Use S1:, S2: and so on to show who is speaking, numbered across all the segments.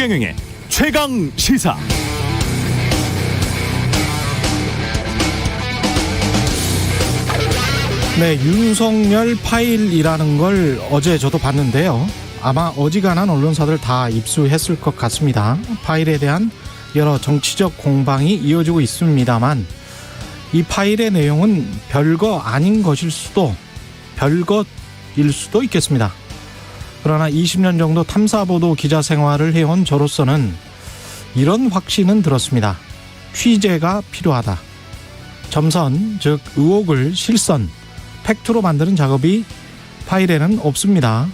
S1: 최경영의 최강 시사.
S2: 네, 윤석열 파일이라는 걸 어제 저도 봤는데요. 아마 어지간한 언론사들 다 입수했을 것 같습니다. 파일에 대한 여러 정치적 공방이 이어지고 있습니다만 이 파일의 내용은 별거 아닌 것일 수도 별것일 수도 있겠습니다. 그러나 20년 정도 탐사보도 기자 생활을 해온 저로서는 이런 확신은 들었습니다. 취재가 필요하다. 점선, 즉 의혹을 실선, 팩트로 만드는 작업이 파일에는 없습니다.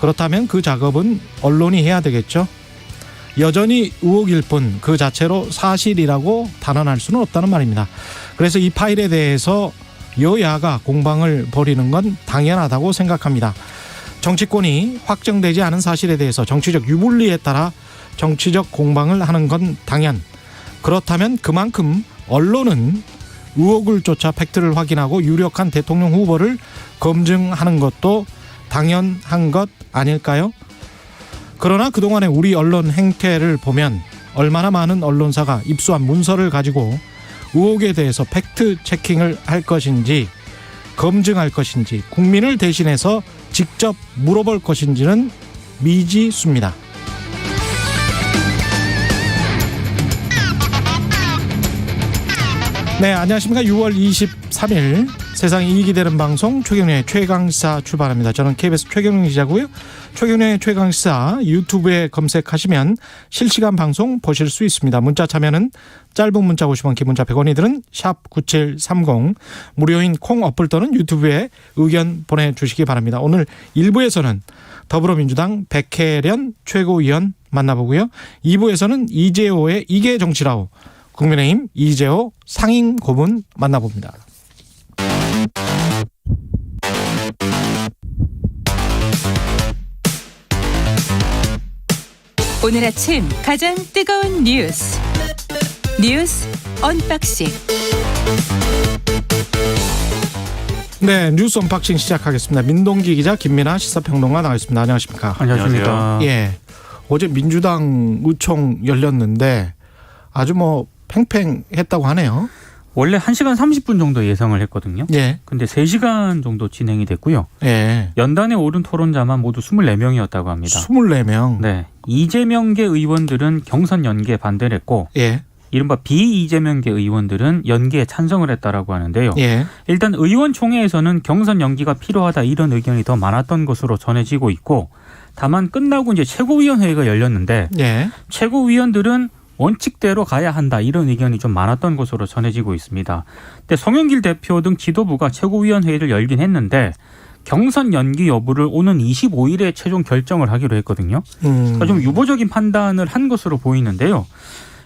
S2: 그렇다면 그 작업은 언론이 해야 되겠죠. 여전히 의혹일 뿐 그 자체로 사실이라고 단언할 수는 없다는 말입니다. 그래서 이 파일에 대해서 여야가 공방을 벌이는 건 당연하다고 생각합니다. 정치권이 확정되지 않은 사실에 대해서 정치적 유불리에 따라 정치적 공방을 하는 건 당연. 그렇다면 그만큼 언론은 의혹을 쫓아 팩트를 확인하고 유력한 대통령 후보를 검증하는 것도 당연한 것 아닐까요? 그러나 그동안의 우리 언론 행태를 보면 얼마나 많은 언론사가 입수한 문서를 가지고 의혹에 대해서 팩트 체킹을 할 것인지, 검증할 것인지, 국민을 대신해서 직접 물어볼 것인지는 미지수입니다. 네, 안녕하십니까. 6월 23일 세상이 이익이 되는 방송 최경영의 최강시사 출발합니다. 저는 KBS 최경영 기자고요. 최경영의 최강시사 유튜브에 검색하시면 실시간 방송 보실 수 있습니다. 문자 참여는 짧은 문자 50원, 긴 문자 100원이 드는 샵9730 무료인 콩 어플 또는 유튜브에 의견 보내주시기 바랍니다. 오늘 1부에서는 더불어민주당 백혜련 최고위원 만나보고요. 2부에서는 이재호의 이게 정치라오, 국민의힘 이재호 상임 고문 만나봅니다.
S3: 오늘 아침 가장 뜨거운 뉴스 언박싱.
S2: 네, 뉴스 언박싱 시작하겠습니다. 민동기 기자, 김민아 시사평론가 나와있습니다. 안녕하십니까?
S4: 안녕하십니까?
S2: 예, 어제 민주당 의총 열렸는데 아주 팽팽했다고 하네요.
S4: 원래 1시간 30분 정도 예상을 했거든요.
S2: 예.
S4: 근데 3시간 정도 진행이 됐고요.
S2: 예.
S4: 연단에 오른 토론자만 모두 24명이었다고 합니다.
S2: 24명.
S4: 네. 이재명계 의원들은 경선 연기에 반대를 했고,
S2: 예.
S4: 이른바 비이재명계 의원들은 연기에 찬성을 했다라고 하는데요.
S2: 예.
S4: 일단 의원총회에서는 경선 연기가 필요하다 이런 의견이 더 많았던 것으로 전해지고 있고, 다만 끝나고 이제 최고위원회의가 열렸는데,
S2: 예.
S4: 최고위원들은 원칙대로 가야 한다 이런 의견이 좀 많았던 것으로 전해지고 있습니다. 근데 송영길 대표 등 지도부가 최고위원회의를 열긴 했는데 경선 연기 여부를 오는 25일에 최종 결정을 하기로 했거든요. 그러니까 좀 유보적인 판단을 한 것으로 보이는데요.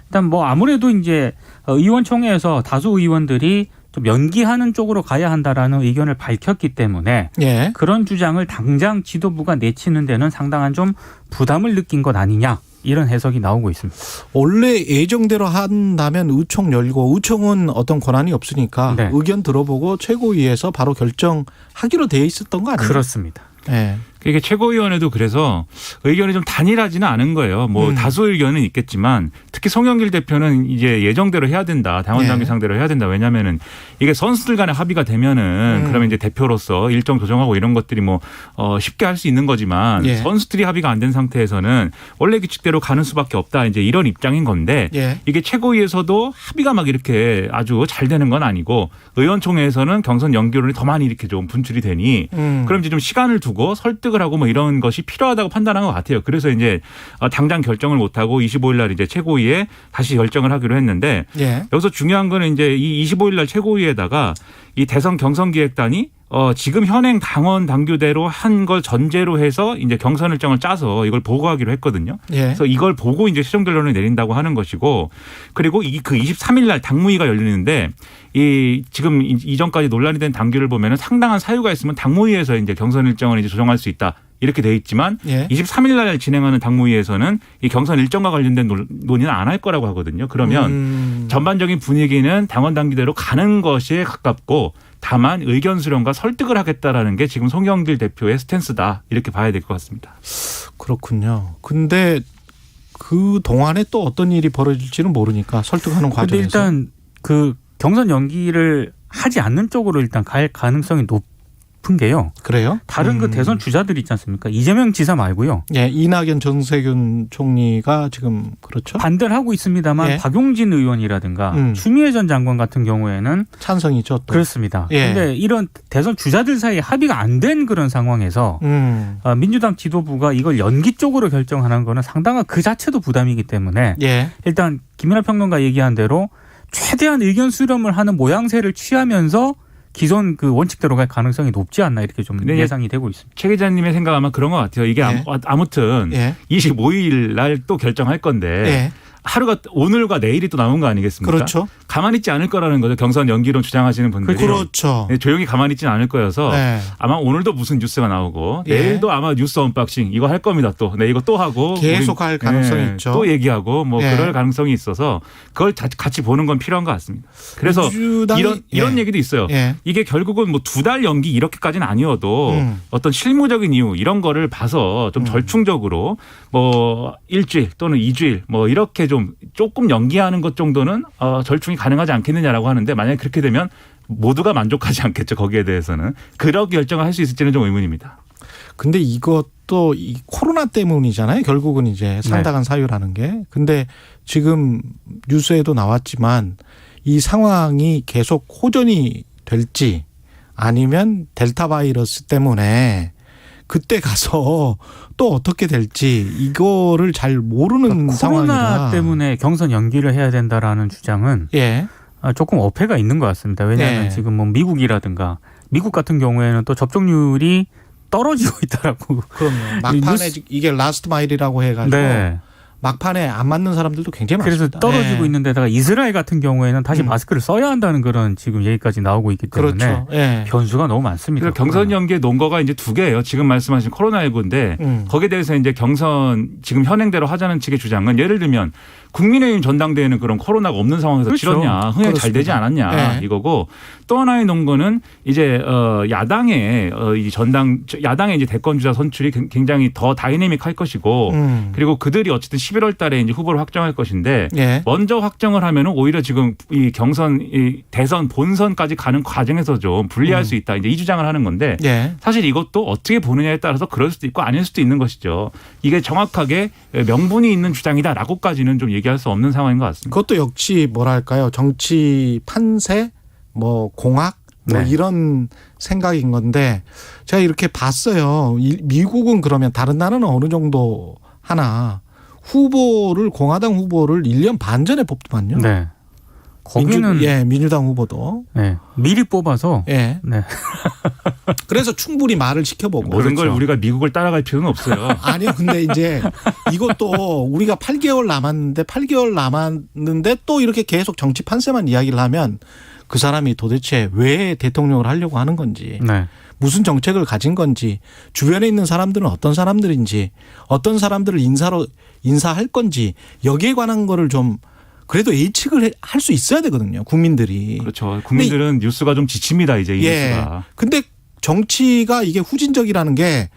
S4: 일단 아무래도 이제 의원총회에서 다수 의원들이 좀 연기하는 쪽으로 가야 한다라는 의견을 밝혔기 때문에
S2: 예.
S4: 그런 주장을 당장 지도부가 내치는 데는 상당한 좀 부담을 느낀 것 아니냐. 이런 해석이 나오고 있습니다.
S2: 원래 예정대로 한다면 의총 열고, 의총은 어떤 권한이 없으니까
S4: 네.
S2: 의견 들어보고 최고위에서 바로 결정하기로 돼 있었던 거 아니에요?
S4: 그렇습니다.
S2: 네.
S5: 이게 최고위원회도 그래서 의견이 좀 단일하지는 않은 거예요. 다수 의견은 있겠지만 특히 송영길 대표는 이제 예정대로 해야 된다. 당원 당규 상대로 해야 된다. 왜냐하면은 이게 선수들 간의 합의가 되면은 그러면 이제 대표로서 일정 조정하고 이런 것들이 쉽게 할 수 있는 거지만
S2: 예.
S5: 선수들이 합의가 안 된 상태에서는 원래 규칙대로 가는 수밖에 없다. 이제 이런 입장인 건데
S2: 예.
S5: 이게 최고위에서도 합의가 막 이렇게 아주 잘 되는 건 아니고 의원총회에서는 경선 연기론이 더 많이 이렇게 좀 분출이 되니 그럼 이제 좀 시간을 두고 설득을 하고 이런 것이 필요하다고 판단한 것 같아요. 그래서 이제 당장 결정을 못하고 25일 날 이제 최고위에 다시 결정을 하기로 했는데
S2: 예.
S5: 여기서 중요한 거는 이제 이 25일 날 최고위에다가 이 대선 경선기획단이 지금 현행 당원 당규대로 한 걸 전제로 해서 이제 경선 일정을 짜서 이걸 보고하기로 했거든요.
S2: 예.
S5: 그래서 이걸 보고 이제 최종 결론을 내린다고 하는 것이고, 그리고 그 23일 날 당무위가 열리는데 이 지금 이전까지 논란이 된 당규를 보면은 상당한 사유가 있으면 당무위에서 이제 경선 일정을 이제 조정할 수 있다. 이렇게 돼 있지만
S2: 예.
S5: 23일 날 진행하는 당무위에서는 이 경선 일정과 관련된 논의는 안 할 거라고 하거든요. 그러면 전반적인 분위기는 당원 당규대로 가는 것에 가깝고 다만 의견 수렴과 설득을 하겠다라는 게 지금 송영길 대표의 스탠스다. 이렇게 봐야 될 것 같습니다.
S2: 그렇군요. 근데 그 동안에 또 어떤 일이 벌어질지는 모르니까 설득하는 과정에서.
S4: 근데 일단 그 경선 연기를 하지 않는 쪽으로 일단 갈 가능성이 높은 게요.
S2: 그래요?
S4: 다른 그 대선 주자들 있지 않습니까? 이재명 지사 말고요.
S2: 예, 이낙연 정세균 총리가 지금 그렇죠?
S4: 반대를 하고 있습니다만
S2: 예.
S4: 박용진 의원이라든가 추미애 전 장관 같은 경우에는
S2: 찬성이죠. 또.
S4: 그렇습니다.
S2: 예.
S4: 그런데 이런 대선 주자들 사이에 합의가 안 된 그런 상황에서 민주당 지도부가 이걸 연기 쪽으로 결정하는 거는 상당한 그 자체도 부담이기 때문에
S2: 예.
S4: 일단 김연아 평론가 얘기한 대로 최대한 의견 수렴을 하는 모양새를 취하면서 기존 그 원칙대로 갈 가능성이 높지 않나 이렇게 좀 예상이 되고 있습니다.
S5: 최 기자님의 생각 아마 그런 것 같아요. 이게
S2: 예.
S5: 아무튼
S2: 예.
S5: 25일 날 또 결정할 건데
S2: 예.
S5: 하루가 오늘과 내일이 또 남은 거 아니겠습니까?
S2: 그렇죠.
S5: 가만히 있지 않을 거라는 거죠. 경선 연기론 주장하시는 분들이.
S2: 그렇죠.
S5: 네, 조용히 가만히 있지는 않을 거여서
S2: 네.
S5: 아마 오늘도 무슨 뉴스가 나오고
S2: 예.
S5: 내일도 아마 뉴스 언박싱 이거 할 겁니다. 또 네, 이거 또 하고
S2: 계속 할 가능성이 있죠.
S5: 또 얘기하고 뭐
S2: 예.
S5: 그럴 가능성이 있어서 그걸 같이 보는 건 필요한 것 같습니다. 그래서
S2: 민주당이
S5: 이런
S2: 예.
S5: 얘기도 있어요.
S2: 예.
S5: 이게 결국은 뭐 2달 연기 이렇게까지는 아니어도 어떤 실무적인 이유 이런 거를 봐서 좀 절충적으로 뭐 일주일 또는 2주일 뭐 이렇게 좀 조금 연기하는 것 정도는 절충이 가능하지 않겠느냐라고 하는데 만약에 그렇게 되면 모두가 만족하지 않겠죠. 거기에 대해서는. 그렇게 결정을 할 수 있을지는 좀 의문입니다.
S2: 근데 이것도 이 코로나 때문이잖아요. 결국은 이제 상당한 사유라는 게. 근데 지금 뉴스에도 나왔지만 이 상황이 계속 호전이 될지 아니면 델타 바이러스 때문에 그때 가서 또 어떻게 될지 이거를 잘 모르는
S4: 그러니까
S2: 상황이라.
S4: 코로나 때문에 경선 연기를 해야 된다라는 주장은
S2: 예.
S4: 조금 어폐가 있는 것 같습니다. 왜냐하면
S2: 네.
S4: 지금 뭐 미국이라든가 미국 같은 경우에는 또 접종률이 떨어지고 있다라고.
S2: 그럼요. 막판에 이게 라스트 마일이라고 해가지고
S4: 네.
S2: 막판에 안 맞는 사람들도 굉장히
S4: 그래서
S2: 많습니다.
S4: 떨어지고
S2: 예.
S4: 있는데다가 이스라엘 같은 경우에는 다시 마스크를 써야 한다는 그런 지금 얘기까지 나오고 있기 때문에
S2: 그렇죠. 예.
S4: 변수가 너무 많습니다.
S5: 그러니까 경선 연기의 논거가 이제 두 개예요. 지금 말씀하신 코로나19인데 거기에 대해서 이제 경선 지금 현행대로 하자는 측의 주장은 예를 들면 국민의힘 전당대회는 그런 코로나가 없는 상황에서
S4: 그렇죠.
S5: 치렀냐, 흥행 잘 되지 않았냐
S2: 네.
S5: 이거고 또 하나의 논거는 이제 야당의 야당의 이제 대권 주자 선출이 굉장히 더 다이내믹할 것이고 그리고 그들이 어쨌든 11월달에 이제 후보를 확정할 것인데
S2: 예.
S5: 먼저 확정을 하면은 오히려 지금 이 경선 이 대선 본선까지 가는 과정에서 좀 불리할 수 있다 이제 이 주장을 하는 건데
S2: 예.
S5: 사실 이것도 어떻게 보느냐에 따라서 그럴 수도 있고 아닐 수도 있는 것이죠. 이게 정확하게 명분이 있는 주장이다라고까지는 좀 얘기할 수 없는 상황인 것 같습니다.
S2: 그것도 역시 뭐랄까요. 정치 판세 뭐 공학 뭐
S4: 네.
S2: 이런 생각인 건데 제가 이렇게 봤어요. 미국은 그러면 다른 나라는 어느 정도 하나 공화당 후보를 1년 반 전에 뽑더만요.
S4: 네. 거기는
S2: 민주당 후보도
S4: 네. 미리 뽑아서
S2: 예.
S4: 네.
S2: 그래서 충분히 말을 시켜보고
S5: 모든 걸
S4: 그렇죠.
S5: 우리가 미국을 따라갈 필요는 없어요.
S2: 아니요. 근데 이제 이것도 우리가 8개월 남았는데 또 이렇게 계속 정치 판세만 이야기를 하면 그 사람이 도대체 왜 대통령을 하려고 하는 건지
S4: 네.
S2: 무슨 정책을 가진 건지 주변에 있는 사람들은 어떤 사람들인지 어떤 사람들을 인사할 건지 여기에 관한 거를 좀 그래도 예측을 할 수 있어야 되거든요. 국민들이.
S5: 그렇죠. 국민들은 뉴스가 좀 지칩니다. 이제 이 뉴스가.
S2: 근데 정치가 이게 후진적이라는 게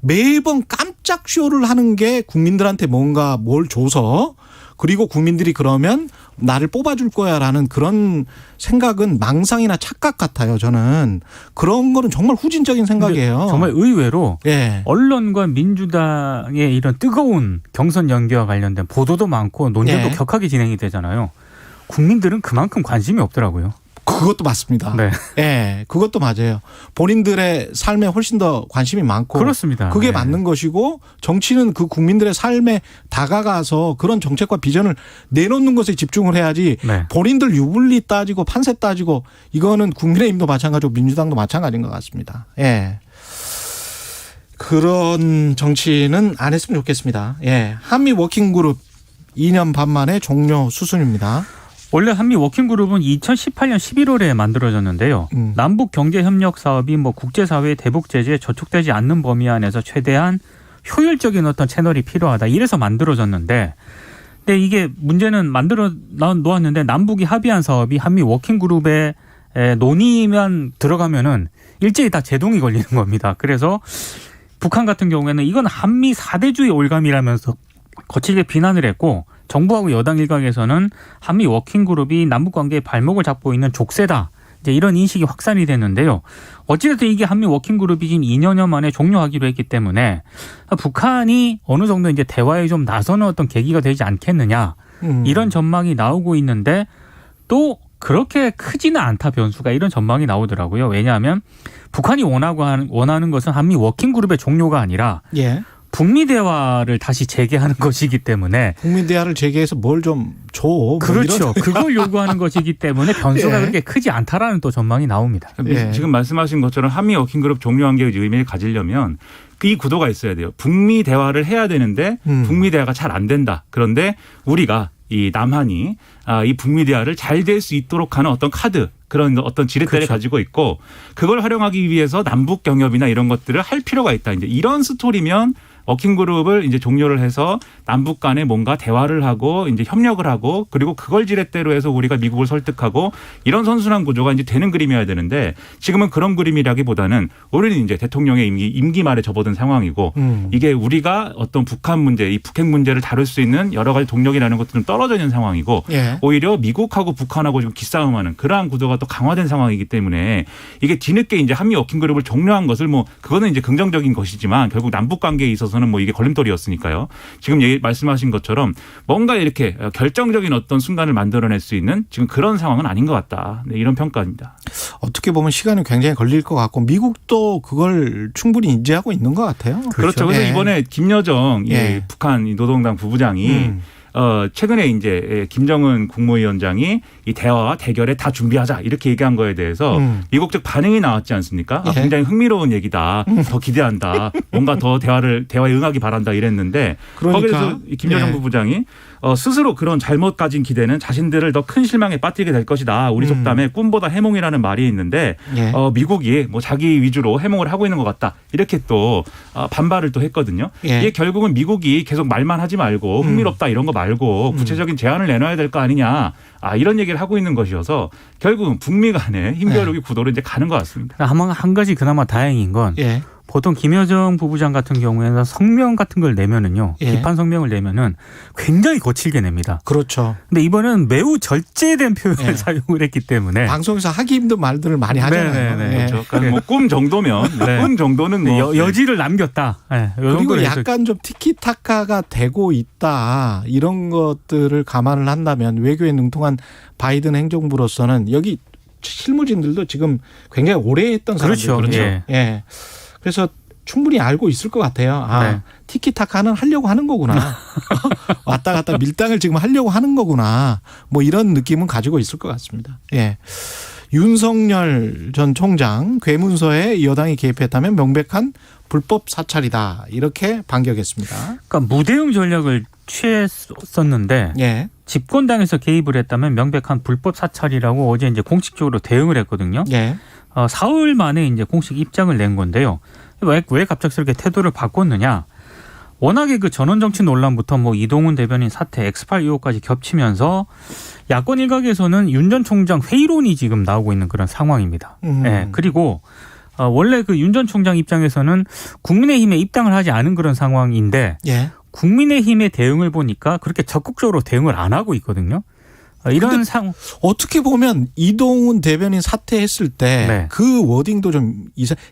S2: 매번 깜짝 쇼를 하는 게 국민들한테 뭔가 뭘 줘서 그리고 국민들이 그러면 나를 뽑아줄 거야라는 그런 생각은 망상이나 착각 같아요. 저는 그런 거는 정말 후진적인 생각이에요.
S4: 정말 의외로
S2: 예.
S4: 언론과 민주당의 이런 뜨거운 경선 연기와 관련된 보도도 많고 논쟁도
S2: 예.
S4: 격하게 진행이 되잖아요. 국민들은 그만큼 관심이 없더라고요.
S2: 그것도 맞습니다.
S4: 네.
S2: 예, 그것도 맞아요. 본인들의 삶에 훨씬 더 관심이 많고.
S4: 그렇습니다.
S2: 그게
S4: 네.
S2: 맞는 것이고 정치는 그 국민들의 삶에 다가가서 그런 정책과 비전을 내놓는 것에 집중을 해야지
S4: 네.
S2: 본인들 유불리 따지고 판세 따지고 이거는 국민의힘도 마찬가지고 민주당도 마찬가지인 것 같습니다. 예. 그런 정치는 안 했으면 좋겠습니다. 예. 한미 워킹그룹 2년 반 만에 종료 수순입니다.
S4: 원래 한미 워킹그룹은 2018년 11월에 만들어졌는데요. 남북 경제 협력 사업이 뭐 국제사회의 대북 제재에 저촉되지 않는 범위 안에서 최대한 효율적인 어떤 채널이 필요하다. 이래서 만들어졌는데, 근데 이게 문제는 만들어 놓았는데 남북이 합의한 사업이 한미 워킹그룹에 논의만 들어가면은 일제히 다 제동이 걸리는 겁니다. 그래서 북한 같은 경우에는 이건 한미 4대주의 올감이라면서 거칠게 비난을 했고 정부하고 여당 일각에서는 한미 워킹그룹이 남북관계의 발목을 잡고 있는 족쇄다. 이제 이런 인식이 확산이 됐는데요. 어찌됐든 이게 한미 워킹그룹이 지금 2년여 만에 종료하기로 했기 때문에 북한이 어느 정도 이제 대화에 좀 나서는 어떤 계기가 되지 않겠느냐. 이런 전망이 나오고 있는데 또 그렇게 크지는 않다 변수가 이런 전망이 나오더라고요. 왜냐하면 북한이 원하는 것은 한미 워킹그룹의 종료가 아니라
S2: 예.
S4: 북미 대화를 다시 재개하는 것이기 때문에
S2: 국민 대화를 재개해서 뭘 좀 줘. 뭐
S4: 그렇죠. 그걸 요구하는 것이기 때문에 변수가
S2: 예.
S4: 그렇게 크지 않다라는 또 전망이 나옵니다.
S2: 예.
S5: 지금 말씀하신 것처럼 한미 워킹그룹 종료한 게 의미를 가지려면 이 구도가 있어야 돼요. 북미 대화를 해야 되는데 북미 대화가 잘 안 된다. 그런데 우리가 이 남한이 이 북미 대화를 잘 될 수 있도록 하는 어떤 카드 그런 어떤 지렛대를
S4: 그렇죠.
S5: 가지고 있고 그걸 활용하기 위해서 남북 경협이나 이런 것들을 할 필요가 있다. 이제 이런 스토리면 워킹그룹을 이제 종료를 해서 남북 간에 뭔가 대화를 하고 이제 협력을 하고 그리고 그걸 지렛대로 해서 우리가 미국을 설득하고 이런 선순환 구조가 이제 되는 그림이어야 되는데 지금은 그런 그림이라기보다는 우리는 이제 대통령의 임기 말에 접어든 상황이고 이게 우리가 어떤 북한 문제, 이 북핵 문제를 다룰 수 있는 여러 가지 동력이라는 것들은 떨어져 있는 상황이고
S2: 예.
S5: 오히려 미국하고 북한하고 지금 기싸움하는 그러한 구도가 또 강화된 상황이기 때문에 이게 뒤늦게 이제 한미 워킹그룹을 종료한 것을 뭐 그거는 이제 긍정적인 것이지만 결국 남북 관계에 있어서는 뭐 이게 걸림돌이었으니까요. 지금 말씀하신 것처럼 뭔가 이렇게 결정적인 어떤 순간을 만들어낼 수 있는 지금 그런 상황은 아닌 것 같다. 네, 이런 평가입니다.
S2: 어떻게 보면 시간이 굉장히 걸릴 것 같고 미국도 그걸 충분히 인지하고 있는 것 같아요.
S5: 그렇죠. 그래서
S2: 예.
S5: 이번에 김여정
S2: 예.
S5: 북한 노동당 부부장이 최근에 이제 김정은 국무위원장이 이 대화와 대결에 다 준비하자 이렇게 얘기한 거에 대해서 미국 측 반응이 나왔지 않습니까?
S2: 예.
S5: 굉장히 흥미로운 얘기다. 더 기대한다. 뭔가 더 대화에 응하기 바란다 이랬는데
S2: 그러니까.
S5: 거기서 김여정
S2: 예.
S5: 부부장이 스스로 그런 잘못 가진 기대는 자신들을 더 큰 실망에 빠뜨리게 될 것이다. 우리 속담에 꿈보다 해몽이라는 말이 있는데
S2: 예.
S5: 미국이 뭐 자기 위주로 해몽을 하고 있는 것 같다. 이렇게 또 반발을 또 했거든요.
S2: 예.
S5: 이게 결국은 미국이 계속 말만 하지 말고 흥미롭다 이런 거 말고 구체적인 제안을 내놔야 될 거 아니냐. 이런 얘기를 하고 있는 것이어서 결국은 북미 간의 힘겨루기 구도로 이제 가는 것 같습니다.
S4: 한 가지 그나마 다행인 건
S2: 예.
S4: 보통 김여정 부부장 같은 경우에는 성명 같은 걸 내면은요.
S2: 예.
S4: 비판 성명을 내면은 굉장히 거칠게 냅니다.
S2: 그렇죠.
S4: 근데 이번에는 매우 절제된 표현을
S2: 예.
S4: 사용을 했기 때문에
S2: 방송에서 하기 힘든 말들을 많이 하잖아요.
S4: 네네네.
S2: 예.
S5: 그렇죠. 그러니까 뭐 꿈 정도면
S4: 네.
S5: 꿈 정도는 뭐
S4: 여지를 남겼다. 네, 이
S2: 그리고
S4: 정도로 해서
S2: 약간 좀 티키타카가 되고 있다. 이런 것들을 감안을 한다면 외교에 능통한 바이든 행정부로서는 여기 실무진들도 지금 굉장히 오래 했던 사람들.
S4: 그렇죠.
S2: 그렇죠.
S4: 예.
S2: 예. 그래서 충분히 알고 있을 것 같아요.
S4: 네.
S2: 티키타카는 하려고 하는 거구나. 왔다 갔다 밀당을 지금 하려고 하는 거구나. 뭐 이런 느낌은 가지고 있을 것 같습니다. 예. 윤석열 전 총장 괴문서에 여당이 개입했다면 명백한 불법 사찰이다. 이렇게 반격했습니다.
S4: 그러니까 무대응 전략을 취했었는데
S2: 예.
S4: 집권당에서 개입을 했다면 명백한 불법 사찰이라고 어제 이제 공식적으로 대응을 했거든요.
S2: 예.
S4: 사흘 만에 이제 공식 입장을 낸 건데요. 왜 갑작스럽게 태도를 바꿨느냐? 워낙에 그 전원정치 논란부터 뭐 이동훈 대변인 사태, 엑스파일 의혹까지 겹치면서 야권 일각에서는 윤 전 총장 회의론이 지금 나오고 있는 그런 상황입니다. 네, 그리고 원래 그 윤 전 총장 입장에서는 국민의힘에 입당을 하지 않은 그런 상황인데
S2: 예.
S4: 국민의힘의 대응을 보니까 그렇게 적극적으로 대응을 안 하고 있거든요. 이런 상황.
S2: 어떻게 보면 이동훈 대변인 사퇴했을 때 그
S4: 네.
S2: 워딩도 좀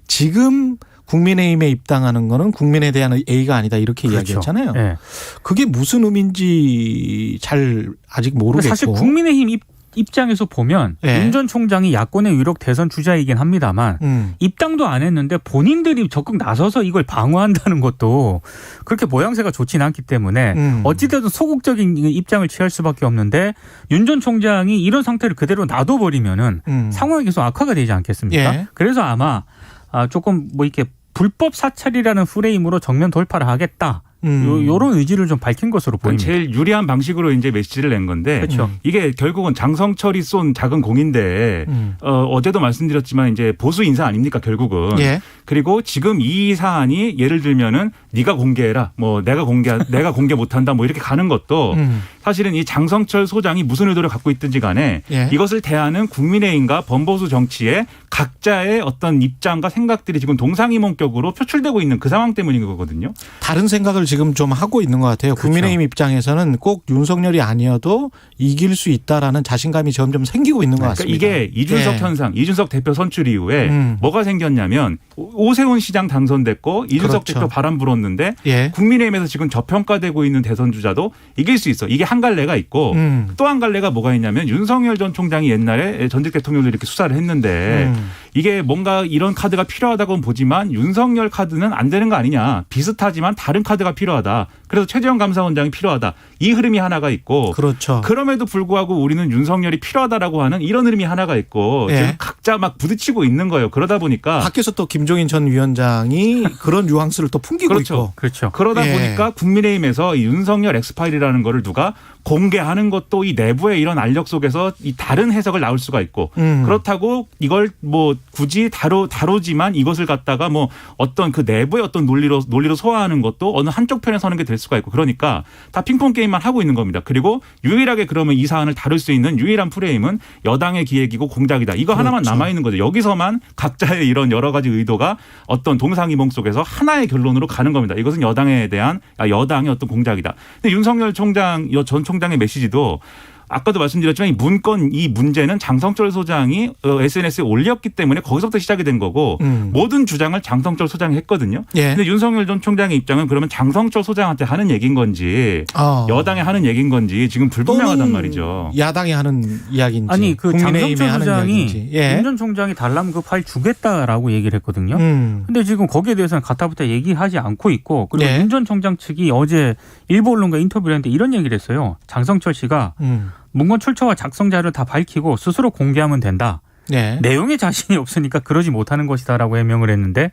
S2: 지금 국민의힘에 입당하는 거는 국민에 대한 A가 아니다 이렇게
S4: 그렇죠.
S2: 이야기했잖아요.
S4: 네.
S2: 그게 무슨 의미인지 잘 아직 모르겠고.
S4: 사실 국민의힘 입장에서 보면
S2: 네.
S4: 윤 전 총장이 야권의 유력 대선 주자이긴 합니다만 입당도 안 했는데 본인들이 적극 나서서 이걸 방어한다는 것도 그렇게 모양새가 좋지는 않기 때문에 어찌됐든 소극적인 입장을 취할 수밖에 없는데 윤 전 총장이 이런 상태를 그대로 놔둬버리면은 상황이 계속 악화가 되지 않겠습니까?
S2: 예.
S4: 그래서 아마 조금 뭐 이렇게 불법 사찰이라는 프레임으로 정면 돌파를 하겠다. 요런 의지를 좀 밝힌 것으로 보입니다.
S5: 제일 유리한 방식으로 이제 메시지를 낸 건데
S4: 그렇죠.
S5: 이게 결국은 장성철이 쏜 작은 공인데 어제도 말씀드렸지만 이제 보수 인사 아닙니까 결국은.
S2: 예.
S5: 그리고 지금 이 사안이 예를 들면은 네가 공개해라. 뭐 내가 공개 못한다. 뭐 이렇게 가는 것도 사실은 이 장성철 소장이 무슨 의도를 갖고 있든지 간에
S2: 예.
S5: 이것을 대하는 국민의힘과 범보수 정치의 각자의 어떤 입장과 생각들이 지금 동상이몽격으로 표출되고 있는 그 상황 때문인 거거든요.
S2: 다른 생각을 지금 좀 하고 있는 것 같아요.
S5: 그렇죠.
S2: 국민의힘 입장에서는 꼭 윤석열이 아니어도 이길 수 있다라는 자신감이 점점 생기고 있는 것 같습니다.
S5: 그러니까 이게 이준석
S2: 예.
S5: 현상, 이준석 대표 선출 이후에 뭐가 생겼냐면 오세훈 시장 당선됐고 이준석
S2: 그렇죠.
S5: 대표 바람 불었는데
S2: 예.
S5: 국민의힘에서 지금 저평가되고 있는 대선 주자도 이길 수 있어. 이게 한 갈래가 있고 또 한 갈래가 뭐가 있냐면 윤석열 전 총장이 옛날에 전직 대통령을 이렇게 수사를 했는데 이게 뭔가 이런 카드가 필요하다고는 보지만 윤석열 카드는 안 되는 거 아니냐. 비슷하지만 다른 카드가 필요하다. 그래서 최재형 감사원장이 필요하다. 이 흐름이 하나가 있고
S2: 그렇죠.
S5: 그럼에도 불구하고 우리는 윤석열이 필요하다라고 하는 이런 흐름이 하나가 있고
S2: 예.
S5: 지금 각자 막 부딪히고 있는 거예요. 그러다 보니까
S2: 밖에서 또 김종인 전 위원장이 그런 뉘앙스를 또 풍기고
S5: 그렇죠.
S2: 있고.
S4: 그렇죠.
S5: 그러다
S2: 예.
S5: 보니까 국민의힘에서 이 윤석열 엑스파일이라는 거를 누가 공개하는 것도 이 내부의 이런 알력 속에서 이 다른 해석을 나올 수가 있고 그렇다고 이걸 뭐 굳이 다루지만 이것을 갖다가 뭐 어떤 그 내부의 어떤 논리로 소화하는 것도 어느 한쪽 편에 서는 게 될 수가 있고 그러니까 다 핑퐁 게임만 하고 있는 겁니다. 그리고 유일하게 그러면 이 사안을 다룰 수 있는 유일한 프레임은 여당의 기획이고 공작이다. 이거 하나만
S2: 그렇죠.
S5: 남아 있는 거죠. 여기서만 각자의 이런 여러 가지 의도가 어떤 동상이몽 속에서 하나의 결론으로 가는 겁니다. 이것은 여당의 어떤 공작이다. 근데 윤석열 전 총장의 메시지도 아까도 말씀드렸지만 이 문제는 장성철 소장이 SNS에 올렸기 때문에 거기서부터 시작이 된 거고 모든 주장을 장성철 소장이 했거든요.
S2: 예.
S5: 근데 윤석열 전 총장의 입장은 그러면 장성철 소장한테 하는 얘기인 건지 여당에 하는 얘기인 건지 지금 불분명하단 말이죠.
S2: 야당이 하는 이야기인지.
S4: 아니 그
S2: 국민의힘이
S4: 장성철
S2: 하는
S4: 소장이
S2: 이야기인지. 예.
S4: 윤 전 총장이 달라면 그 파일 주겠다라고 얘기를 했거든요. 근데 지금 거기에 대해서는 가타부타 얘기하지 않고 있고 그리고
S2: 네.
S4: 윤 전 총장 측이 어제 일부 언론과 인터뷰를 했는데 이런 얘기를 했어요. 장성철 씨가 문건 출처와 작성 자료를 다 밝히고 스스로 공개하면 된다.
S2: 네.
S4: 내용에 자신이 없으니까 그러지 못하는 것이다라고 해명을 했는데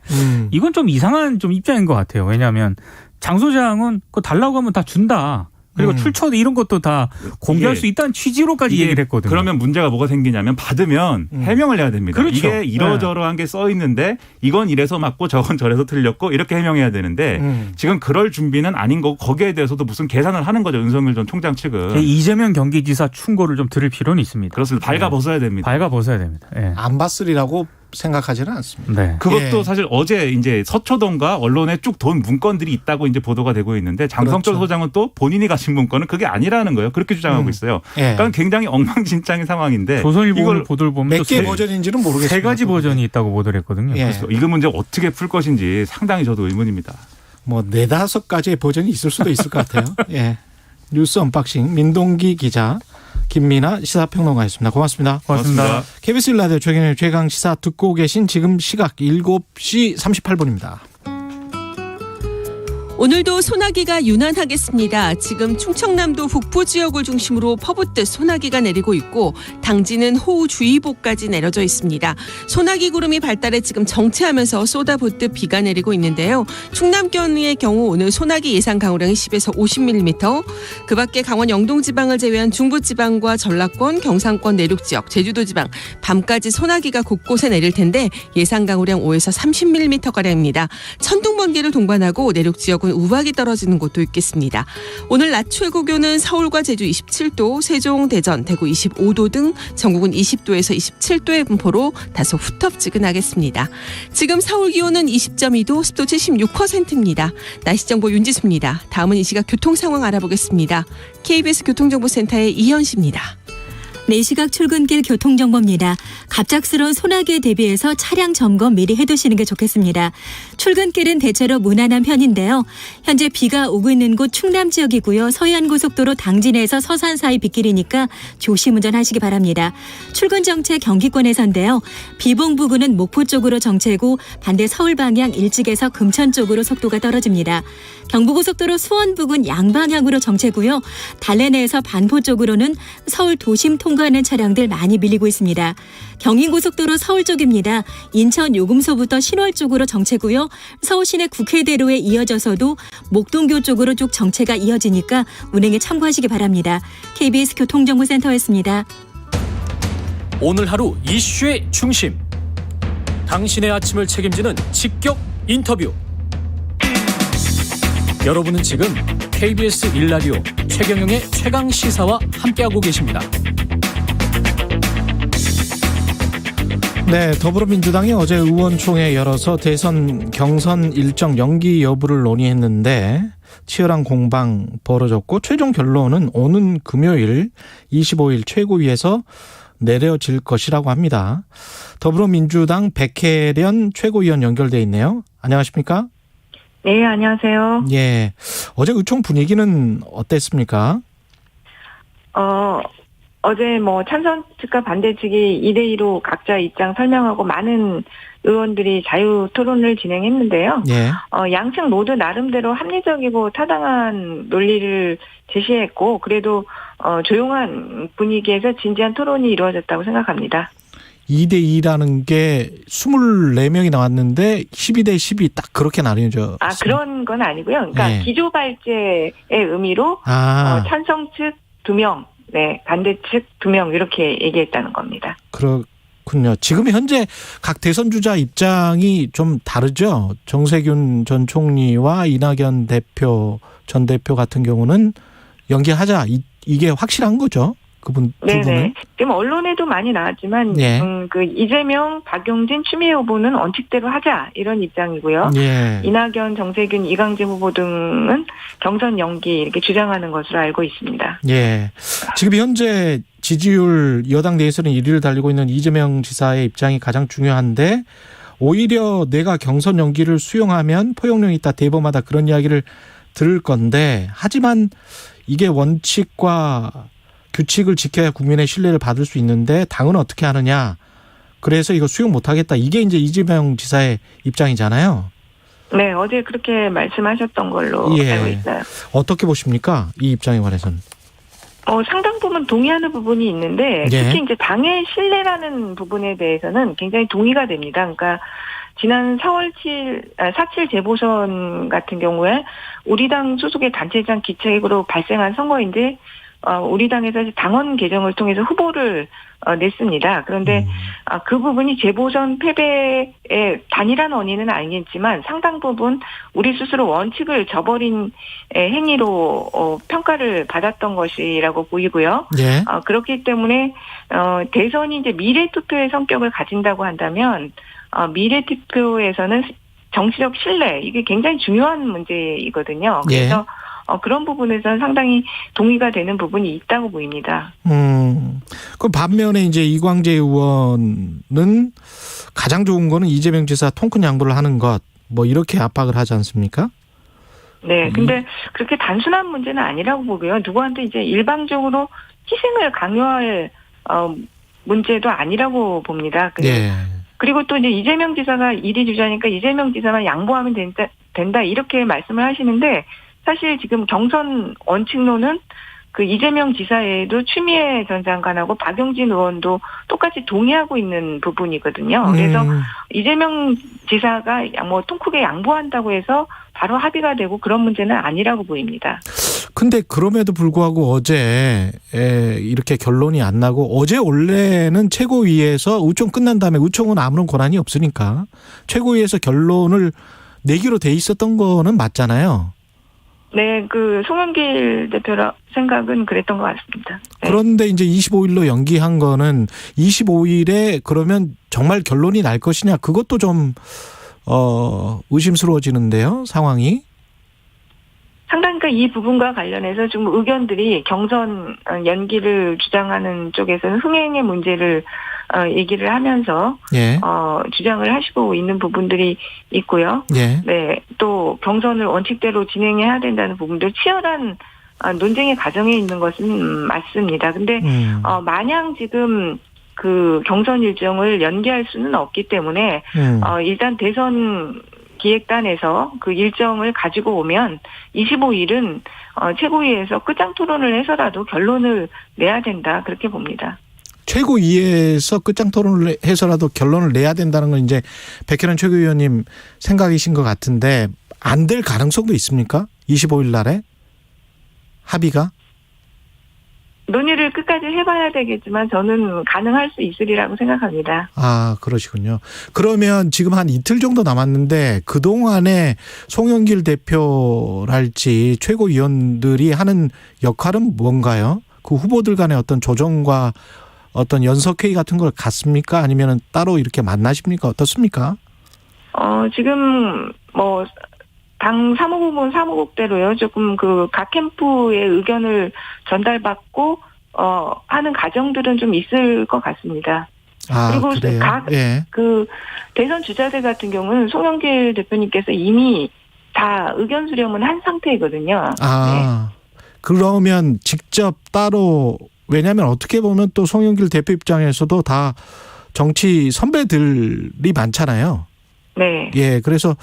S4: 이건 좀 이상한 좀 입장인 것 같아요. 왜냐하면 장 소장은 그거 달라고 하면 다 준다. 그리고 출처 이런 것도 다 공개할 수 있다는 취지로까지 얘기를 했거든요.
S5: 그러면 문제가 뭐가 생기냐면 받으면 해명을 해야 됩니다.
S4: 그렇죠.
S5: 이게 이러저러한 게 써 있는데 이건 이래서 맞고 저건 저래서 틀렸고 이렇게 해명해야 되는데 지금 그럴 준비는 아닌 거고 거기에 대해서도 무슨 계산을 하는 거죠. 윤석열 전 총장 측은.
S4: 이재명 경기지사 충고를 좀 들을 필요는 있습니다.
S5: 그렇습니다. 밝아벗어야 됩니다.
S4: 밝아벗어야 됩니다. 예.
S2: 안 봤으리라고 생각하지는 않습니다.
S4: 네.
S5: 그것도
S2: 예.
S5: 사실 어제 이제 서초동과 언론에 쭉 돈 문건들이 있다고 이제 보도가 되고 있는데 장성철
S2: 그렇죠.
S5: 소장은 또 본인이 가진 문건은 그게 아니라는 거예요. 그렇게 주장하고 있어요.
S2: 예.
S5: 그러니까 굉장히 엉망진창인 상황인데
S4: 조선일보
S5: 이걸
S4: 보도를 보면
S2: 몇 개 버전인지는 모르겠습니다.
S4: 세 가지 버전이 있다고 보도를 했거든요.
S2: 예.
S5: 이거 문제 어떻게 풀 것인지 상당히 저도 의문입니다.
S2: 뭐 4-5가지의 버전이 있을 수도 있을 것 같아요. 예. 뉴스 언박싱 민동기 기자, 김민아 시사평론가였습니다. 고맙습니다.
S4: 고맙습니다.
S2: KBS 라디오 최경영의 최강 시사 듣고 계신 지금 시각 7시 38분입니다.
S6: 오늘도 소나기가 유난하겠습니다. 지금 충청남도 북부 지역을 중심으로 퍼붓듯 소나기가 내리고 있고 당진은 호우주의보까지 내려져 있습니다. 소나기 구름이 발달해 지금 정체하면서 쏟아붓듯 비가 내리고 있는데요. 충남권의 경우 오늘 소나기 예상 강우량이 10에서 50mm, 그 밖에 강원 영동지방을 제외한 중부지방과 전라권, 경상권 내륙지역, 제주도지방 밤까지 소나기가 곳곳에 내릴 텐데 예상 강우량 5에서 30mm가량입니다. 천둥, 번개를 동반하고 내륙지역은 우박이 떨어지는 곳도 있겠습니다. 오늘 낮 최고 기온은 서울과 제주 27도, 세종, 대전, 대구 25도 등 전국은 20도에서 27도의 분포로 다소 후텁지근하겠습니다. 지금 서울 기온은 20.2도, 습도 76%입니다. 날씨 정보 윤지수입니다. 다음은 이 시각 교통 상황 알아보겠습니다. KBS 교통정보센터의 이현씨입니다.
S7: 4시각 출근길 교통정보입니다. 갑작스러운 소나기에 대비해서 차량 점검 미리 해두시는 게 좋겠습니다. 출근길은 대체로 무난한 편인데요. 현재 비가 오고 있는 곳 충남 지역이고요. 서해안고속도로 당진에서 서산 사이 빗길이니까 조심 운전하시기 바랍니다. 출근 정체 경기권에서인데요. 비봉 부근은 목포 쪽으로 정체고 반대 서울 방향 일찍에서 금천 쪽으로 속도가 떨어집니다. 경부고속도로 수원 부근 양방향으로 정체고요. 달래내에서 반포 쪽으로는 서울 도심 통과하는 차량들 많이 밀리고 있습니다. 경인고속도로 서울 쪽입니다. 인천 요금소부터 신월 쪽으로 정체고요. 서울 시내 국회대로에 이어져서도 목동교 쪽으로 쭉 정체가 이어지니까 운행에 참고하시기 바랍니다. KBS 교통정보센터였습니다.
S8: 오늘 하루 이슈의 중심. 당신의 아침을 책임지는 직격 인터뷰. 여러분은 지금 KBS 1라디오 최경영의 최강시사와 함께하고 계십니다.
S2: 네, 더불어민주당이 어제 의원총회 열어서 대선 경선 일정 연기 여부를 논의했는데 치열한 공방 벌어졌고 최종 결론은 오는 금요일 25일 최고위에서 내려질 것이라고 합니다. 더불어민주당 백혜련 최고위원 연결돼 있네요. 안녕하십니까?
S9: 네, 안녕하세요.
S2: 예, 어제 의총 분위기는 어땠습니까?
S9: 어제 찬성 측과 반대 측이 2대2로 각자 입장 설명하고 많은 의원들이 자유 토론을 진행했는데요.
S2: 예.
S9: 양측 모두 나름대로 합리적이고 타당한 논리를 제시했고, 그래도 조용한 분위기에서 진지한 토론이 이루어졌다고 생각합니다.
S2: 2대2라는 게 24명이 나왔는데 12대 10이 딱 그렇게 나뉘어져.
S9: 그런 건 아니고요. 그러니까
S2: 네.
S9: 기조 발제의 의미로 찬성 측 2명, 네, 반대 측 2명 이렇게 얘기했다는 겁니다.
S2: 그렇군요. 지금 현재 각 대선 주자 입장이 좀 다르죠. 정세균 전 총리와 이낙연 전 대표 같은 경우는 연기하자 이게 확실한 거죠. 그분 두 분은.
S9: 네네. 지금 언론에도 많이 나왔지만
S2: 예.
S9: 그 이재명, 박용진, 추미애 후보는 원칙대로 하자 이런 입장이고요.
S2: 예.
S9: 이낙연, 정세균, 이강재 후보 등은 경선 연기 이렇게 주장하는 것으로 알고 있습니다.
S2: 예. 지금 현재 지지율 여당 내에서는 1위를 달리고 있는 이재명 지사의 입장이 가장 중요한데 오히려 내가 경선 연기를 수용하면 포용력이 있다, 대범하다 그런 이야기를 들을 건데 하지만 이게 원칙과 규칙을 지켜야 국민의 신뢰를 받을 수 있는데 당은 어떻게 하느냐. 그래서 이거 수용 못하겠다. 이게 이제 이재명 지사의 입장이잖아요.
S9: 네, 어제 그렇게 말씀하셨던 걸로 알고 있어요.
S2: 어떻게 보십니까? 이 입장에 관해서는.
S9: 상당 부분 동의하는 부분이 있는데 특히 이제 당의 신뢰라는 부분에 대해서는 굉장히 동의가 됩니다. 그러니까 지난 4.7 재보선 같은 경우에 우리 당 소속의 단체장 기책으로 발생한 선거인데 우리 당에서 당원 개정을 통해서 후보를 냈습니다. 그런데 그 부분이 재보선 패배의 단일한 원인은 아니겠지만 상당 부분 우리 스스로 원칙을 저버린 행위로 평가를 받았던 것이라고 보이고요.
S2: 예.
S9: 그렇기 때문에 대선이 이제 미래투표의 성격을 가진다고 한다면 미래투표에서는 정치적 신뢰 이게 굉장히 중요한 문제이거든요. 그래서 그런 부분에서는 상당히 동의가 되는 부분이 있다고 보입니다.
S2: 그 반면에 이제 이광재 의원은 가장 좋은 거는 이재명 지사 통큰 양보를 하는 것, 뭐 이렇게 압박을 하지 않습니까?
S9: 네, 근데 그렇게 단순한 문제는 아니라고 보고요. 누구한테 이제 일방적으로 희생을 강요할 문제도 아니라고 봅니다. 그리고 또 이제 이재명 지사가 1위 주자니까 이재명 지사만 양보하면 된다 이렇게 말씀을 하시는데. 사실 지금 경선 원칙론은 그 이재명 지사에도 추미애 전 장관하고 박용진 의원도 똑같이 동의하고 있는 부분이거든요. 그래서 이재명 지사가 통 크게 양보한다고 해서 바로 합의가 되고 그런 문제는 아니라고 보입니다.
S2: 근데 그럼에도 불구하고 어제 이렇게 결론이 안 나고 어제 원래는 최고위에서 의총 끝난 다음에 의총은 아무런 권한이 없으니까 최고위에서 결론을 내기로 돼 있었던 거는 맞잖아요.
S9: 네, 그 송영길 대표라 생각은 그랬던 것 같습니다. 네.
S2: 그런데 이제 25일로 연기한 거는 25일에 그러면 정말 결론이 날 것이냐 그것도 좀 의심스러워지는데요, 상황이.
S9: 상당히 이 부분과 관련해서 좀 의견들이 경선 연기를 주장하는 쪽에서는 흥행의 문제를 얘기를 하면서 주장을 하시고 있는 부분들이 있고요. 네, 또 경선을 원칙대로 진행해야 된다는 부분도 치열한 논쟁의 과정에 있는 것은 맞습니다. 근데 마냥 지금 그 경선 일정을 연기할 수는 없기 때문에 일단 대선 기획단에서 그 일정을 가지고 오면 25일은 최고위에서 끝장 토론을 해서라도 결론을 내야 된다 그렇게 봅니다.
S2: 최고위에서 끝장 토론을 해서라도 결론을 내야 된다는 건 이제 백혜련 최고위원님 생각이신 것 같은데 안 될 가능성도 있습니까? 25일 날에 합의가?
S9: 논의를 끝까지 해봐야 되겠지만 저는 가능할 수 있으리라고 생각합니다.
S2: 아, 그러시군요. 그러면 지금 한 이틀 정도 남았는데 그동안에 송영길 대표랄지 최고위원들이 하는 역할은 뭔가요? 그 후보들 간의 어떤 조정과 어떤 연석회의 같은 걸 갖습니까? 아니면 따로 이렇게 만나십니까? 어떻습니까?
S9: 지금 당 사무국은 사무국대로요. 조금 각 캠프의 의견을 전달받고 하는 과정들은 좀 있을 것 같습니다. 그리고
S2: 그래요?
S9: 각
S2: 예.
S9: 대선 주자들 같은 경우는 송영길 대표님께서 이미 다 의견 수렴은 한 상태이거든요.
S2: 네. 그러면 직접 따로, 왜냐하면 어떻게 보면 또 송영길 대표 입장에서도 다 정치 선배들이 많잖아요.
S9: 네.
S2: 예, 그래서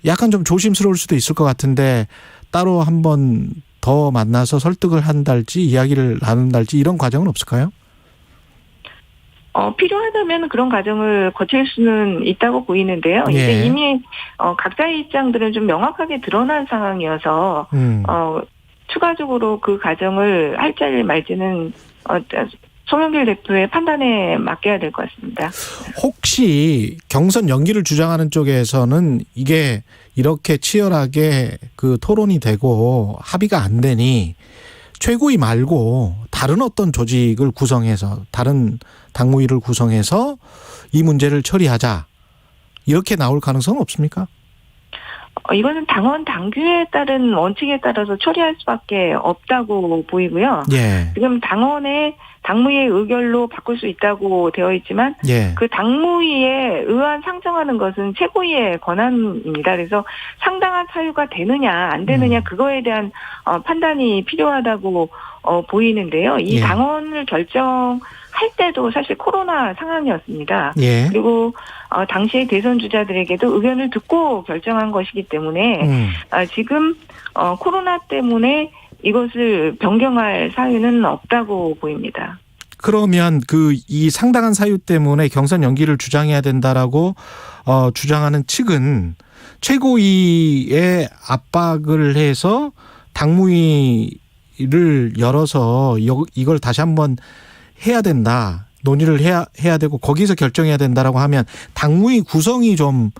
S2: 약간 좀 조심스러울 수도 있을 것 같은데 따로 한번 더 만나서 설득을 한달지 이야기를 나눈달지 이런 과정은 없을까요?
S9: 필요하다면 그런 과정을 거칠 수는 있다고 보이는데요.
S2: 예.
S9: 이제 이미 각자의 입장들은 좀 명확하게 드러난 상황이어서 추가적으로 그 과정을 할지 말지는 송영길 대표의 판단에 맡겨야 될 것 같습니다.
S2: 혹시 경선 연기를 주장하는 쪽에서는 이게 이렇게 치열하게 그 토론이 되고 합의가 안 되니 최고위 말고 다른 어떤 조직을 구성해서, 다른 당무위를 구성해서 이 문제를 처리하자, 이렇게 나올 가능성은 없습니까?
S9: 이거는 당원 당규에 따른 원칙에 따라서 처리할 수밖에 없다고 보이고요.
S2: 예.
S9: 지금 당무위의 의결로 바꿀 수 있다고 되어 있지만
S2: 예.
S9: 그 당무위에 의안 상정하는 것은 최고위의 권한입니다. 그래서 상당한 사유가 되느냐 안 되느냐 그거에 대한 판단이 필요하다고 보이는데요. 이
S2: 예.
S9: 당원을 결정할 때도 사실 코로나 상황이었습니다.
S2: 예.
S9: 그리고 당시의 대선 주자들에게도 의견을 듣고 결정한 것이기 때문에 지금 코로나 때문에 이것을 변경할 사유는 없다고 보입니다.
S2: 그러면 이 상당한 사유 때문에 경선 연기를 주장해야 된다라고 주장하는 측은 최고위에 압박을 해서 당무위를 열어서 이걸 다시 한번 해야 된다, 논의를 해야 되고 거기서 결정해야 된다라고 하면 당무위 구성이 좀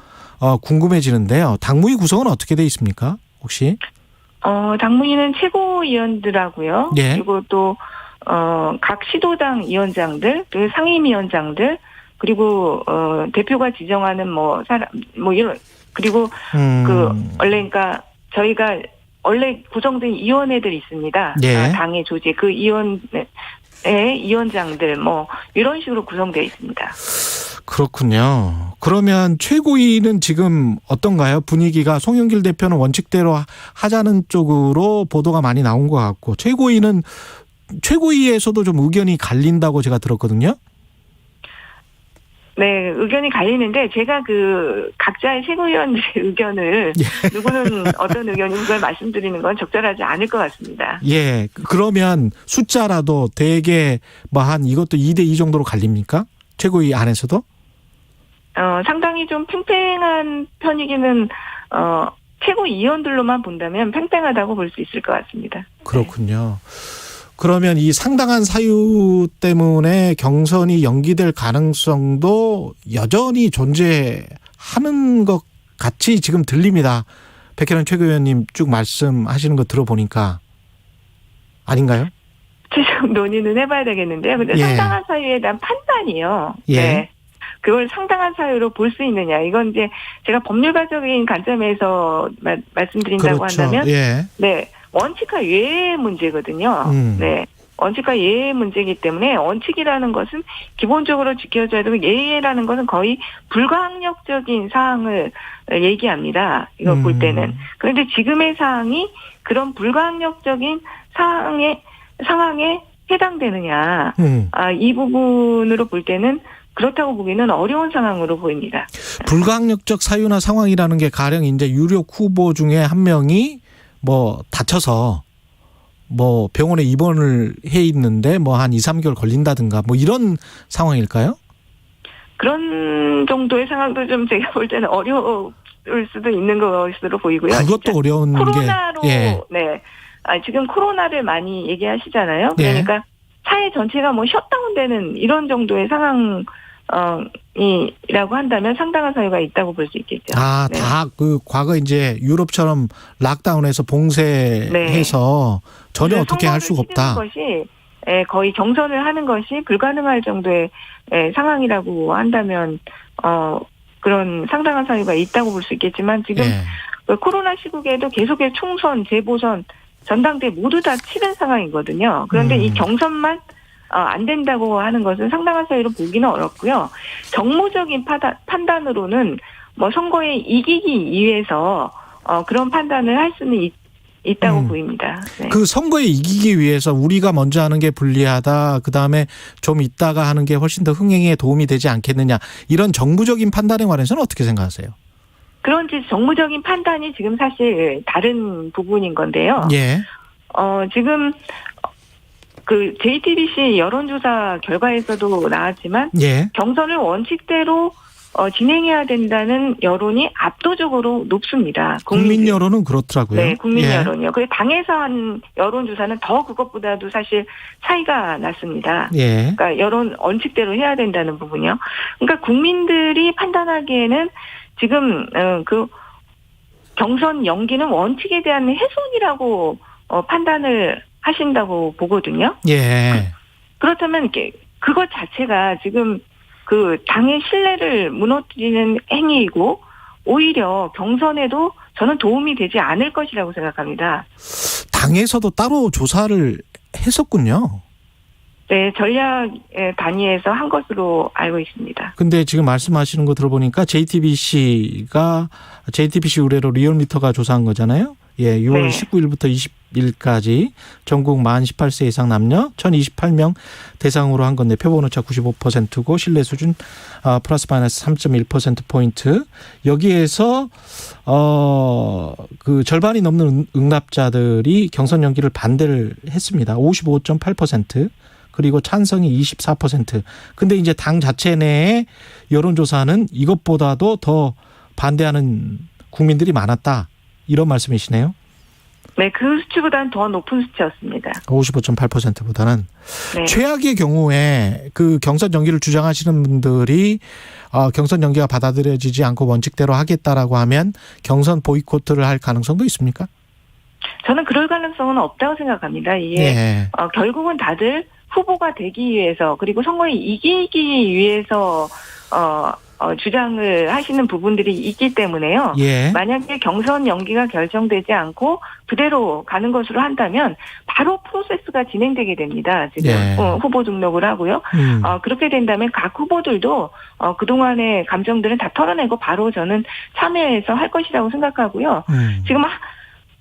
S2: 궁금해지는데요. 당무위 구성은 어떻게 돼 있습니까? 혹시?
S9: 당무위는 최고위원들하고요.
S2: 예.
S9: 그리고 또 각 시도당 위원장들, 그 상임위원장들, 그리고 대표가 지정하는 사람 이런, 그리고 그러니까 저희가 원래 구성된 위원회들이 있습니다.
S2: 예.
S9: 당의 조직, 그 위원장들 이런 식으로 구성되어 있습니다.
S2: 그렇군요. 그러면 최고위는 지금 어떤가요? 분위기가 송영길 대표는 원칙대로 하자는 쪽으로 보도가 많이 나온 것 같고, 최고위에서도 좀 의견이 갈린다고 제가 들었거든요.
S9: 네, 의견이 갈리는데 제가 각자의 최고위원들의 의견을 누구는 어떤 의견인지 그걸 말씀드리는 건 적절하지 않을 것 같습니다.
S2: 예, 그러면 숫자라도 대개 한 이것도 2대2 정도로 갈립니까? 최고위 안에서도?
S9: 상당히 좀 팽팽한 편이기는 최고위원들로만 본다면 팽팽하다고 볼 수 있을 것 같습니다.
S2: 그렇군요. 그러면 이 상당한 사유 때문에 경선이 연기될 가능성도 여전히 존재하는 것 같이 지금 들립니다. 백혜련 최고위원님 쭉 말씀하시는 거 들어보니까. 아닌가요?
S9: 최종 논의는 해봐야 되겠는데요. 근데
S2: 예.
S9: 상당한 사유에 대한 판단이요.
S2: 예.
S9: 네. 그걸 상당한 사유로 볼 수 있느냐. 이건 이제 제가 법률가적인 관점에서 말씀드린다고
S2: 그렇죠.
S9: 한다면,
S2: 예.
S9: 네. 원칙과 예의 문제거든요. 네. 원칙과 예의 문제이기 때문에 원칙이라는 것은 기본적으로 지켜져야 되고 예의라는 것은 거의 불가항력적인 사항을 얘기합니다. 이걸 볼 때는. 그런데 지금의 사항이 그런 불가항력적인 상황에 해당되느냐. 이 부분으로 볼 때는 그렇다고 보기는 어려운 상황으로 보입니다.
S2: 불가항력적 사유나 상황이라는 게 가령 이제 유력 후보 중에 한 명이 다쳐서 병원에 입원을 해 있는데 한 2, 3개월 걸린다든가 이런 상황일까요?
S9: 그런 정도의 상황도 좀 제가 볼 때는 어려울 수도 있는 것으로 보이고요.
S2: 그것도 어려운
S9: 코로나로,
S2: 게. 예.
S9: 네. 지금 코로나를 많이 얘기하시잖아요. 그러니까 사회 전체가 뭐 셧다운되는 이런 정도의 상황 이라고 한다면 상당한 사유가 있다고 볼 수 있겠죠.
S2: 다 그 과거 이제 유럽처럼 락다운해서 봉쇄해서 전혀 어떻게 할 수가 없다.
S9: 것이 거의 경선을 하는 것이 불가능할 정도의 상황이라고 한다면 그런 상당한 사유가 있다고 볼 수 있겠지만 지금 코로나 시국에도 계속해서 총선, 재보선, 전당대 모두 다 치른 상황이거든요. 그런데 이 경선만 안 된다고 하는 것은 상당한 사유로 보기는 어렵고요. 정무적인 판단으로는 뭐 선거에 이기기 위해서 그런 판단을 할 수는 있다고 보입니다. 네.
S2: 그 선거에 이기기 위해서 우리가 먼저 하는 게 불리하다. 그다음에 좀 있다가 하는 게 훨씬 더 흥행에 도움이 되지 않겠느냐. 이런 정부적인 판단에 관해서는 어떻게 생각하세요?
S9: 그런 정무적인 판단이 지금 사실 다른 부분인 건데요.
S2: 예.
S9: 지금 그 JTBC 여론조사 결과에서도 나왔지만 경선을 원칙대로 진행해야 된다는 여론이 압도적으로 높습니다.
S2: 국민 여론은 그렇더라고요.
S9: 네, 국민 여론이요. 그리고 당에서 한 여론조사는 더 그것보다도 사실 차이가 났습니다. 그러니까 여론 원칙대로 해야 된다는 부분이요. 그러니까 국민들이 판단하기에는 지금 그 경선 연기는 원칙에 대한 훼손이라고 판단을 하신다고 보거든요. 그렇다면 그것 자체가 지금 그 당의 신뢰를 무너뜨리는 행위이고 오히려 경선에도 저는 도움이 되지 않을 것이라고 생각합니다.
S2: 당에서도 따로 조사를 했었군요.
S9: 네, 전략 단위에서 한 것으로 알고 있습니다.
S2: 근데 지금 말씀하시는 거 들어보니까 JTBC 의뢰로 리얼미터가 조사한 거잖아요. 6월 19일부터 20일까지 전국 만 18세 이상 남녀 1028명 대상으로 한 건데 표본 오차 95%고 신뢰 수준 플러스 마이너스 3.1%포인트. 여기에서 그 절반이 넘는 응답자들이 경선 연기를 반대를 했습니다. 55.8%. 그리고 찬성이 24%. 근데 이제 당 자체 내에 여론조사는 이것보다도 더 반대하는 국민들이 많았다. 이런 말씀이시네요.
S9: 네, 그 수치보다는 더 높은 수치였습니다.
S2: 55.8%보다는. 최악의 경우에 그 경선 연기를 주장하시는 분들이 경선 연기가 받아들여지지 않고 원칙대로 하겠다라고 하면 경선 보이콧을 할 가능성도 있습니까?
S9: 저는 그럴 가능성은 없다고 생각합니다. 이게 결국은 다들 후보가 되기 위해서 그리고 선거에 이기기 위해서 주장을 하시는 부분들이 있기 때문에요. 만약에 경선 연기가 결정되지 않고 그대로 가는 것으로 한다면 바로 프로세스가 진행되게 됩니다. 지금 후보 등록을 하고요. 그렇게 된다면 각 후보들도 그동안의 감정들은 다 털어내고 바로 저는 참여해서 할 것이라고 생각하고요. 지금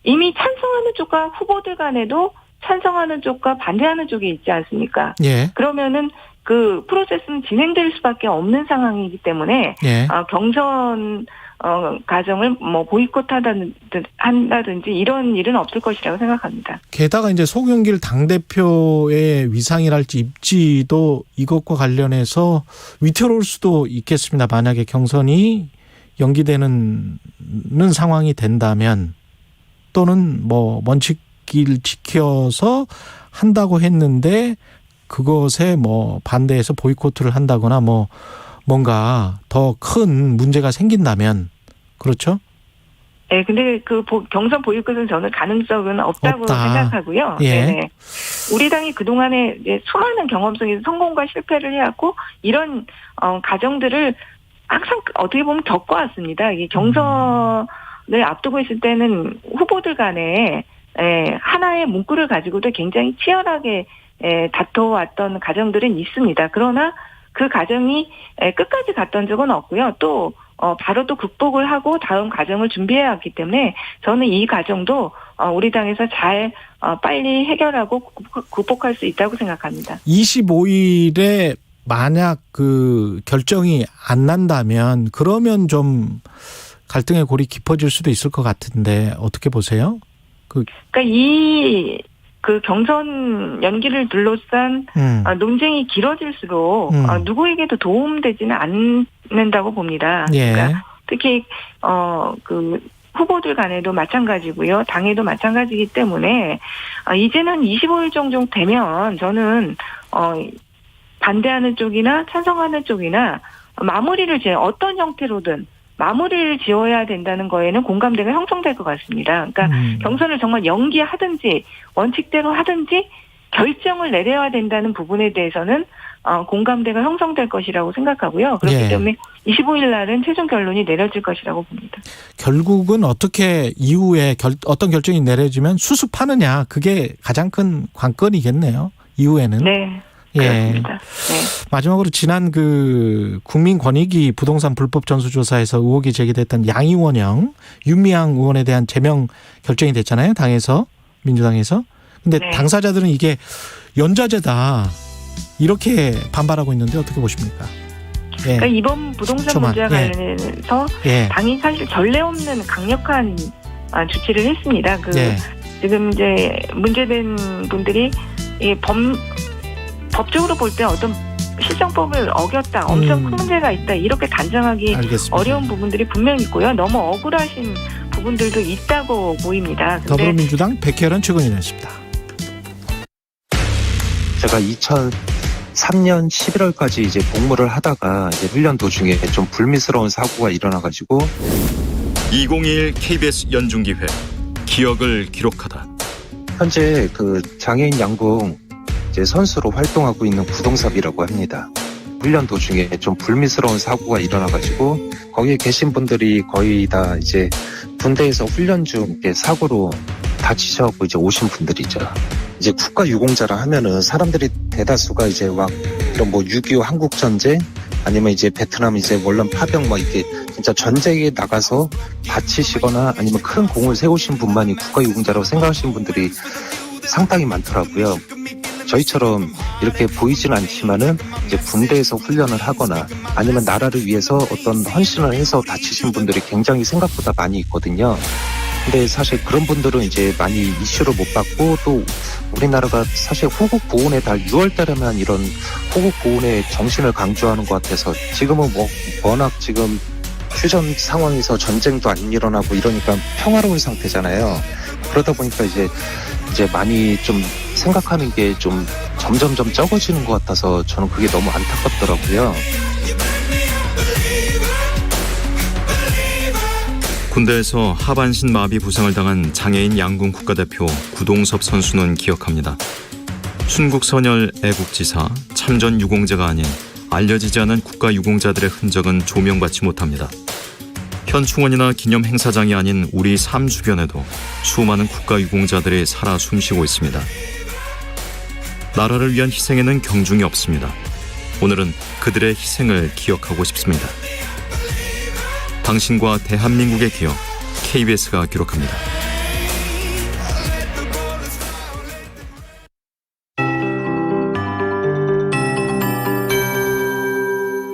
S9: 이미 찬성하는 쪽과 후보들 간에도 찬성하는 쪽과 반대하는 쪽이 있지 않습니까? 그러면은 그 프로세스는 진행될 수밖에 없는 상황이기 때문에 경선 과정을 뭐 보이콧한다든지 이런 일은 없을 것이라고 생각합니다.
S2: 게다가 이제 송영길 당대표의 위상이랄지 입지도 이것과 관련해서 위태로울 수도 있겠습니다. 만약에 경선이 연기되는 상황이 된다면 또는 뭐 원칙을 지켜서 한다고 했는데 그것에 뭐 반대해서 보이콧을 한다거나 뭐 뭔가 더 큰 문제가 생긴다면 그렇죠?
S9: 네, 근데 그 경선 보이콧은 저는 가능성은 없다고 생각하고요. 네네. 우리 당이 그동안에 이제 수많은 경험 속에서 성공과 실패를 해왔고 이런 과정들을 항상 어떻게 보면 겪어왔습니다. 이 경선을 앞두고 있을 때는 후보들 간에 하나의 문구를 가지고도 굉장히 치열하게 다퉈왔던 과정들은 있습니다. 그러나 그 과정이 끝까지 갔던 적은 없고요. 또 바로 또 극복을 하고 다음 과정을 준비해 왔기 때문에 저는 이 과정도 우리 당에서 잘 빨리 해결하고 극복할 수 있다고 생각합니다.
S2: 25일에 만약 그 결정이 안 난다면 그러면 좀 갈등의 골이 깊어질 수도 있을 것 같은데 어떻게 보세요?
S9: 그러니까 그 경선 연기를 둘러싼 논쟁이 길어질수록 누구에게도 도움되지는 않는다고 봅니다. 그러니까 특히 그 후보들 간에도 마찬가지고요. 당에도 마찬가지이기 때문에 이제는 25일 정도 되면 저는 반대하는 쪽이나 찬성하는 쪽이나 마무리를 어떤 형태로든 마무리를 지어야 된다는 거에는 공감대가 형성될 것 같습니다. 그러니까 경선을 정말 연기하든지 원칙대로 하든지 결정을 내려야 된다는 부분에 대해서는 공감대가 형성될 것이라고 생각하고요. 그렇기 때문에 25일 날은 최종 결론이 내려질 것이라고 봅니다. 결국은
S2: 어떻게 이후에 어떤 결정이 내려지면 수습하느냐, 그게 가장 큰 관건이겠네요. 이후에는.
S9: 네. 그렇습니다. 네.
S2: 마지막으로 지난 국민권익위 부동산 불법 전수조사에서 의혹이 제기됐던 양이원형 윤미향 의원에 대한 제명 결정이 됐잖아요. 당에서, 민주당에서. 근데 당사자들은 이게 연좌제다, 이렇게 반발하고 있는데 어떻게 보십니까?
S9: 그러니까 이번 부동산 문제와 관련해서 당이 사실 전례 없는 강력한 조치를 했습니다. 지금 이제 문제된 분들이 법적으로 볼 때 어떤 실정법을 어겼다, 엄청 큰 문제가 있다, 이렇게 단정하기 어려운 부분들이 분명히 있고요. 너무 억울하신 부분들도 있다고 보입니다.
S2: 더불어민주당 백혜련 최고위원이었습니다.
S10: 제가 2003년 11월까지 이제 복무를 하다가 이제 훈련 도중에 좀 불미스러운 사고가 일어나가지고
S1: 2021 KBS 연중기회 기억을 기록하다.
S10: 현재 장애인 양궁 이제 선수로 활동하고 있는 구동섭이라고 합니다. 훈련 도중에 좀 불미스러운 사고가 일어나가지고 거기에 계신 분들이 거의 다 이제 군대에서 훈련 중 사고로 다치셔갖고 이제 오신 분들이죠. 이제 국가유공자라 하면은 사람들이 대다수가 이제 막 이런 6.25 한국전쟁 아니면 이제 베트남 이제 원란 파병 이게 진짜 전쟁에 나가서 다치시거나 아니면 큰 공을 세우신 분만이 국가유공자라고 생각하시는 분들이 상당히 많더라고요. 저희처럼 이렇게 보이지는 않지만은 이제 군대에서 훈련을 하거나 아니면 나라를 위해서 어떤 헌신을 해서 다치신 분들이 굉장히 생각보다 많이 있거든요. 근데 사실 그런 분들은 이제 많이 이슈를 못 받고 또 우리나라가 사실 호국 보훈의 달 6월 달에만 이런 호국 보훈의 정신을 강조하는 것 같아서 지금은 워낙 지금 휴전 상황에서 전쟁도 안 일어나고 이러니까 평화로운 상태잖아요. 그러다 보니까 이제 많이 좀 생각하는 게 좀 점점점 적어지는 것 같아서 저는 그게 너무 안타깝더라고요.
S1: 군대에서 하반신 마비 부상을 당한 장애인 양궁 국가대표 구동섭 선수는 기억합니다. 순국선열 애국지사, 참전 유공자가 아닌 알려지지 않은 국가유공자들의 흔적은 조명받지 못합니다. 현 충원이나 기념 행사장이 아닌 우리 삶 주변에도 수많은 국가유공자들이 살아 숨쉬고 있습니다. 나라를 위한 희생에는 경중이 없습니다. 오늘은 그들의 희생을 기억하고 싶습니다. 당신과 대한민국의 기억, KBS가 기록합니다.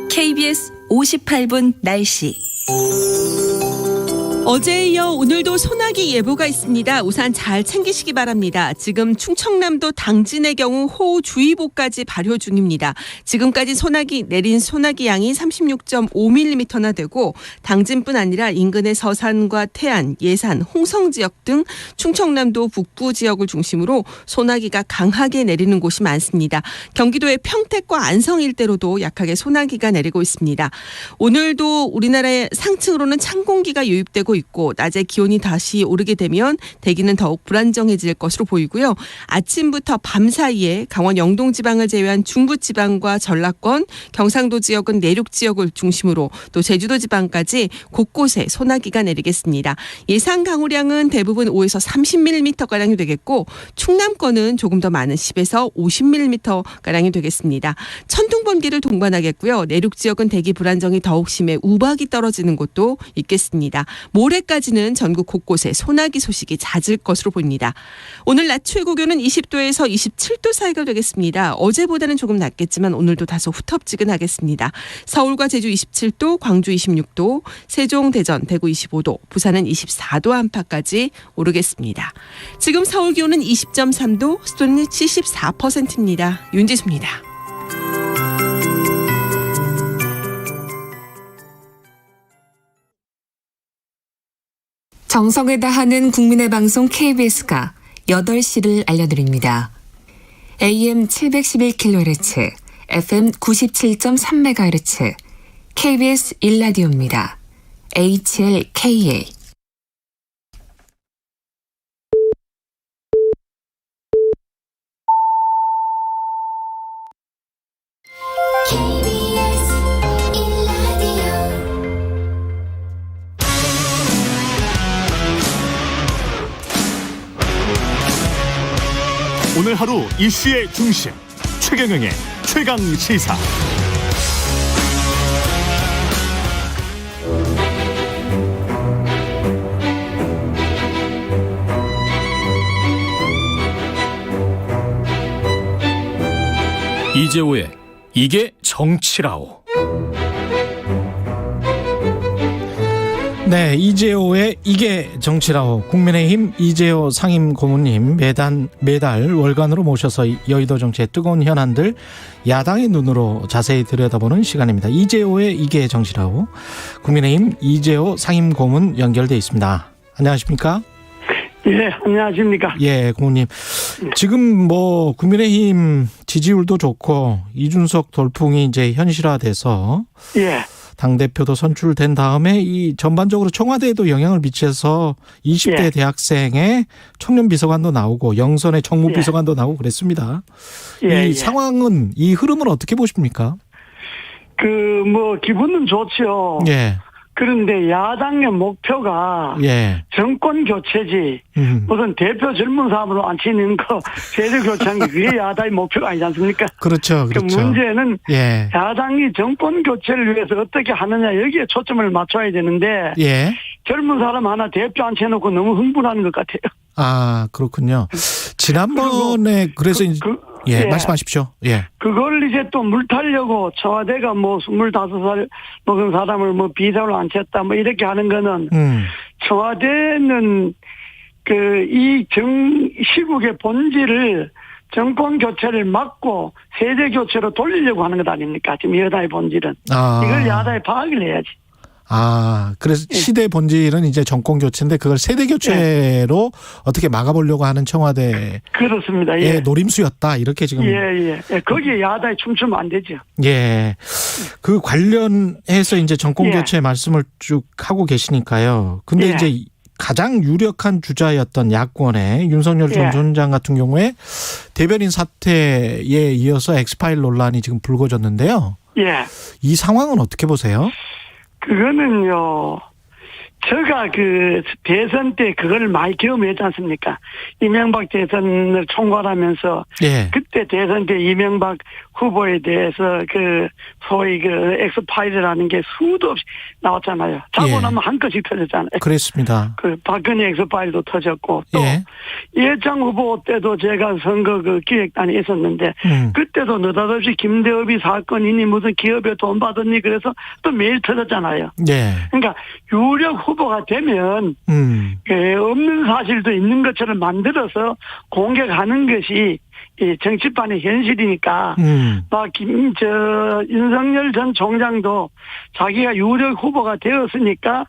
S3: KBS 58분 날씨.
S6: 어제에 이어 오늘도 소나기 예보가 있습니다. 우산 잘 챙기시기 바랍니다. 지금 충청남도 당진의 경우 호우주의보까지 발효 중입니다. 지금까지 내린 소나기 양이 36.5mm나 되고 당진뿐 아니라 인근의 서산과 태안, 예산, 홍성 지역 등 충청남도 북부 지역을 중심으로 소나기가 강하게 내리는 곳이 많습니다. 경기도의 평택과 안성 일대로도 약하게 소나기가 내리고 있습니다. 오늘도 우리나라의 상층으로는 찬 공기가 유입되고 있고 낮에 기온이 다시 오르게 되면 대기는 더욱 불안정해질 것으로 보이고요. 아침부터 밤 사이에 강원 영동 지방을 제외한 중부 지방과 전라권, 경상도 지역은 내륙 지역을 중심으로 또 제주도 지방까지 곳곳에 소나기가 내리겠습니다. 예상 강우량은 대부분 5에서 30mm가량이 되겠고 충남권은 조금 더 많은 10에서 50mm가량이 되겠습니다. 천둥 번개를 동반하겠고요. 내륙 지역은 대기 불안정이 더욱 심해 우박이 떨어지는 곳도 있겠습니다. 모레까지는 전국 곳곳에 소나기 소식이 잦을 것으로 보입니다. 오늘 낮 최고 기온은 20도에서 27도 사이가 되겠습니다. 어제보다는 조금 낮겠지만 오늘도 다소 후텁지근하겠습니다. 서울과 제주 27도, 광주 26도, 세종, 대전, 대구 25도, 부산은 24도 안팎까지 오르겠습니다. 지금 서울 기온은 20.3도, 습도는 74%입니다. 윤지수입니다.
S11: 정성을 다하는 국민의 방송 KBS가 8시를 알려드립니다. AM 711kHz, FM 97.3MHz, KBS 1라디오입니다. HLKA.
S12: 오늘 하루 이슈의 중심 최경영의 최강 시사.
S8: 이재호의 이게 정치라오.
S2: 네, 이재호의 이게 정치라오. 국민의힘 이재호 상임고문님 매달 월간으로 모셔서 여의도 정치의 뜨거운 현안들 야당의 눈으로 자세히 들여다보는 시간입니다. 이재호의 이게 정치라오. 국민의힘 이재호 상임고문 연결돼 있습니다. 안녕하십니까?
S13: 예, 안녕하십니까?
S2: 예, 고문님. 지금 뭐 국민의힘 지지율도 좋고 이준석 돌풍이 이제 현실화돼서
S13: 예.
S2: 당대표도 선출된 다음에 이 전반적으로 청와대에도 영향을 미쳐서 20대
S13: 예.
S2: 대학생의 청년 비서관도 나오고 영선의 정무 비서관도 나오고 그랬습니다. 이 상황은, 이 흐름은 어떻게 보십니까?
S13: 기분은 좋죠.
S2: 예.
S13: 그런데 야당의 목표가 정권 교체지 무슨 대표 젊은 사람으로 앉히는 거 세대 교체하는 게 그게 야당의 목표가 아니지 않습니까?
S2: 그렇죠.
S13: 그 문제는 야당이 정권 교체를 위해서 어떻게 하느냐 여기에 초점을 맞춰야 되는데 젊은 사람 하나 대표 앉혀놓고 너무 흥분하는 것 같아요.
S2: 아, 그렇군요. 지난번에 그래서 말씀하십시오. 예.
S13: 그걸 이제 또 물타려고 청와대가 25살 먹은 사람을 비서로 앉혔다 이렇게 하는 거는 청와대는 이 시국의 본질을 정권 교체를 막고 세대 교체로 돌리려고 하는 것 아닙니까? 지금 여당의 본질은. 이걸 야당이 파악을 해야지.
S2: 그래서 시대 본질은 이제 정권 교체인데 그걸 세대 교체로 어떻게 막아보려고 하는 청와대.
S13: 그렇습니다.
S2: 노림수였다. 이렇게 지금.
S13: 거기에 야당이 춤추면 안 되죠.
S2: 예. 그 관련해서 이제 정권 교체 말씀을 쭉 하고 계시니까요. 근데 이제 가장 유력한 주자였던 야권의 윤석열 전 총장 같은 경우에 대변인 사태에 이어서 엑스파일 논란이 지금 불거졌는데요. 이 상황은 어떻게 보세요?
S13: 그거는요, 제가 대선 때 그걸 많이 경험했지 않습니까? 이명박 대선을 총괄하면서 그때 대선 때 이명박 후보에 대해서 소위 엑스파일이라는 게 수도 없이 나왔잖아요. 자고 나면 한 건씩 터졌잖아요.
S2: 그랬습니다.
S13: 박근혜 엑스파일도 터졌고 또 이해창 후보 때도 제가 선거 기획단에 있었는데 그때도 느닷없이 김대업이 사건이니 무슨 기업에 돈 받았니 그래서 또 매일 터졌잖아요. 그러니까 유력 후보가 되면 없는 사실도 있는 것처럼 만들어서 공격하는 것이 정치판의 현실이니까 윤석열 전 총장도 자기가 유력 후보가 되었으니까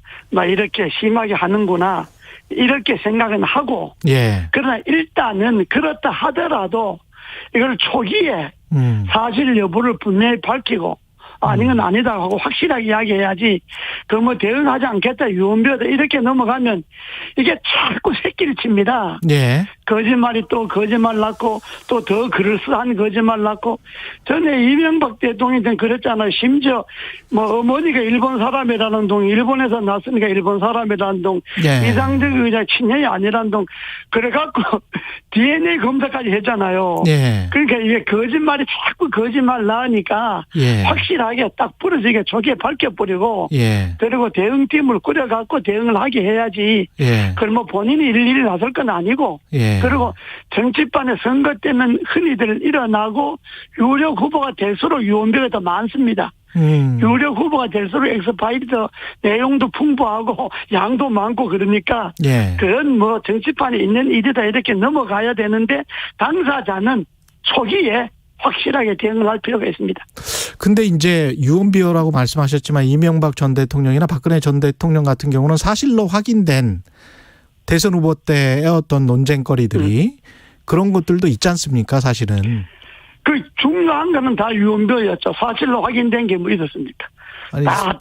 S13: 이렇게 심하게 하는구나 이렇게 생각은 하고 그러나 일단은 그렇다 하더라도 이걸 초기에 사실 여부를 분명히 밝히고 아니건 아니다 하고 확실하게 이야기해야지 대응하지 않겠다 유언비어다 이렇게 넘어가면 이게 자꾸 새끼를 칩니다. 거짓말이 또 거짓말 낳고 또 더 그럴싸한 거짓말 낳고 전에 이명박 대통령이 그랬잖아요. 심지어 어머니가 일본 사람이라는 동 일본에서 났으니까 일본 사람이라는 동 이상적 의자 친형이 아니라는 동 그래갖고 DNA 검사까지 했잖아요. 그러니까 이게 거짓말이 자꾸 거짓말 나으니까 확실하게 딱 부러지게 조기에 밝혀버리고 그리고 대응팀을 꾸려갖고 대응을 하게 해야지 그럼 본인이 일일이 나설 건 아니고 그리고 정치판에 선거 때는 흔히들 일어나고 유력 후보가 될수록 유언비어가 더 많습니다. 유력 후보가 될수록 엑스파일이 더 내용도 풍부하고 양도 많고 그러니까 그건 정치판에 있는 일이다 이렇게 넘어가야 되는데 당사자는 초기에 확실하게 대응할 필요가 있습니다.
S2: 근데 이제 유언비어라고 말씀하셨지만 이명박 전 대통령이나 박근혜 전 대통령 같은 경우는 사실로 확인된 대선 후보 때의 어떤 논쟁거리들이 그런 것들도 있지 않습니까, 사실은.
S13: 그 중요한 거는 다 유언비어였죠. 사실로 확인된 게 뭐 있었습니까?
S2: 아니,
S13: 다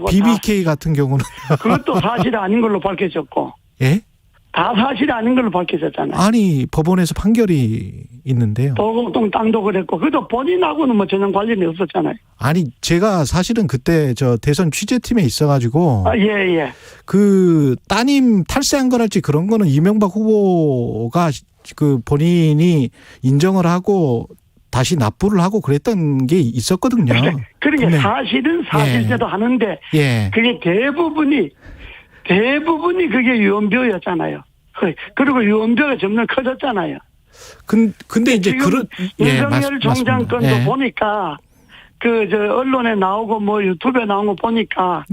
S2: BBK 같은 경우는
S13: 그것도 사실이 아닌 걸로 밝혀졌고.
S2: 예?
S13: 다 사실이 아닌 걸로 밝혀졌잖아요.
S2: 아니, 법원에서 판결이 있는데요.
S13: 도곡동 땅도 그랬고, 그것도 본인하고는 뭐 전혀 관련이 없었잖아요.
S2: 아니, 제가 사실은 그때 저 대선 취재팀에 있어가지고.
S13: 예.
S2: 그 따님 탈세한 거랄지 그런 거는 이명박 후보가 그 본인이 인정을 하고 다시 납부를 하고 그랬던 게 있었거든요.
S13: 그러니까 사실은 사실대로 하는데, 그게 대부분이 그게 유언비어였잖아요. 그리고 유언비어가 점점 커졌잖아요.
S2: 근데 이제 그런
S13: 윤석열 총장 건도 보니까 언론에 나오고 뭐 유튜브에 나온 거 보니까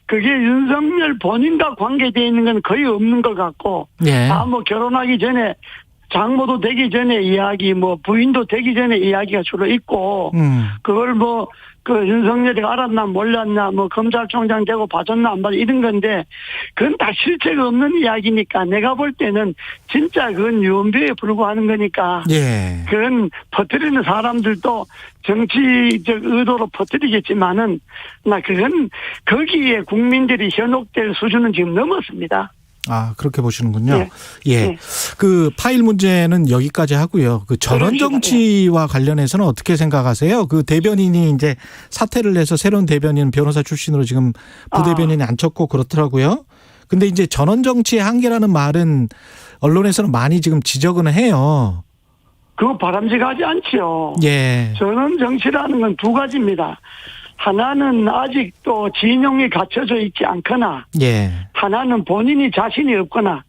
S13: 그게 윤석열 본인과 관계되어 있는 건 거의 없는 것 같고 다 뭐 결혼하기 전에 장모도 되기 전에 이야기, 뭐 부인도 되기 전에 이야기가 주로 있고 그걸 뭐 윤석열이 알았나 몰랐나 뭐 검찰총장 되고 봐줬나 안 봐줬나 이런 건데 그건 다 실체가 없는 이야기니까 내가 볼 때는 진짜 그건 유언비어에 불과하는 거니까 그건 퍼뜨리는 사람들도 정치적 의도로 퍼뜨리겠지만은 그건 거기에 국민들이 현혹될 수준은 지금 넘었습니다.
S2: 아, 그렇게 보시는군요. 그 파일 문제는 여기까지 하고요. 그 전원 정치와 관련해서는 어떻게 생각하세요? 그 대변인이 이제 사퇴를 해서 새로운 대변인 변호사 출신으로 지금 부대변인에 앉혔고 그렇더라고요. 근데 이제 전원 정치의 한계라는 말은 언론에서는 많이 지금 지적은 해요.
S13: 그거 바람직하지 않죠. 전원 정치라는 건 두 가지입니다. 하나는 아직도 진영이 갖춰져 있지 않거나 하나는 본인이 자신이 없거나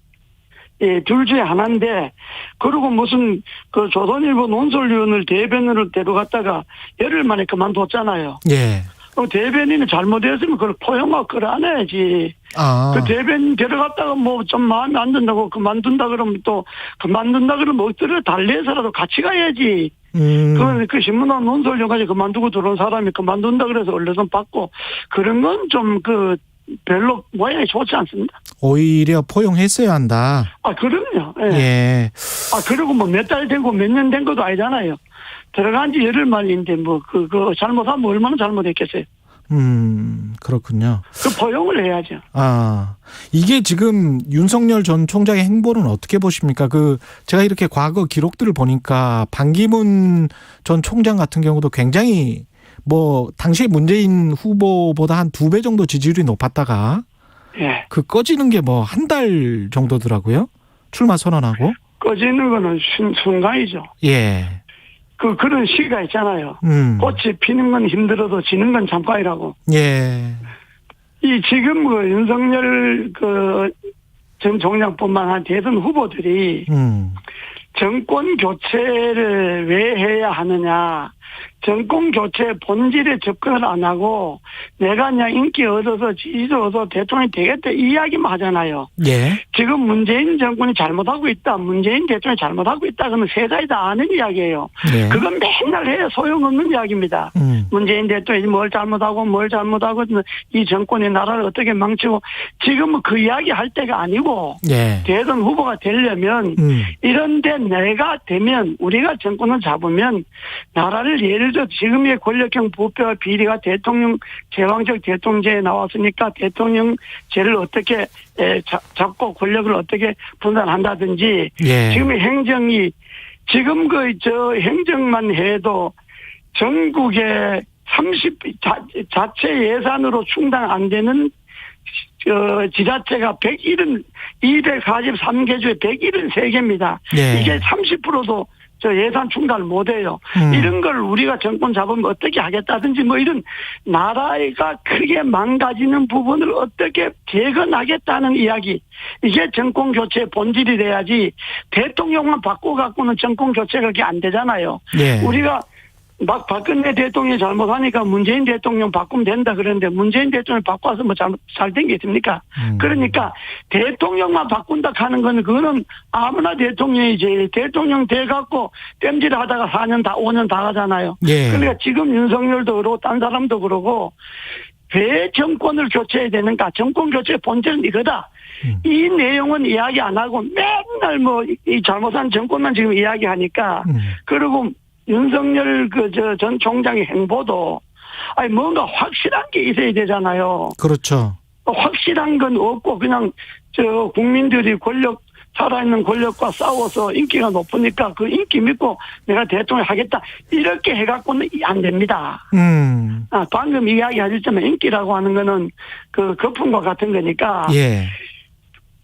S13: 둘 중에 하나인데 그리고 무슨 그 조선일보 논설위원을 대변인으로 데려갔다가 열흘 만에 그만뒀잖아요. 대변인이 잘못했으면 그걸 포용하고 그걸 안 해야지. 그 대변인 데려갔다가 뭐 좀 마음에 안 든다고 그만둔다 그러면 또 그만둔다 그러면 엎드려 달래서라도 같이 가야지. 그 신문학 논설위원까지 그만두고 들어온 사람이 그만둔다 그래서 언론선 받고 그런 건 좀 별로 모양이 좋지 않습니다.
S2: 오히려 포용했어야 한다.
S13: 그럼요. 그리고 뭐 몇 달 되고 몇 년 된 것도 아니잖아요. 들어간 지 열흘 만인데 뭐 잘못하면 얼마나 잘못했겠어요.
S2: 그렇군요.
S13: 포용을 해야죠.
S2: 이게 지금 윤석열 전 총장의 행보는 어떻게 보십니까? 제가 이렇게 과거 기록들을 보니까 반기문 전 총장 같은 경우도 굉장히 뭐 당시 문재인 후보보다 한 2배 정도 지지율이 높았다가 꺼지는 게 뭐 한 달 정도더라고요. 출마 선언하고. 꺼지는 거는 순간이죠. 그런 시기가 있잖아요. 꽃이 피는 건 힘들어도 지는 건 잠깐이라고. 지금 윤석열 전 총장뿐만 아니라 대선 후보들이 정권 교체를 왜 해야 하느냐. 정권 교체 본질에 접근을 안 하고 내가 그냥 인기 얻어서 지지도 얻어서 대통령이 되겠다 이 이야기만 하잖아요. 지금 문재인 정권이 잘못하고 있다. 문재인 대통령이 잘못하고 있다. 그러면 세상이 다 아는 이야기예요. 그건 맨날 해야 소용없는 이야기입니다. 문재인 대통령이 뭘 잘못하고 이 정권이 나라를 어떻게 망치고 지금은 그 이야기 할 때가 아니고 대선 후보가 되려면 이런데 내가 되면 우리가 정권을 잡으면 나라를 예를 들어 지금의 권력형 부패와 비리가 대통령 제왕적 대통령제에 나왔으니까 대통령제를 어떻게 잡고 권력을 어떻게 분산한다든지 지금의 행정이 지금 행정만 해도 전국에 자체 예산으로 충당 안 되는 지자체가 243개 중에 173개입니다. 이게 30%도 예산 충당을 못해요. 이런 걸 우리가 정권 잡으면 어떻게 하겠다든지 뭐 이런 나라가 크게 망가지는 부분을 어떻게 개선하겠다는 이야기. 이게 정권 교체의 본질이 돼야지 대통령만 바꿔 갖고는 정권 교체가 그게 안 되잖아요. 우리가
S13: 막 박근혜 대통령이 잘못하니까 문재인 대통령 바꾸면 된다 그랬는데 문재인 대통령 바꿔서 뭐 잘 된 게 있습니까? 그러니까 대통령만 바꾼다 하는 건 그거는 아무나 대통령이지. 대통령 돼갖고 땜질 하다가 5년 다 가잖아요.
S2: 예.
S13: 그러니까 지금 윤석열도 그러고 딴 사람도 그러고 왜 정권을 교체해야 되는가? 정권 교체의 본질은 이거다. 이 내용은 이야기 안 하고 맨날 뭐 이 잘못한 정권만 지금 이야기하니까 그리고 윤석열 전 총장의 행보도 아니 뭔가 확실한 게 있어야 되잖아요.
S2: 그렇죠.
S13: 확실한 건 없고 그냥 국민들이 살아있는 권력과 싸워서 인기가 높으니까 그 인기 믿고 내가 대통령 하겠다 이렇게 해갖고는 안 됩니다. 방금 이야기하셨지만 인기라고 하는 거는 그 거품과 같은 거니까.
S2: 예.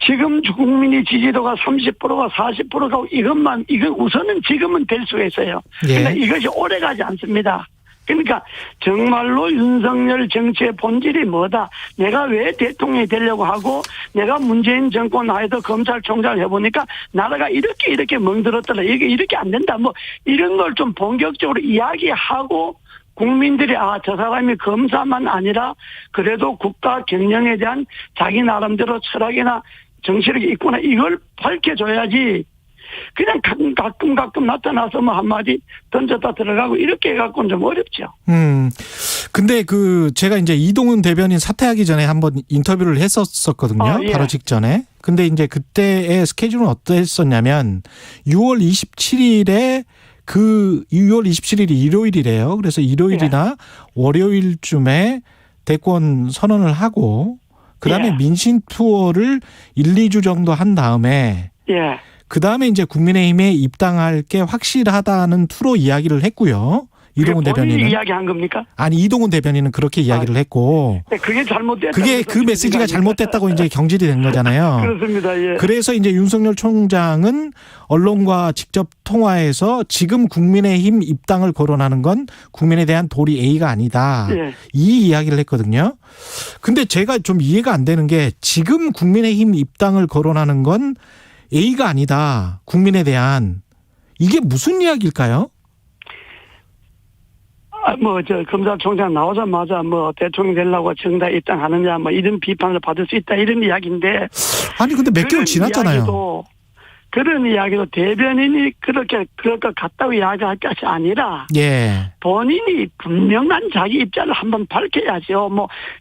S13: 지금 국민이 지지도가 30%가 40%가 이건 우선은 지금은 될 수가 있어요.
S2: 예.
S13: 그러니까 이것이 오래가지 않습니다. 그러니까 정말로 윤석열 정치의 본질이 뭐다. 내가 왜 대통령이 되려고 하고 내가 문재인 정권 하에서 검찰총장을 해보니까 나라가 이렇게 멍들었더라. 이렇게 안 된다. 뭐 이런 걸 좀 본격적으로 이야기하고 국민들이 저 사람이 검사만 아니라 그래도 국가 경영에 대한 자기 나름대로 철학이나 정치력이 있구나 이걸 밝혀줘야지 그냥 가끔 나타나서 뭐 한마디 던졌다 들어가고 이렇게 해갖고는 좀 어렵죠.
S2: 근데 제가 이제 이동훈 대변인 사퇴하기 전에 한번 인터뷰를 했었거든요.
S13: 예.
S2: 바로 직전에. 근데 이제 그때의 스케줄은 어땠었냐면 6월 27일에 6월 27일이 일요일이래요. 그래서 일요일이나 월요일쯤에 대권 선언을 하고 그다음에 민심 투어를 1, 2주 정도 한 다음에 그다음에 이제 국민의힘에 입당할 게 확실하다는 투로 이야기를 했고요. 이동훈 대변인은
S13: 이야기한 겁니까?
S2: 아니 이동훈 대변인은 그렇게 이야기를 했고
S13: 그게 잘못됐다.
S2: 그게 그 메시지가 잘못됐다고 이제 경질이 된 거잖아요.
S13: 그렇습니다. 예.
S2: 그래서 이제 윤석열 총장은 언론과 직접 통화해서 지금 국민의힘 입당을 거론하는 건 국민에 대한 도리 A가 아니다.
S13: 예.
S2: 이 이야기를 했거든요. 근데 제가 좀 이해가 안 되는 게 지금 국민의힘 입당을 거론하는 건 A가 아니다. 국민에 대한 이게 무슨 이야기일까요?
S13: 검찰총장 나오자마자 대통령 되려고 정당 입당하느냐 이런 비판을 받을 수 있다 이런 이야기인데.
S2: 아니 근데 몇 개월 지났잖아요.
S13: 그런 이야기도 대변인이 그럴 것 같다고 이야기할 것이 아니라.
S2: 예.
S13: 본인이 분명한 자기 입장을 한번 밝혀야죠.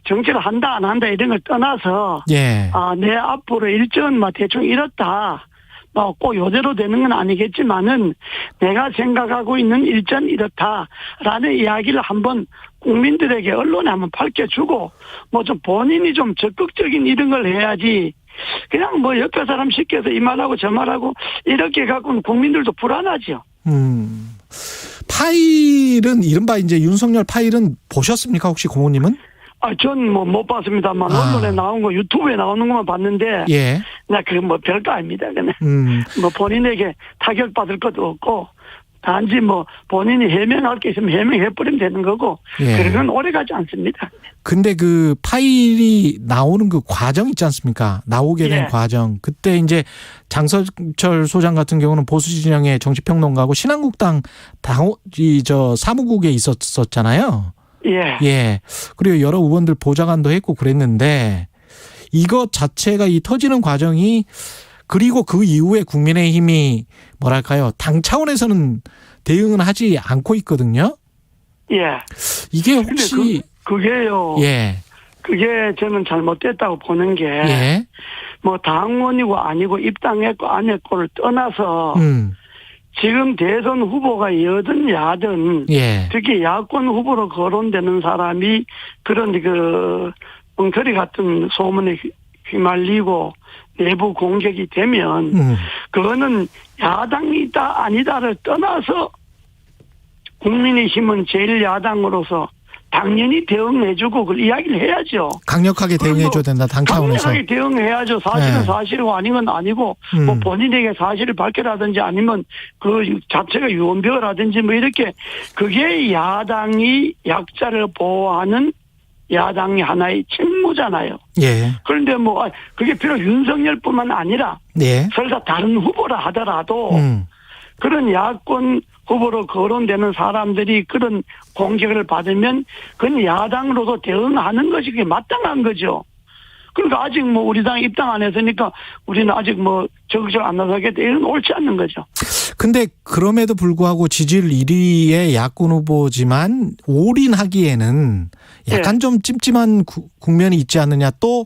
S13: 정치를 한다 안 한다 이런 걸 떠나서.
S2: 예.
S13: 내 앞으로 일정은 대충 이렇다. 꼭 요대로 되는 건 아니겠지만은 내가 생각하고 있는 일전 이렇다라는 이야기를 한번 국민들에게 언론에 한번 밝혀주고 좀 본인이 좀 적극적인 이런 걸 해야지 그냥 옆에 사람 시켜서 이 말하고 저 말하고 이렇게 갖고는 국민들도 불안하죠.
S2: 파일은 이른바 이제 윤석열 파일은 보셨습니까 혹시 고모님은?
S13: 전 못 봤습니다만 언론에 나온 거 유튜브에 나오는 것만 봤는데
S2: 예.
S13: 나 그거 별거 아닙니다. 그냥 본인에게 타격 받을 것도 없고 단지 본인이 해명할 게 있으면 해명해버리면 되는 거고 그런 건 오래가지 않습니다.
S2: 근데 그 파일이 나오는 그 과정 있지 않습니까? 나오게 된 과정. 그때 이제 장서철 소장 같은 경우는 보수 진영의 정치평론가고 신한국당 사무국에 있었잖아요. 예. 그리고 여러 의원들 보좌관도 했고 그랬는데 이것 자체가 이 터지는 과정이 그리고 그 이후에 국민의힘이 당 차원에서는 대응은 하지 않고 있거든요.
S13: 예.
S2: 이게 혹시
S13: 그게요.
S2: 예.
S13: 그게 저는 잘못됐다고 보는 게 당원이고 아니고 입당했고 안 했고를 떠나서 지금 대선 후보가 여든 야든 특히 야권 후보로 거론되는 사람이 그런 엉터리 같은 소문에 휘말리고 내부 공격이 되면 그거는 야당이다 아니다를 떠나서 국민의힘은 제1야당으로서 당연히 대응해주고 그걸 이야기를 해야죠.
S2: 강력하게 대응해줘야 된다. 당 차원에서.
S13: 강력하게 대응해야죠. 사실은 사실이고 아닌 건 아니고 본인에게 사실을 밝혀라든지 아니면 그 자체가 유언비어라든지 이렇게 그게 야당이 약자를 보호하는 야당이 하나의 책무잖아요.
S2: 예.
S13: 그런데 그게 비록 윤석열뿐만 아니라 설사 다른 후보라 하더라도 그런 야권 후보로 거론되는 사람들이 그런 공격을 받으면 그건 야당으로도 대응하는 것이 그게 마땅한 거죠. 그러니까 아직 뭐 우리 당 입당 안 했으니까 우리는 아직 뭐 적극적으로 안 나서겠다 이런 옳지 않는 거죠.
S2: 근데 그럼에도 불구하고 지지율 1위의 야권 후보지만 올인하기에는 약간 좀 찜찜한 국면이 있지 않느냐. 또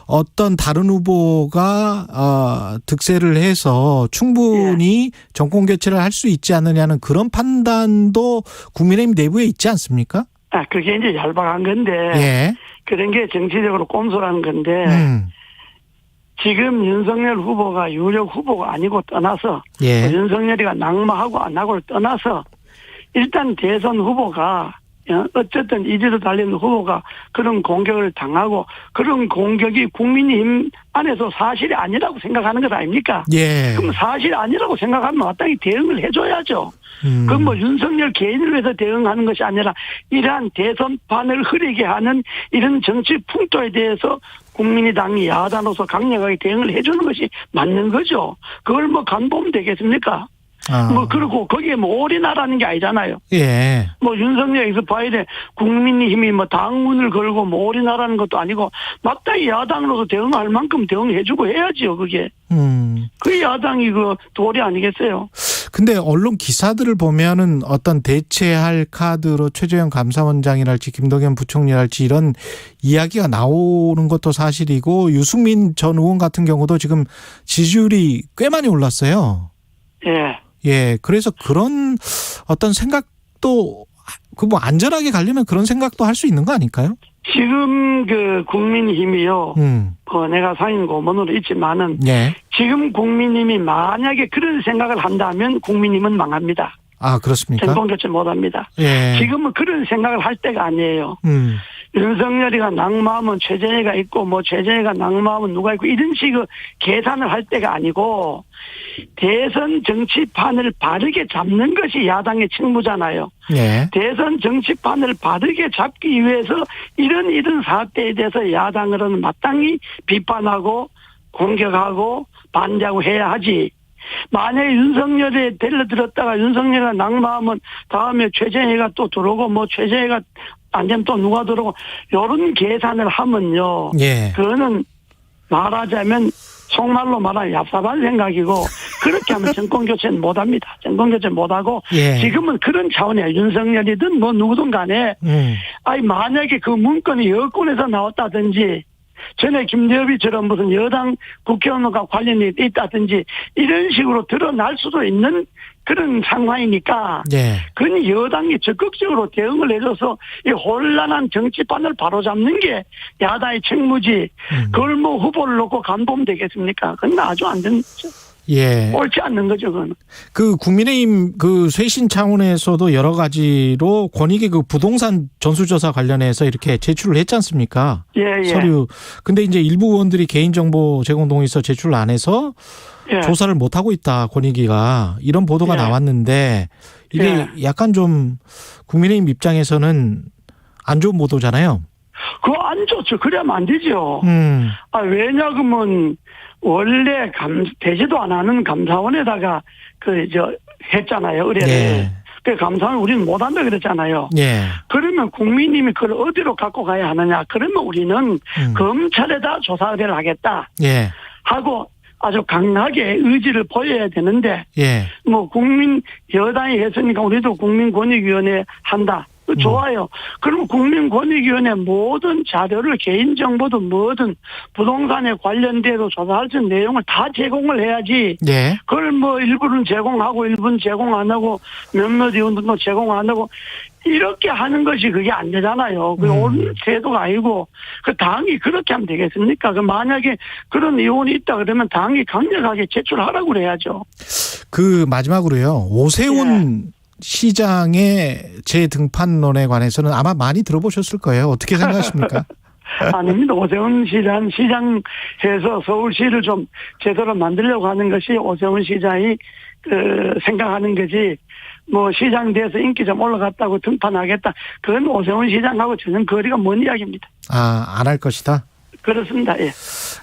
S2: 어떤 다른 후보가 득세를 해서 충분히 정권 교체를 할 수 있지 않느냐는 그런 판단도 국민의힘 내부에 있지 않습니까?
S13: 그게 이제 얄팍한 건데 그런 게 정치적으로 꼼수라는 건데 지금 윤석열 후보가 유력 후보가 아니고 떠나서 윤석열이가 낙마하고 안 하고를 떠나서 일단 대선 후보가 어쨌든 이제도 달리는 후보가 그런 공격을 당하고 그런 공격이 국민의힘 안에서 사실이 아니라고 생각하는 것 아닙니까? 그럼 사실이 아니라고 생각하면 마땅히 대응을 해줘야죠. 그건 뭐 윤석열 개인을 위해서 대응하는 것이 아니라 이러한 대선판을 흐리게 하는 이런 정치 풍토에 대해서 국민의당이 야당으로서 강력하게 대응을 해주는 것이 맞는 거죠. 그걸 뭐 간보면 되겠습니까? 뭐 그리고 거기에 뭐 올인하라는 게 아니잖아요. 뭐 윤석열에서 봐야 돼. 국민의힘이 뭐 당문을 걸고 뭐 올인하라는 것도 아니고 마땅히 야당으로서 대응할 만큼 대응해주고 해야지요. 그게. 그 야당이 그 도리 아니겠어요?
S2: 근데 언론 기사들을 보면은 어떤 대체할 카드로 최재형 감사원장이랄지 김동연 부총리랄지 이런 이야기가 나오는 것도 사실이고 유승민 전 의원 같은 경우도 지금 지지율이 꽤 많이 올랐어요. 그래서 그런 어떤 생각도 그 뭐 안전하게 가려면 그런 생각도 할 수 있는 거 아닐까요?
S13: 지금 그 국민의힘이요. 내가 상임 고문으로 있지만은 지금 국민의힘이 만약에 그런 생각을 한다면 국민의힘은 망합니다.
S2: 그렇습니까?
S13: 정권 교체 못합니다. 지금은 그런 생각을 할 때가 아니에요. 윤석열이가 낙마하면 최재해가 있고 뭐 최재해가 낙마하면 누가 있고 이런 식의 계산을 할 때가 아니고 대선 정치판을 바르게 잡는 것이 야당의 책무잖아요. 대선 정치판을 바르게 잡기 위해서 이런 사태에 대해서 야당으로는 마땅히 비판하고 공격하고 반대하고 해야 하지. 만약에 윤석열에 달려들었다가 윤석열이가 낙마하면 다음에 최재해가 또 들어오고 뭐 최재해가 안 되면 또 누가 들어오고 이런 계산을 하면요. 그거는 말하자면 속말로 말하면 얍삽한 생각이고 그렇게 하면 정권교체는 못합니다. 정권교체 못하고 지금은 그런 차원이에요. 윤석열이든 뭐 누구든 간에 만약에 그 문건이 여권에서 나왔다든지 전에 김대엽이처럼 무슨 여당 국회의원과 관련이 있다든지 이런 식으로 드러날 수도 있는 그런 상황이니까 그건 여당이 적극적으로 대응을 해줘서 이 혼란한 정치판을 바로잡는 게 야당의 책무지 그걸 뭐 후보를 놓고 간보면 되겠습니까? 그건 아주 안 되는 거죠. 옳지 않는 거죠, 그건.
S2: 그 국민의힘 그 쇄신 차원에서도 여러 가지로 권익위 그 부동산 전수조사 관련해서 이렇게 제출을 했지 않습니까? 서류. 근데 이제 일부 의원들이 개인정보 제공 동의서 제출을 안 해서 조사를 못 하고 있다, 권익위가. 이런 보도가 나왔는데 이게 약간 좀 국민의힘 입장에서는 안 좋은 보도잖아요.
S13: 그거 안 좋죠. 그러면 안 되죠. 왜냐하면 원래 되지도 안 하는 감사원에다가 했잖아요. 의뢰를. 그 감사원 우리는 못한다 그랬잖아요. 그러면 국민님이 그걸 어디로 갖고 가야 하느냐. 그러면 우리는 검찰에다 조사 의뢰를 하겠다. 하고 아주 강하게 의지를 보여야 되는데 뭐 여당이 했으니까 우리도 국민권익위원회 한다. 좋아요. 그럼 국민권익위원회 모든 자료를 개인정보든 뭐든 부동산에 관련돼서 조사할 수 있는 내용을 다 제공을 해야지. 그걸 뭐 일부는 제공하고 일부는 제공 안 하고 몇몇 의원들도 제공 안 하고 이렇게 하는 것이 그게 안 되잖아요. 그게 옳은 제도가 아니고 그 당이 그렇게 하면 되겠습니까? 그 만약에 그런 의원이 있다 그러면 당이 강력하게 제출하라고 그래야죠.
S2: 그 마지막으로요. 오세훈 시장의 재등판론에 관해서는 아마 많이 들어보셨을 거예요. 어떻게 생각하십니까?
S13: 아닙니다. 오세훈 시장해서 서울시를 좀 제대로 만들려고 하는 것이 오세훈 시장이 생각하는 거지. 뭐 시장 돼서 인기 좀 올라갔다고 등판하겠다. 그건 오세훈 시장하고 전혀 거리가 먼 이야기입니다.
S2: 안 할 것이다.
S13: 그렇습니다.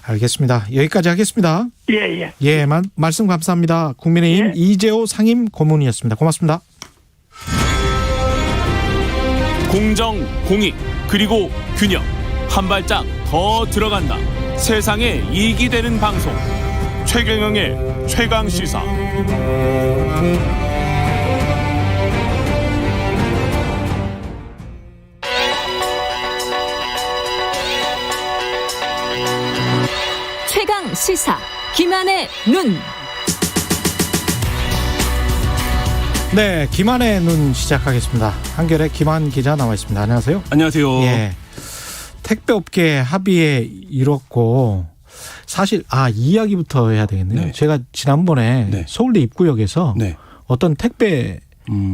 S2: 알겠습니다. 여기까지 하겠습니다. 말씀 감사합니다. 국민의힘 이재호 상임 고문이었습니다. 고맙습니다.
S12: 공정, 공익, 그리고 균형. 한 발짝 더 들어간다. 세상에 이익이 되는 방송. 최경영의 최강시사.
S14: 최강시사 김한의 눈.
S2: 네, 김한의 눈 시작하겠습니다. 한겨레 김한 기자 나와 있습니다. 안녕하세요.
S15: 안녕하세요.
S2: 예, 택배업계 합의에 이뤘고 사실 이 이야기부터 해야 되겠네요.
S15: 네.
S2: 제가 지난번에
S15: 네.
S2: 서울대 입구역에서
S15: 네.
S2: 어떤 택배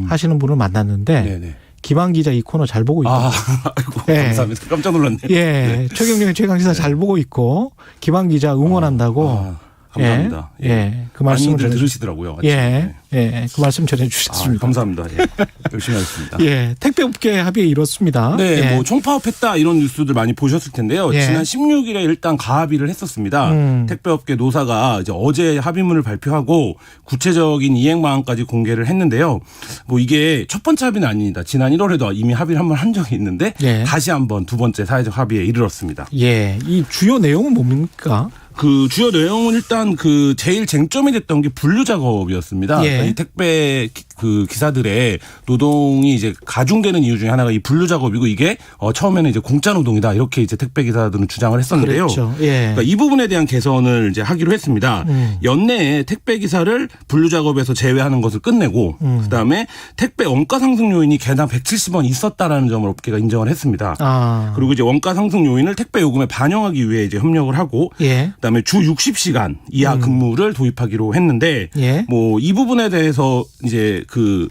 S2: 하시는 분을 만났는데
S15: 네네.
S2: 김한 기자 이 코너 잘 보고 있고.
S15: 아이고,
S2: 예.
S15: 감사합니다. 깜짝 놀랐네요.
S2: 예,
S15: 네.
S2: 최경영의 최강시사 잘 보고 있고 김한 기자 응원한다고.
S15: 감사합니다.
S2: 예, 그 말씀을
S15: 많이들 들으시더라고요.
S2: 예, 그 말씀 전해주셨습니다.
S15: 감사합니다. 예. 열심히 하겠습니다.
S2: 예, 택배업계 합의에 이뤘습니다.
S15: 네,
S2: 예.
S15: 뭐 총파업했다 이런 뉴스들 많이 보셨을 텐데요.
S2: 예.
S15: 지난 16일에 일단 가합의를 했었습니다. 택배업계 노사가 이제 어제 합의문을 발표하고 구체적인 이행마안까지 공개를 했는데요. 뭐 이게 첫 번째 합의는 아닙니다. 지난 1월에도 이미 합의를 한 번 한 적이 있는데
S2: 예.
S15: 다시 한번 두 번째 사회적 합의에 이르렀습니다.
S2: 예, 이 주요 내용은 뭡니까?
S15: 그 주요 내용은 일단 그 제일 쟁점이 됐던 게 분류 작업이었습니다.
S2: 예.
S15: 그러니까 이 택배 그 기사들의 노동이 이제 가중되는 이유 중에 하나가 이 분류 작업이고 이게 처음에는 이제 공짜 노동이다 이렇게 이제 택배 기사들은 주장을 했었는데요.
S2: 그렇죠. 예.
S15: 그러니까 이 부분에 대한 개선을 이제 하기로 했습니다. 연내에 택배 기사를 분류 작업에서 제외하는 것을 끝내고 그다음에 택배 원가 상승 요인이 개당 170원 있었다라는 점을 업계가 인정을 했습니다. 그리고 이제 원가 상승 요인을 택배 요금에 반영하기 위해 이제 협력을 하고
S2: 예.
S15: 그다음에 주 60시간 이하 근무를 도입하기로 했는데
S2: 예.
S15: 뭐 이 부분에 대해서 이제 그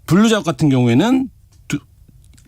S15: 분류 작업 같은 경우에는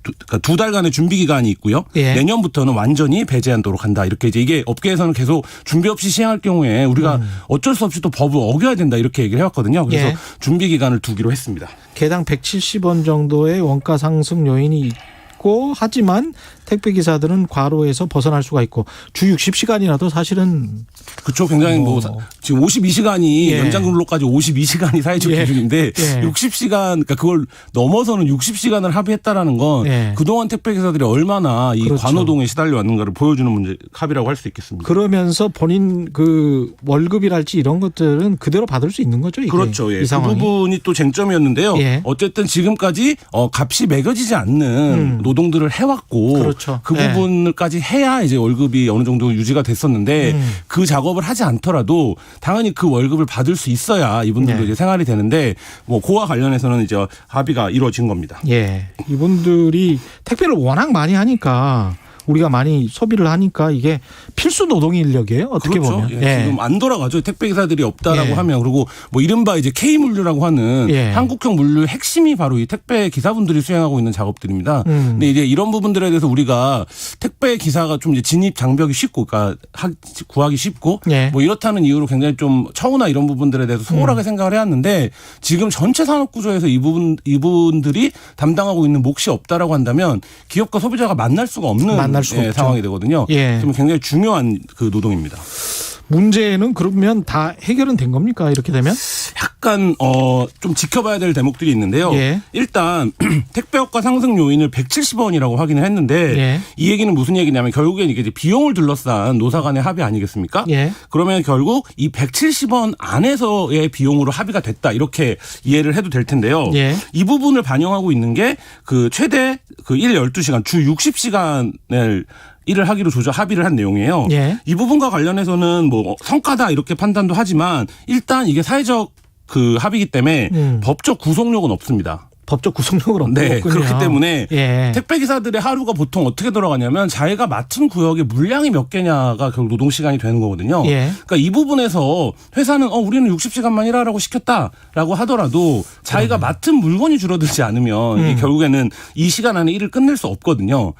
S15: 그러니까 두 달간의 준비 기간이 있고요.
S2: 예.
S15: 내년부터는 완전히 배제하도록 한다. 이렇게 이제 이게 업계에서는 계속 준비 없이 시행할 경우에 우리가 어쩔 수 없이 또 법을 어겨야 된다 이렇게 얘기를 해왔거든요. 그래서
S2: 예.
S15: 준비 기간을 두기로 했습니다.
S2: 개당 170원 정도의 원가 상승 요인이 있고 하지만 택배 기사들은 과로에서 벗어날 수가 있고 주 60시간이라도 사실은
S15: 그렇죠. 굉장히 뭐 지금 52시간이
S2: 예.
S15: 연장 근로까지 52시간이 사회적
S2: 예.
S15: 기준인데
S2: 예.
S15: 60시간 그러니까 그걸 넘어서는 60시간을 합의했다라는 건
S2: 예.
S15: 그동안 택배 기사들이 얼마나 이
S2: 그렇죠.
S15: 관노동에 시달려 왔는가를 보여주는 문제 합의라고 할 수 있겠습니다.
S2: 그러면서 본인 그 월급이랄지 이런 것들은 그대로 받을 수 있는 거죠. 이게.
S15: 그렇죠. 예.
S2: 이 상황이.
S15: 그 부분이 또 쟁점이었는데요.
S2: 예.
S15: 어쨌든 지금까지 값이 매겨지지 않는 노동들을 해왔고
S2: 그렇죠.
S15: 그
S2: 예.
S15: 부분까지 해야 이제 월급이 어느 정도 유지가 됐었는데 그 작업을 하지 않더라도 당연히 그 월급을 받을 수 있어야 이분들도
S2: 예.
S15: 이제 생활이 되는데 뭐 그와 관련해서는 이제 합의가 이루어진 겁니다.
S2: 예. 이분들이 택배를 워낙 많이 하니까 우리가 많이 소비를 하니까 이게 필수 노동 인력이에요. 어떻게
S15: 그렇죠.
S2: 보면.
S15: 예. 지금 안 돌아가죠. 택배 기사들이 없다라고
S2: 예.
S15: 하면 그리고 뭐 이른바 이제 K 물류라고 하는
S2: 예.
S15: 한국형 물류 핵심이 바로 이 택배 기사분들이 수행하고 있는 작업들입니다. 근데 이제 이런 부분들에 대해서 우리가 택배 기사가 좀 이제 진입 장벽이 쉽고 그러니까 구하기 쉽고
S2: 예.
S15: 뭐 이렇다는 이유로 굉장히 좀 처우나 이런 부분들에 대해서 소홀하게 생각을 해왔는데 지금 전체 산업 구조에서 이분들이 담당하고 있는 몫이 없다라고 한다면 기업과 소비자가 만날 수가 없는 상황이 되거든요.
S2: 예.
S15: 좀 굉장히 중요한 그 노동입니다.
S2: 문제는 그러면 다 해결은 된 겁니까? 이렇게 되면?
S15: 약간 좀 지켜봐야 될 대목들이 있는데요.
S2: 예.
S15: 일단 택배업가 상승 요인을 170원이라고 확인을 했는데
S2: 예.
S15: 이 얘기는 무슨 얘기냐면 결국엔 이게 이제 비용을 둘러싼 노사 간의 합의 아니겠습니까?
S2: 예.
S15: 그러면 결국 이 170원 안에서의 비용으로 합의가 됐다 이렇게 이해를 해도 될 텐데요.
S2: 예.
S15: 이 부분을 반영하고 있는 게 그 최대 그 1, 12시간 주 60시간을 일을 하기로 합의를 한 내용이에요.
S2: 예.
S15: 이 부분과 관련해서는 뭐 성과다 이렇게 판단도 하지만 일단 이게 사회적 그 합의이기 때문에 법적 구속력은 없습니다.
S2: 법적 구속력은 없군요.
S15: 네, 그렇기 때문에
S2: 예.
S15: 택배 기사들의 하루가 보통 어떻게 돌아가냐면 자기가 맡은 구역의 물량이 몇 개냐가 결국 노동 시간이 되는 거거든요.
S2: 예.
S15: 그러니까 이 부분에서 회사는 우리는 60시간만 일하라고 시켰다라고 하더라도 자기가 맡은 물건이 줄어들지 않으면 이게 결국에는 이 시간 안에 일을 끝낼 수 없거든요.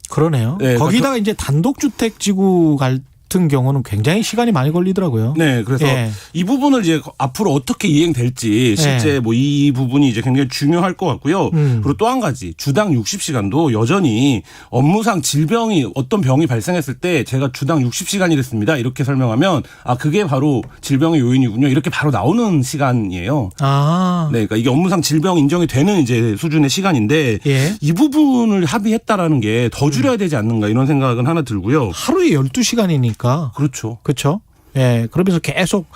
S2: 그러네요.
S15: 네,
S2: 거기다가 이제 단독주택 지구 같은 같은 경우는 굉장히 시간이 많이 걸리더라고요.
S15: 네, 그래서 이 부분을 이제 앞으로 어떻게 이행될지 실제 뭐 이 부분이 이제 굉장히 중요할 것 같고요. 그리고 또 한 가지 주당 60시간도 여전히 업무상 질병이 어떤 병이 발생했을 때 제가 주당 60시간이랬습니다. 이렇게 설명하면 그게 바로 질병의 요인이군요. 이렇게 바로 나오는 시간이에요. 네, 그러니까 이게 업무상 질병 인정이 되는 이제 수준의 시간인데 이 부분을 합의했다라는 게 더 줄여야 되지 않는가 이런 생각은 하나 들고요.
S2: 하루에 12시간이니까.
S15: 그렇죠.
S2: 그렇죠. 예. 그러면서 계속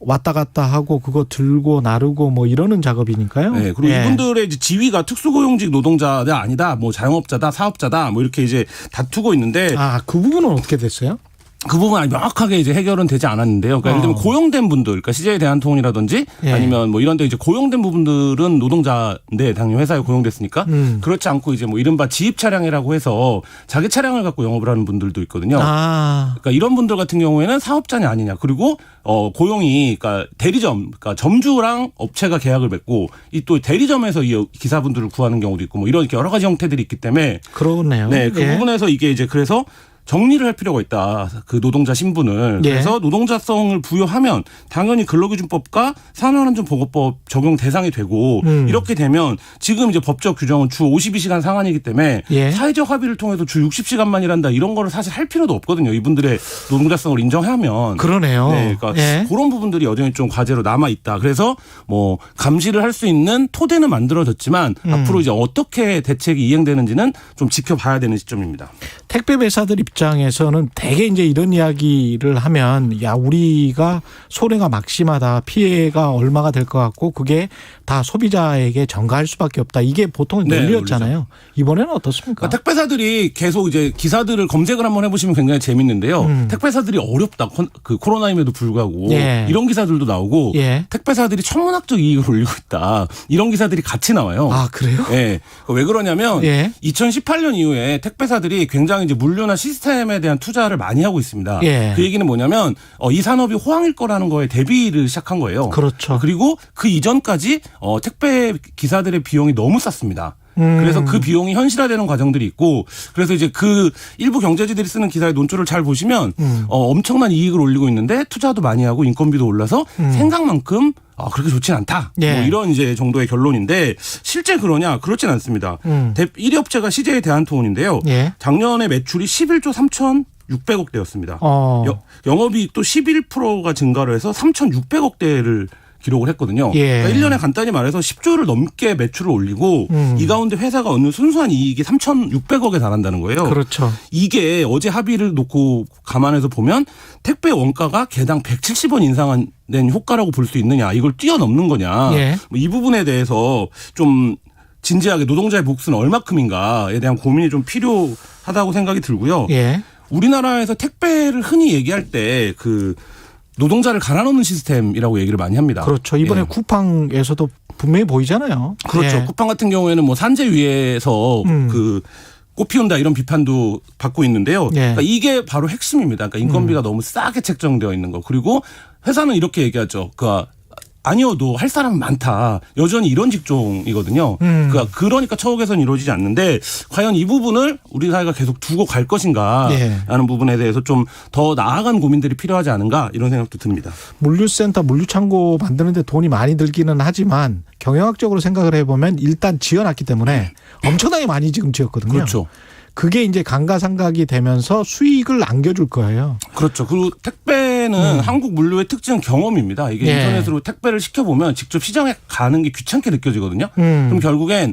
S2: 왔다 갔다 하고 그거 들고 나르고 뭐 이러는 작업이니까요.
S15: 네. 그리고 이분들의 이제 지위가 특수고용직 노동자가 아니다. 뭐 자영업자다, 사업자다. 뭐 이렇게 이제 다투고 있는데.
S2: 그 부분은 어떻게 됐어요?
S15: 그 부분은 명확하게 이제 해결은 되지 않았는데요. 그러니까 예를 들면 고용된 분들, 그러니까 CJ 대한통운이라든지 아니면 뭐 이런 데 이제 고용된 부분들은 노동자인데 당연히 회사에 고용됐으니까 그렇지 않고 이제 뭐 이른바 지입 차량이라고 해서 자기 차량을 갖고 영업을 하는 분들도 있거든요. 그러니까 이런 분들 같은 경우에는 사업자냐 아니냐. 그리고 고용이 그러니까 대리점, 그러니까 점주랑 업체가 계약을 맺고 이 또 대리점에서 이 기사분들을 구하는 경우도 있고 뭐 이런 여러 가지 형태들이 있기 때문에
S2: 그러네요.
S15: 네, 그 부분에서 이게 이제 그래서 정리를 할 필요가 있다. 그 노동자 신분을. 그래서 노동자성을 부여하면 당연히 근로기준법과 산업안전보건법 적용 대상이 되고 이렇게 되면 지금 이제 법적 규정은 주 52시간 상한이기 때문에 사회적 합의를 통해서 주 60시간만 일한다 이런 거를 사실 할 필요도 없거든요. 이분들의 노동자성을 인정하면.
S2: 그러네요.
S15: 네, 그러니까 그런 부분들이 여전히 좀 과제로 남아 있다. 그래서 뭐 감시를 할 수 있는 토대는 만들어졌지만 앞으로 이제 어떻게 대책이 이행되는지는 좀 지켜봐야 되는 시점입니다.
S2: 택배 회사들 입장에서는 대개 이제 이런 이야기를 하면 우리가 손해가 막심하다. 피해가 얼마가 될 것 같고 그게 다 소비자에게 전가할 수밖에 없다. 이게 보통 논리였잖아요. 이번에는 어떻습니까?
S15: 그러니까 택배사들이 계속 이제 기사들을 검색을 한번 해보시면 굉장히 재밌는데요. 택배사들이 어렵다. 그 코로나임에도 불구하고 이런 기사들도 나오고 택배사들이 천문학적 이익을 올리고 있다. 이런 기사들이 같이 나와요.
S2: 그래요?
S15: 네. 왜 그러냐면 2018년 이후에 택배사들이 굉장히 이제 물류나 시스템에 대한 투자를 많이 하고 있습니다. 그 얘기는 뭐냐면 이 산업이 호황일 거라는 거에 대비를 시작한 거예요.
S2: 그렇죠.
S15: 그리고 그 이전까지 택배 기사들의 비용이 너무 쌌습니다. 그래서 그 비용이 현실화되는 과정들이 있고 그래서 이제 그 일부 경제지들이 쓰는 기사의 논조를 잘 보시면 엄청난 이익을 올리고 있는데 투자도 많이 하고 인건비도 올라서 생각만큼 그렇게 좋진 않다. 뭐 이런 이제 정도의 결론인데 실제 그러냐? 그렇진 않습니다. 1위 업체가 CJ 대한통운인데요. 작년에 매출이 11조 3,600억대였습니다. 영업이익 또 11%가 증가를 해서 3,600억대를 기록을 했거든요. 그러니까 1년에 간단히 말해서 10조를 넘게 매출을 올리고 이 가운데 회사가 얻는 순수한 이익이 3,600억에 달한다는 거예요.
S2: 그렇죠. 이게
S15: 어제 합의를 놓고 감안해서 보면 택배 원가가 개당 170원 인상된 효과라고 볼 수 있느냐. 이걸 뛰어넘는 거냐. 이 부분에 대해서 좀 진지하게 노동자의 몫은 얼마큼인가에 대한 고민이 좀 필요하다고 생각이 들고요. 우리나라에서 택배를 흔히 얘기할 때 노동자를 갈아넣는 시스템이라고 얘기를 많이 합니다.
S2: 그렇죠. 이번에 쿠팡에서도 분명히 보이잖아요.
S15: 그렇죠. 쿠팡 같은 경우에는 뭐 산재 위에서 꽃 피운다 이런 비판도 받고 있는데요. 그러니까 이게 바로 핵심입니다. 그러니까 인건비가 너무 싸게 책정되어 있는 거. 그리고 회사는 이렇게 얘기하죠. 아니어도 할 사람은 많다. 여전히 이런 직종이거든요. 그러니까 처우 개선이 이루어지지 않는데 과연 이 부분을 우리 사회가 계속 두고 갈 것인가 라는 부분에 대해서 좀 더 나아간 고민들이 필요하지 않은가 이런 생각도 듭니다.
S2: 물류센터, 물류창고 만드는데 돈이 많이 들기는 하지만 경영학적으로 생각을 해보면 일단 지어놨기 때문에 엄청나게 많이 지금 지었거든요.
S15: 그렇죠.
S2: 그게 이제 감가상각이 되면서 수익을 안겨줄 거예요.
S15: 그렇죠. 그리고 택배는 한국 물류의 특징은 경험입니다. 이게 인터넷으로 택배를 시켜보면 직접 시장에 가는 게 귀찮게 느껴지거든요. 그럼 결국엔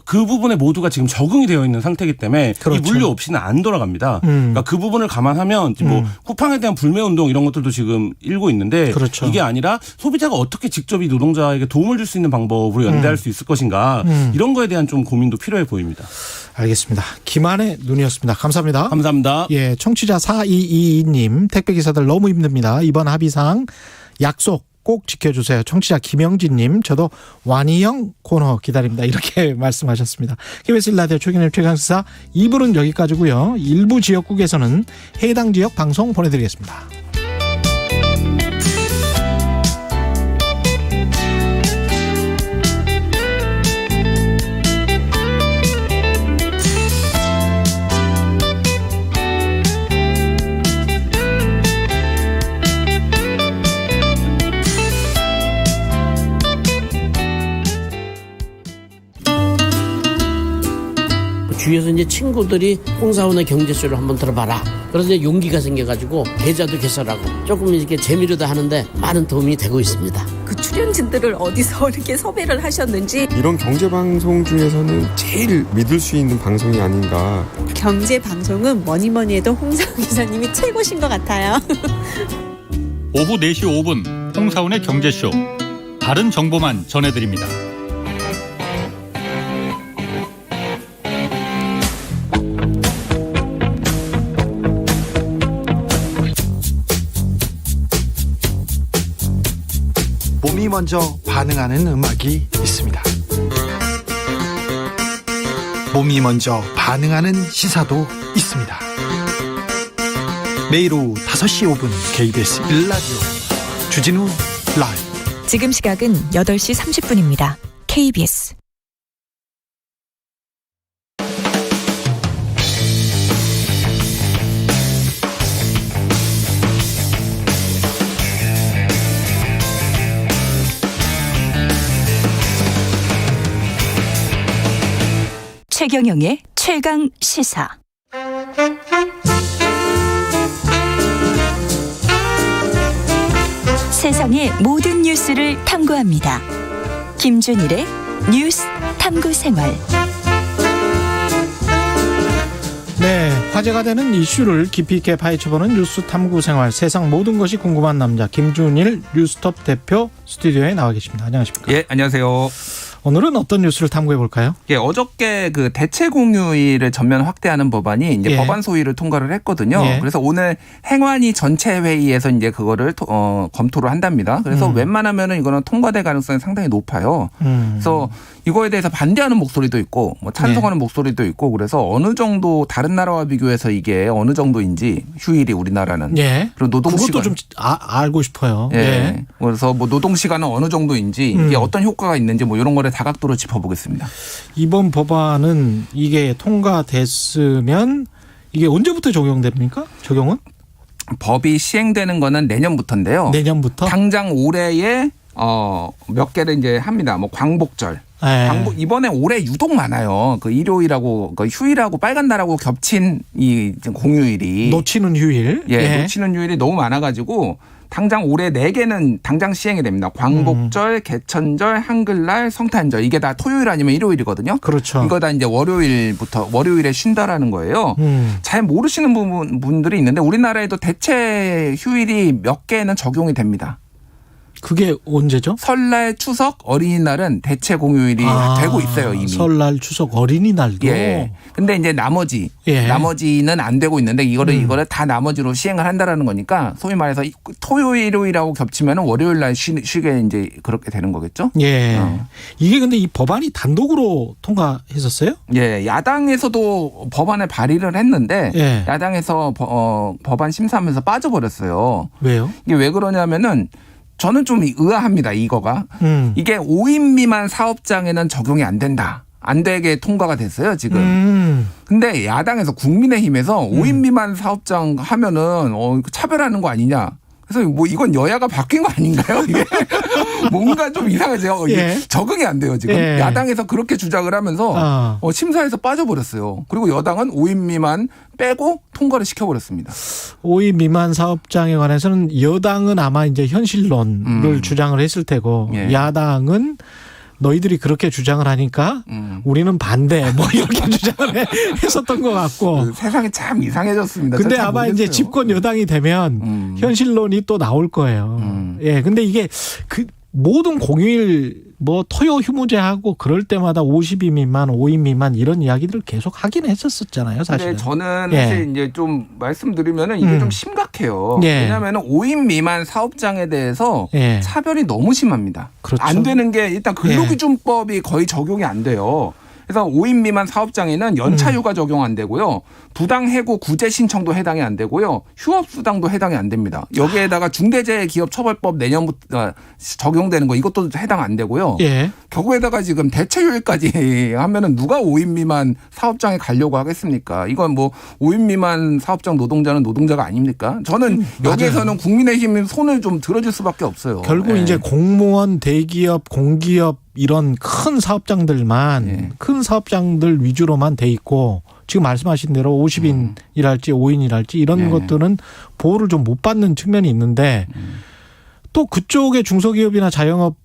S15: 그 부분에 모두가 지금 적응이 되어 있는 상태이기 때문에 이 물류 없이는 안 돌아갑니다. 그러니까 그 부분을 감안하면 뭐 쿠팡에 대한 불매운동 이런 것들도 지금 일고 있는데 이게 아니라 소비자가 어떻게 직접 이 노동자에게 도움을 줄 수 있는 방법으로 연대할 수 있을 것인가 이런 거에 대한 좀 고민도 필요해 보입니다.
S2: 알겠습니다. 김한의 눈이었습니다. 감사합니다.
S15: 감사합니다.
S2: 청취자 4222님 택배기사들 너무 힘듭니다. 이번 합의사항 약속 꼭 지켜주세요. 청취자 김영진님 저도 완이형 코너 기다립니다. 이렇게 말씀하셨습니다. KBS 1라디오 최경영 최강시사 2부는 여기까지고요. 일부 지역국에서는 해당 지역 방송 보내드리겠습니다.
S16: 주위에서 이제 친구들이 홍사원의 경제쇼를 한번 들어봐라. 그래서 이제 용기가 생겨가지고 계좌도 개설하고 조금 이렇게 재미로도 하는데 많은 도움이 되고 있습니다.
S17: 그 출연진들을 어디서 이렇게 섭외를 하셨는지.
S18: 이런 경제 방송 중에서는 제일 믿을 수 있는 방송이 아닌가.
S17: 경제 방송은 뭐니 해도 홍사원 기자님이 최고신 것 같아요.
S19: 오후 4시 5분 홍사원의 경제쇼. 다른 정보만 전해드립니다.
S20: 몸이 먼저 반응하는 음악이 있습니다. 몸이 먼저 반응하는 시사도 있습니다. 매일 오후 5시 5분 KBS 1라디오 주진우 라이브.
S3: 지금 시각은 8시 30분입니다. KBS. 최경영의 최강 시사. 세상의 모든 뉴스를 탐구합니다. 김준일의 뉴스 탐구생활.
S2: 네, 화제가 되는 이슈를 깊이 있게 파헤쳐보는 뉴스 탐구생활. 세상 모든 것이 궁금한 남자 김준일 뉴스톱 대표 스튜디오에 나와 계십니다. 안녕하십니까?
S21: 예, 안녕하세요.
S2: 오늘은 어떤 뉴스를 탐구해 볼까요?
S21: 예, 어저께 그 대체 공휴일을 전면 확대하는 법안이 이제 법안 소위를 통과를 했거든요. 그래서 오늘 행안위 전체 회의에서 이제 그거를 검토를 한답니다. 그래서 웬만하면은 이거는 통과될 가능성이 상당히 높아요. 그래서 이거에 대해서 반대하는 목소리도 있고 뭐 찬성하는 목소리도 있고 그래서 어느 정도 다른 나라와 비교해서 이게 어느 정도인지 휴일이 우리나라는 그리고 노동
S2: 그것도
S21: 시간
S2: 좀 알고 싶어요.
S21: 그래서 뭐 노동 시간은 어느 정도인지 이게 어떤 효과가 있는지 뭐 이런 거를 다각도로 짚어보겠습니다.
S2: 이번 법안은 이게 통과됐으면 이게 언제부터 적용됩니까? 적용은?
S21: 법이 시행되는 거는 내년부터인데요.
S2: 내년부터?
S21: 당장 올해에 몇 개를 이제 합니다. 뭐 광복절. 이번에 올해 유독 많아요. 그 일요일하고 그 휴일하고 빨간 날하고 겹친 이 공휴일이.
S2: 놓치는 휴일.
S21: 놓치는 휴일이 너무 많아가지고 당장 올해 4개는 당장 시행이 됩니다. 광복절, 개천절, 한글날, 성탄절. 이게 다 토요일 아니면 일요일이거든요.
S2: 그렇죠.
S21: 이거 다 이제 월요일에 쉰다라는 거예요. 잘 모르시는 분들이 있는데 우리나라에도 대체 휴일이 몇 개는 적용이 됩니다.
S2: 그게 언제죠?
S21: 설날, 추석, 어린이날은 대체 공휴일이 되고 있어요, 이미.
S2: 설날, 추석, 어린이날도.
S21: 예. 근데 이제 나머지는 안 되고 있는데 이거를 다 나머지로 시행을 한다라는 거니까 소위 말해서 토요일, 일요일하고 겹치면 월요일 날 쉬게 이제 그렇게 되는 거겠죠?
S2: 예. 이게 근데 이 법안이 단독으로 통과했었어요?
S21: 예. 야당에서도 법안을 발의를 했는데 야당에서 법안 심사하면서 빠져버렸어요.
S2: 왜요?
S21: 이게 왜 그러냐면은 저는 좀 의아합니다. 이거가. 이게 5인 미만 사업장에는 적용이 안 된다. 안 되게 통과가 됐어요, 지금. 근데 야당에서 국민의힘에서 5인 미만 사업장 하면은 차별하는 거 아니냐. 그래서 뭐 이건 여야가 바뀐 거 아닌가요? 이게 뭔가 좀 이상하죠. 이게 적응이 안 돼요, 지금. 야당에서 그렇게 주장을 하면서 심사에서 빠져버렸어요. 그리고 여당은 5인 미만 빼고 통과를 시켜버렸습니다.
S2: 5인 미만 사업장에 관해서는 여당은 아마 이제 현실론을 주장을 했을 테고 야당은 너희들이 그렇게 주장을 하니까 우리는 반대 뭐 이렇게 주장을 했었던 것 같고.
S21: 세상이 참 이상해졌습니다.
S2: 근데 아마 모르겠어요. 이제 집권 여당이 되면 현실론이 또 나올 거예요. 예. 근데 이게 그 모든 공휴일 뭐 토요 휴무제하고 그럴 때마다 50인 미만, 5인 미만 이런 이야기들을 계속 하긴 했었잖아요, 사실은.
S21: 근데 저는 사실 이제 좀 말씀드리면은 이게 좀 심각해요. 왜냐하면 5인 미만 사업장에 대해서 차별이 너무 심합니다.
S2: 그렇죠.
S21: 안 되는 게 일단 근로기준법이 거의 적용이 안 돼요. 그래서 5인 미만 사업장에는 연차휴가 적용 안 되고요. 부당해고 구제 신청도 해당이 안 되고요. 휴업수당도 해당이 안 됩니다. 여기에다가 중대재해기업처벌법 내년부터 적용되는 거 이것도 해당 안 되고요. 거기에다가 지금 대체휴일까지 하면은 누가 5인 미만 사업장에 가려고 하겠습니까? 이건 뭐 5인 미만 사업장 노동자는 노동자가 아닙니까? 저는 여기에서는 국민의힘 손을 좀 들어줄 수밖에 없어요.
S2: 결국 이제 공무원, 대기업, 공기업 이런 큰 사업장들만 큰 사업장들 위주로만 돼 있고 지금 말씀하신 대로 50인이랄지 5인이랄지 이런 것들은 보호를 좀 못 받는 측면이 있는데 또 그쪽의 중소기업이나 자영업자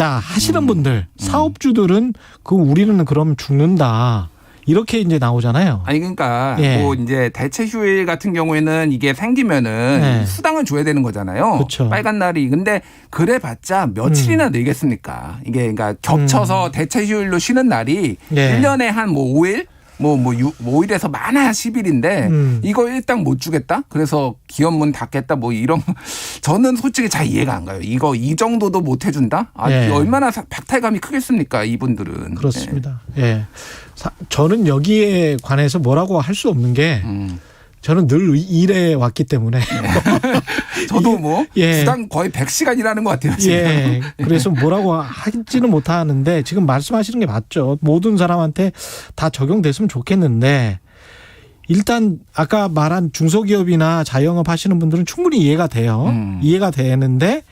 S2: 하시는 분들 사업주들은 우리는 그럼 죽는다. 이렇게 이제 나오잖아요.
S21: 아니 그러니까 뭐 이제 대체 휴일 같은 경우에는 이게 생기면은 수당을 줘야 되는 거잖아요.
S2: 그렇죠.
S21: 빨간 날이. 근데 그래봤자 며칠이나 늘겠습니까? 이게 그러니까 겹쳐서 대체 휴일로 쉬는 날이 1년에 한 뭐 5일? 뭐 5일에서 많아야 10일인데 이거 일당 못 주겠다? 그래서 기업 문 닫겠다? 뭐 이런 저는 솔직히 잘 이해가 안 가요. 이거 이 정도도 못 해준다? 얼마나 박탈감이 크겠습니까? 이분들은.
S2: 그렇습니다. 저는 여기에 관해서 뭐라고 할 수 없는 게 저는 늘 일해 왔기 때문에
S21: 저도 뭐 수당 거의 100시간 일하는 것 같아요. 지금.
S2: 그래서 뭐라고 하지는 못하는데 지금 말씀하시는 게 맞죠. 모든 사람한테 다 적용됐으면 좋겠는데 일단 아까 말한 중소기업이나 자영업 하시는 분들은 충분히 이해가 돼요. 이해가 되는데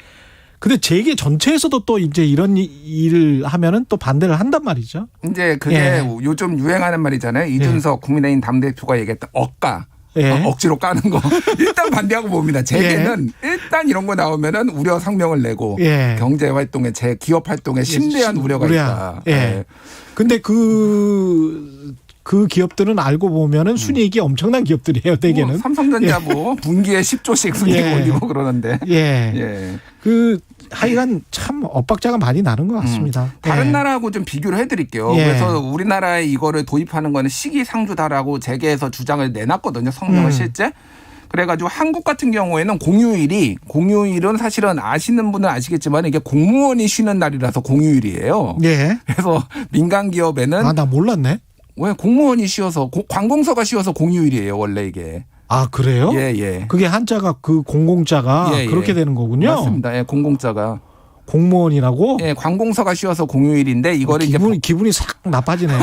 S2: 근데 재계 전체에서도 또 이제 이런 일을 하면은 또 반대를 한단 말이죠.
S21: 이제 그게 요즘 유행하는 말이잖아요. 이준석 국민의힘 당대표가 얘기했던 억가. 억지로 까는 거. 일단 반대하고 봅니다. 재계는 일단 이런 거 나오면은 우려 성명을 내고 경제 활동에 기업 활동에 심대한 우려가 있다.
S2: 근데 그 기업들은 알고 보면은 순이익이 엄청난 기업들이에요. 대개는.
S21: 뭐 삼성전자 뭐 분기에 10조씩 순이익 올리고 그러는데.
S2: 하여간 참 엇박자가 많이 나는 것 같습니다.
S21: 다른 나라하고 좀 비교를 해드릴게요. 그래서 우리나라에 이거를 도입하는 거는 시기상조다라고 재계에서 주장을 내놨거든요. 성명을 실제. 그래가지고 한국 같은 경우에는 공휴일은 사실은 아시는 분은 아시겠지만 이게 공무원이 쉬는 날이라서 공휴일이에요. 그래서 민간 기업에는
S2: 나 몰랐네.
S21: 왜 공무원이 쉬어서 관공서가 쉬어서 공휴일이에요. 원래 이게.
S2: 아 그래요? 그게 한자가 공공자가 그렇게 되는 거군요.
S21: 맞습니다. 공공자가
S2: 공무원이라고?
S21: 관공서가 쉬어서 공휴일인데 이거를
S2: 기분이 싹 나빠지네요.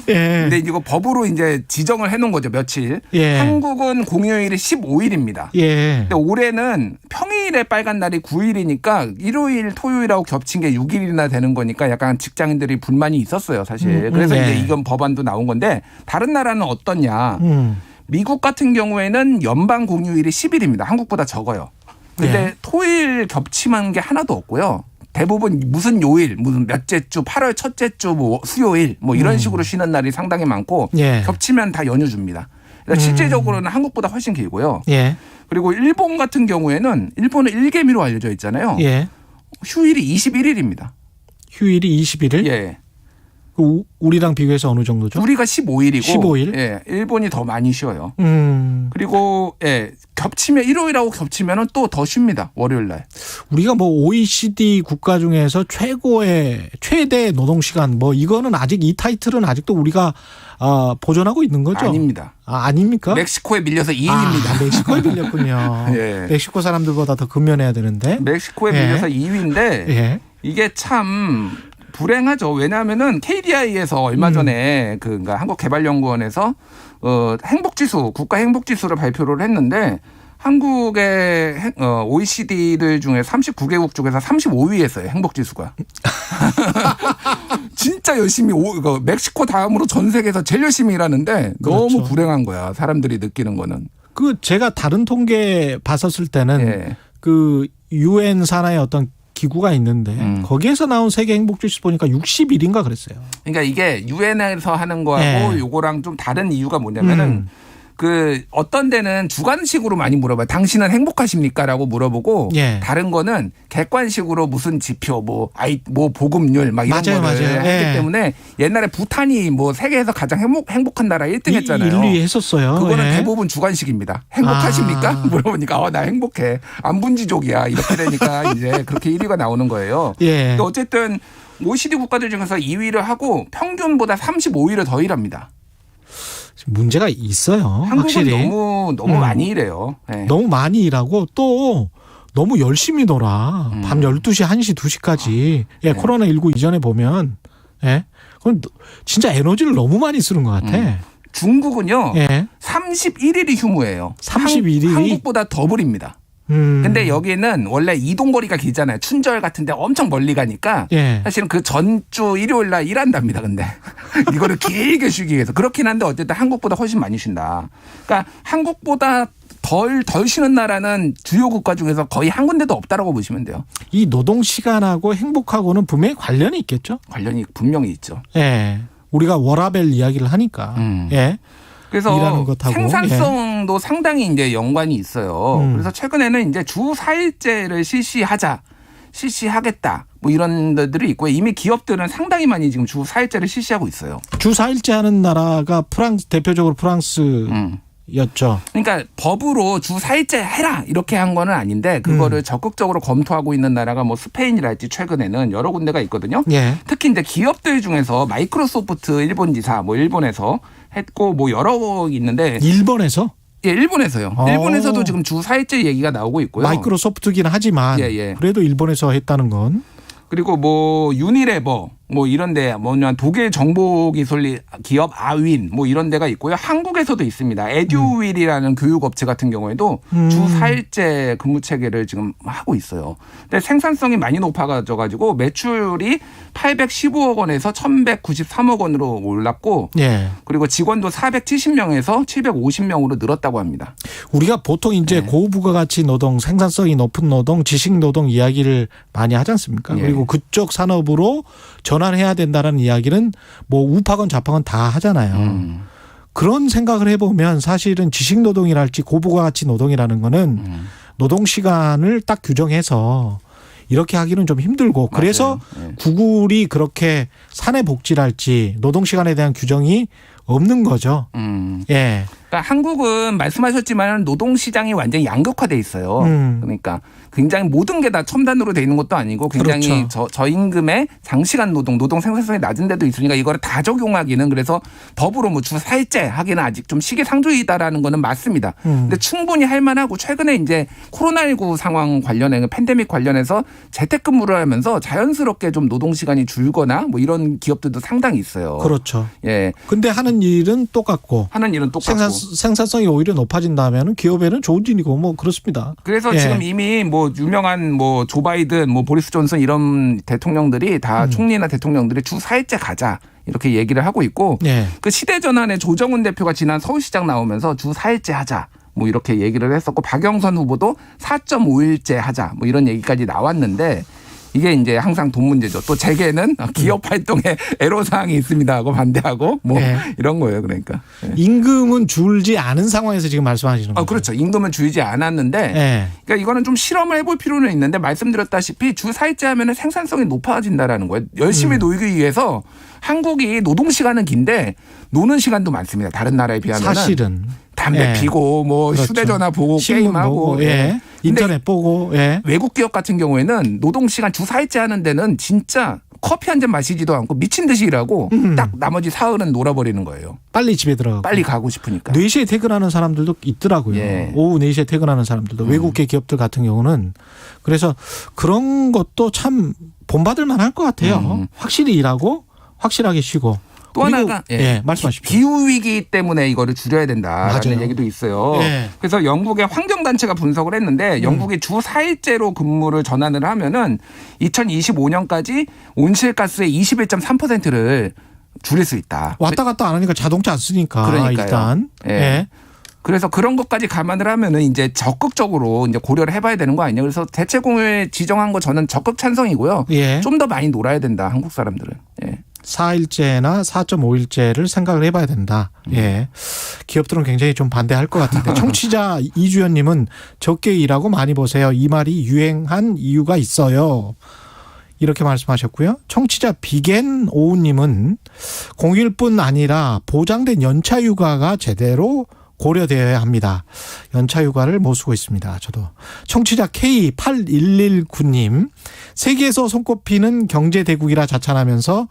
S21: 근데 이거 법으로 이제 지정을 해놓은 거죠. 며칠. 한국은 공휴일이 15일입니다. 근데 올해는 평일에 빨간 날이 9일이니까 일요일, 토요일하고 겹친 게 6일이나 되는 거니까 약간 직장인들이 불만이 있었어요, 사실. 그래서 이제 이건 법안도 나온 건데 다른 나라는 어떠냐? 미국 같은 경우에는 연방 공휴일이 10일입니다. 한국보다 적어요. 근데 토일 겹치는 게 하나도 없고요. 대부분 무슨 요일, 무슨 몇째 주, 8월 첫째 주, 뭐 수요일, 뭐 이런 식으로 쉬는 날이 상당히 많고 겹치면 다 연휴 줍니다. 그러니까 실제적으로는 한국보다 훨씬 길고요. 그리고 일본 같은 경우에는 일본은 일개미로 알려져 있잖아요. 휴일이 21일입니다.
S2: 휴일이 21일? 우리랑 비교해서 어느 정도죠?
S21: 우리가 15일이고
S2: 15일?
S21: 일본이 더 많이 쉬어요. 그리고 겹치면 일요일하고 겹치면은 또 더 쉽니다. 월요일 날.
S2: 우리가 뭐 OECD 국가 중에서 최대 노동 시간 뭐 이거는 아직 이 타이틀은 아직도 우리가 보존하고 있는 거죠?
S21: 아닙니다.
S2: 아닙니까?
S21: 멕시코에 밀려서 2위입니다.
S2: 멕시코에 밀렸군요. 멕시코 사람들보다 더 근면해야 되는데.
S21: 멕시코에 밀려서 2위인데 이게 참 불행하죠. 왜냐하면은 KDI에서 얼마 전에 그러니까 한국개발연구원에서 행복지수, 국가 행복지수를 발표를 했는데 한국의 OECD들 중에 39개국 중에서 35위였어요. 행복지수가. 진짜 열심히 멕시코 다음으로 전 세계에서 제일 열심히 일하는데 너무 불행한 거야. 사람들이 느끼는 거는.
S2: 제가 다른 통계 봤었을 때는 그 UN 산하의 어떤 기구가 있는데 거기에서 나온 세계 행복지수 보니까 61인가 그랬어요.
S21: 그러니까 이게 유엔에서 하는 거하고 요거랑 좀 다른 이유가 뭐냐면은 어떤 데는 주관식으로 많이 물어봐요. 당신은 행복하십니까? 라고 물어보고 다른 거는 객관식으로 무슨 지표 뭐 보급률 막 이런 거를 하기 때문에 옛날에 부탄이 뭐 세계에서 가장 행복한 나라 1등 했잖아요.
S2: 1위 했었어요.
S21: 그거는 대부분 주관식입니다. 행복하십니까? 물어보니까 나 행복해. 안분지족이야. 이렇게 되니까 이제 그렇게 1위가 나오는 거예요. 근데 어쨌든 OECD 국가들 중에서 2위를 하고 평균보다 35일을 더 일합니다.
S2: 문제가 있어요.
S21: 한국은
S2: 확실히.
S21: 너무 많이 일해요.
S2: 너무 많이 일하고 또 너무 열심히 놀아. 밤 12시, 1시, 2시까지. 코로나19 이전에 보면 그럼 진짜 에너지를 너무 많이 쓰는 것 같아.
S21: 중국은요. 31일이 휴무예요.
S2: 31일이?
S21: 한국보다 더블입니다. 근데 여기는 원래 이동거리가 길잖아요. 춘절 같은 데 엄청 멀리 가니까
S2: 예.
S21: 사실은 그 전주 일요일 날 일한답니다. 근데 이거를 길게 쉬기 위해서. 그렇긴 한데 어쨌든 한국보다 훨씬 많이 쉰다. 그러니까 한국보다 덜 쉬는 나라는 주요 국가 중에서 거의 한 군데도 없다라고 보시면 돼요.
S2: 이 노동 시간하고 행복하고는 분명히 관련이 있겠죠?
S21: 관련이 분명히 있죠.
S2: 예. 우리가 워라밸 이야기를 하니까. 예.
S21: 그래서
S2: 일하는 것하고.
S21: 생산성도 상당히 이제 연관이 있어요. 그래서 최근에는 이제 주 4일제를 실시하겠다. 뭐 이런 데들이 있고요. 이미 기업들은 상당히 많이 지금 주 4일제를 실시하고 있어요.
S2: 주 4일제 하는 나라가 프랑스, 대표적으로 프랑스였죠.
S21: 그러니까 법으로 주 4일제 해라 이렇게 한 거는 아닌데 그거를 적극적으로 검토하고 있는 나라가 뭐 스페인이랄지 최근에는 여러 군데가 있거든요.
S2: 예.
S21: 특히 이제 기업들 중에서 마이크로소프트 일본 지사 뭐 일본에서 했고 뭐 여러 있는데
S2: 일본에서?
S21: 예, 일본에서요. 일본에서도 지금 주 4일제 얘기가 나오고 있고요.
S2: 마이크로소프트긴 하지만 그래도 일본에서 했다는 건.
S21: 그리고 뭐 유니레버 뭐 이런데 뭐냐 독일 정보기술 기업 아윈 뭐 이런 데가 있고요. 한국에서도 있습니다. 에듀윌이라는 교육업체 같은 경우에도 주 4일제 근무 체계를 지금 하고 있어요. 근데 생산성이 많이 높아져 가지고 매출이 815억 원에서 1,193억 원으로 올랐고
S2: 예.
S21: 그리고 직원도 470명에서 750명으로 늘었다고 합니다.
S2: 우리가 보통 이제 고부가가치 노동, 생산성이 높은 노동, 지식 노동 이야기를 많이 하지 않습니까?
S21: 예.
S2: 그리고 그쪽 산업으로 전환해야 된다는 이야기는 뭐 우파건 좌파건 다 하잖아요. 그런 생각을 해보면 사실은 지식 노동이랄지 고부가가치 노동이라는 거는 노동 시간을 딱 규정해서 이렇게 하기는 좀 힘들고 그래서 구글이 그렇게 사내 복지랄지 노동 시간에 대한 규정이 없는 거죠. 예.
S21: 그러니까 한국은 말씀하셨지만 노동 시장이 완전히 양극화돼 있어요. 그러니까 굉장히 모든 게 다 첨단으로 돼 있는 것도 아니고 굉장히
S2: 그렇죠.
S21: 저임금의 장시간 노동 생산성이 낮은 데도 있으니까 이거를 다 적용하기는 그래서 법으로 뭐 주 4일제 하기는 아직 좀 시기상조이다라는 거는 맞습니다. 근데 충분히 할 만하고 최근에 이제 코로나19 상황 관련해 팬데믹 관련해서 재택근무를 하면서 자연스럽게 좀 노동 시간이 줄거나 뭐 이런 기업들도 상당히 있어요.
S2: 그렇죠.
S21: 예.
S2: 근데 하는 일은 똑같고. 생산성이 오히려 높아진다면 기업에는 좋은 일이고 뭐 그렇습니다.
S21: 그래서
S2: 예.
S21: 지금 이미 뭐 유명한 뭐 조 바이든 뭐 보리스 존슨 이런 대통령들이 다 총리나 대통령들이 주 4일제 가자. 이렇게 얘기를 하고 있고
S2: 예.
S21: 그 시대전환의 조정훈 대표가 지난 서울시장 나오면서 주 4일제 하자. 뭐 이렇게 얘기를 했었고 박영선 후보도 4.5일제 하자. 뭐 이런 얘기까지 나왔는데 이게 이제 항상 돈 문제죠. 또 재계는 기업 활동에 애로사항이 있습니다 하고 반대하고 뭐 이런 거예요. 그러니까.
S2: 임금은 줄지 않은 상황에서 지금 말씀하시는 거죠.
S21: 그렇죠. 임금은 줄지 않았는데 그러니까 이거는 좀 실험을 해볼 필요는 있는데 말씀드렸다시피 주 4일제 하면 생산성이 높아진다라는 거예요. 열심히 놀기 위해서 한국이 노동 시간은 긴데 노는 시간도 많습니다. 다른 나라에 비하면.
S2: 사실은.
S21: 담배 피고 뭐
S2: 그렇죠.
S21: 휴대전화 보고 게임하고
S2: 인터넷 보고
S21: 외국 기업 같은 경우에는 노동 시간 주 4일제 하는 데는 진짜 커피 한 잔 마시지도 않고 미친 듯이 일하고 딱 나머지 사흘은 놀아버리는 거예요.
S2: 빨리 집에 들어가고.
S21: 빨리 가고 싶으니까.
S2: 4시에 퇴근하는 사람들도 있더라고요. 오후 4시에 퇴근하는 사람들도. 외국계 기업들 같은 경우는. 그래서 그런 것도 참 본받을 만할 것 같아요. 확실히 일하고 확실하게 쉬고.
S21: 또 하나가
S2: 말씀하십시오.
S21: 기후 위기 때문에 이거를 줄여야 된다라는 얘기도 있어요. 그래서 영국의 환경단체가 분석을 했는데 영국이 주 4일제로 근무를 전환을 하면은 2025년까지 온실가스의 21.3%를 줄일 수 있다.
S2: 왔다 갔다 안 하니까 자동차 안 쓰니까.
S21: 그러니까요.
S2: 일단.
S21: 그래서 그런 것까지 감안을 하면은 이제 적극적으로 이제 고려를 해봐야 되는 거 아니냐. 그래서 대체공휴일 지정한 거 저는 적극 찬성이고요. 좀 더 많이 놀아야 된다. 한국 사람들은.
S2: 4일제나 4.5일제를 생각을 해봐야 된다. 기업들은 굉장히 좀 반대할 것 같은데 청취자 이주연님은 적게 일하고 많이 보세요. 이 말이 유행한 이유가 있어요. 이렇게 말씀하셨고요. 청취자 비겐 오우님은 공휴일뿐 아니라 보장된 연차휴가가 제대로 고려되어야 합니다. 연차휴가를 못 쓰고 있습니다. 저도. 청취자 K8119님. 세계에서 손꼽히는 경제대국이라 자찬하면서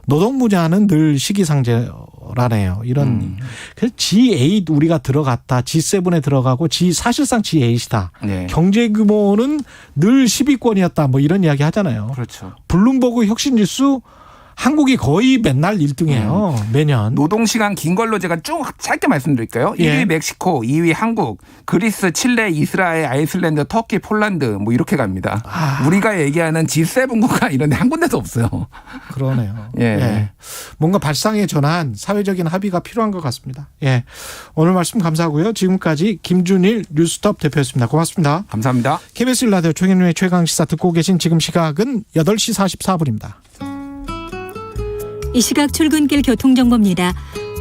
S2: 노동 분야는 늘 시기상조라네요. 이런 G8 우리가 들어갔다. G7에 들어가고 사실상 G8이다. 경제 규모는 늘 10위권이었다. 뭐 이런 이야기 하잖아요.
S21: 그렇죠.
S2: 블룸버그 혁신지수 한국이 거의 맨날 1등이에요. 매년.
S21: 노동시간 긴 걸로 제가 쭉 짧게 말씀드릴까요?
S2: 예.
S21: 1위 멕시코, 2위 한국, 그리스, 칠레, 이스라엘, 아이슬란드, 터키, 폴란드 뭐 이렇게 갑니다. 우리가 얘기하는 G7 국가 이런 데 한 군데도 없어요.
S2: 그러네요.
S21: 예.
S2: 예. 뭔가 발상의 전환, 사회적인 합의가 필요한 것 같습니다. 예. 오늘 말씀 감사하고요. 지금까지 김준일 뉴스톱 대표였습니다. 고맙습니다.
S21: 감사합니다.
S2: KBS 라디오 최경영의 최강시사 듣고 계신 지금 시각은 8시 44분입니다.
S7: 이 시각 출근길 교통정보입니다.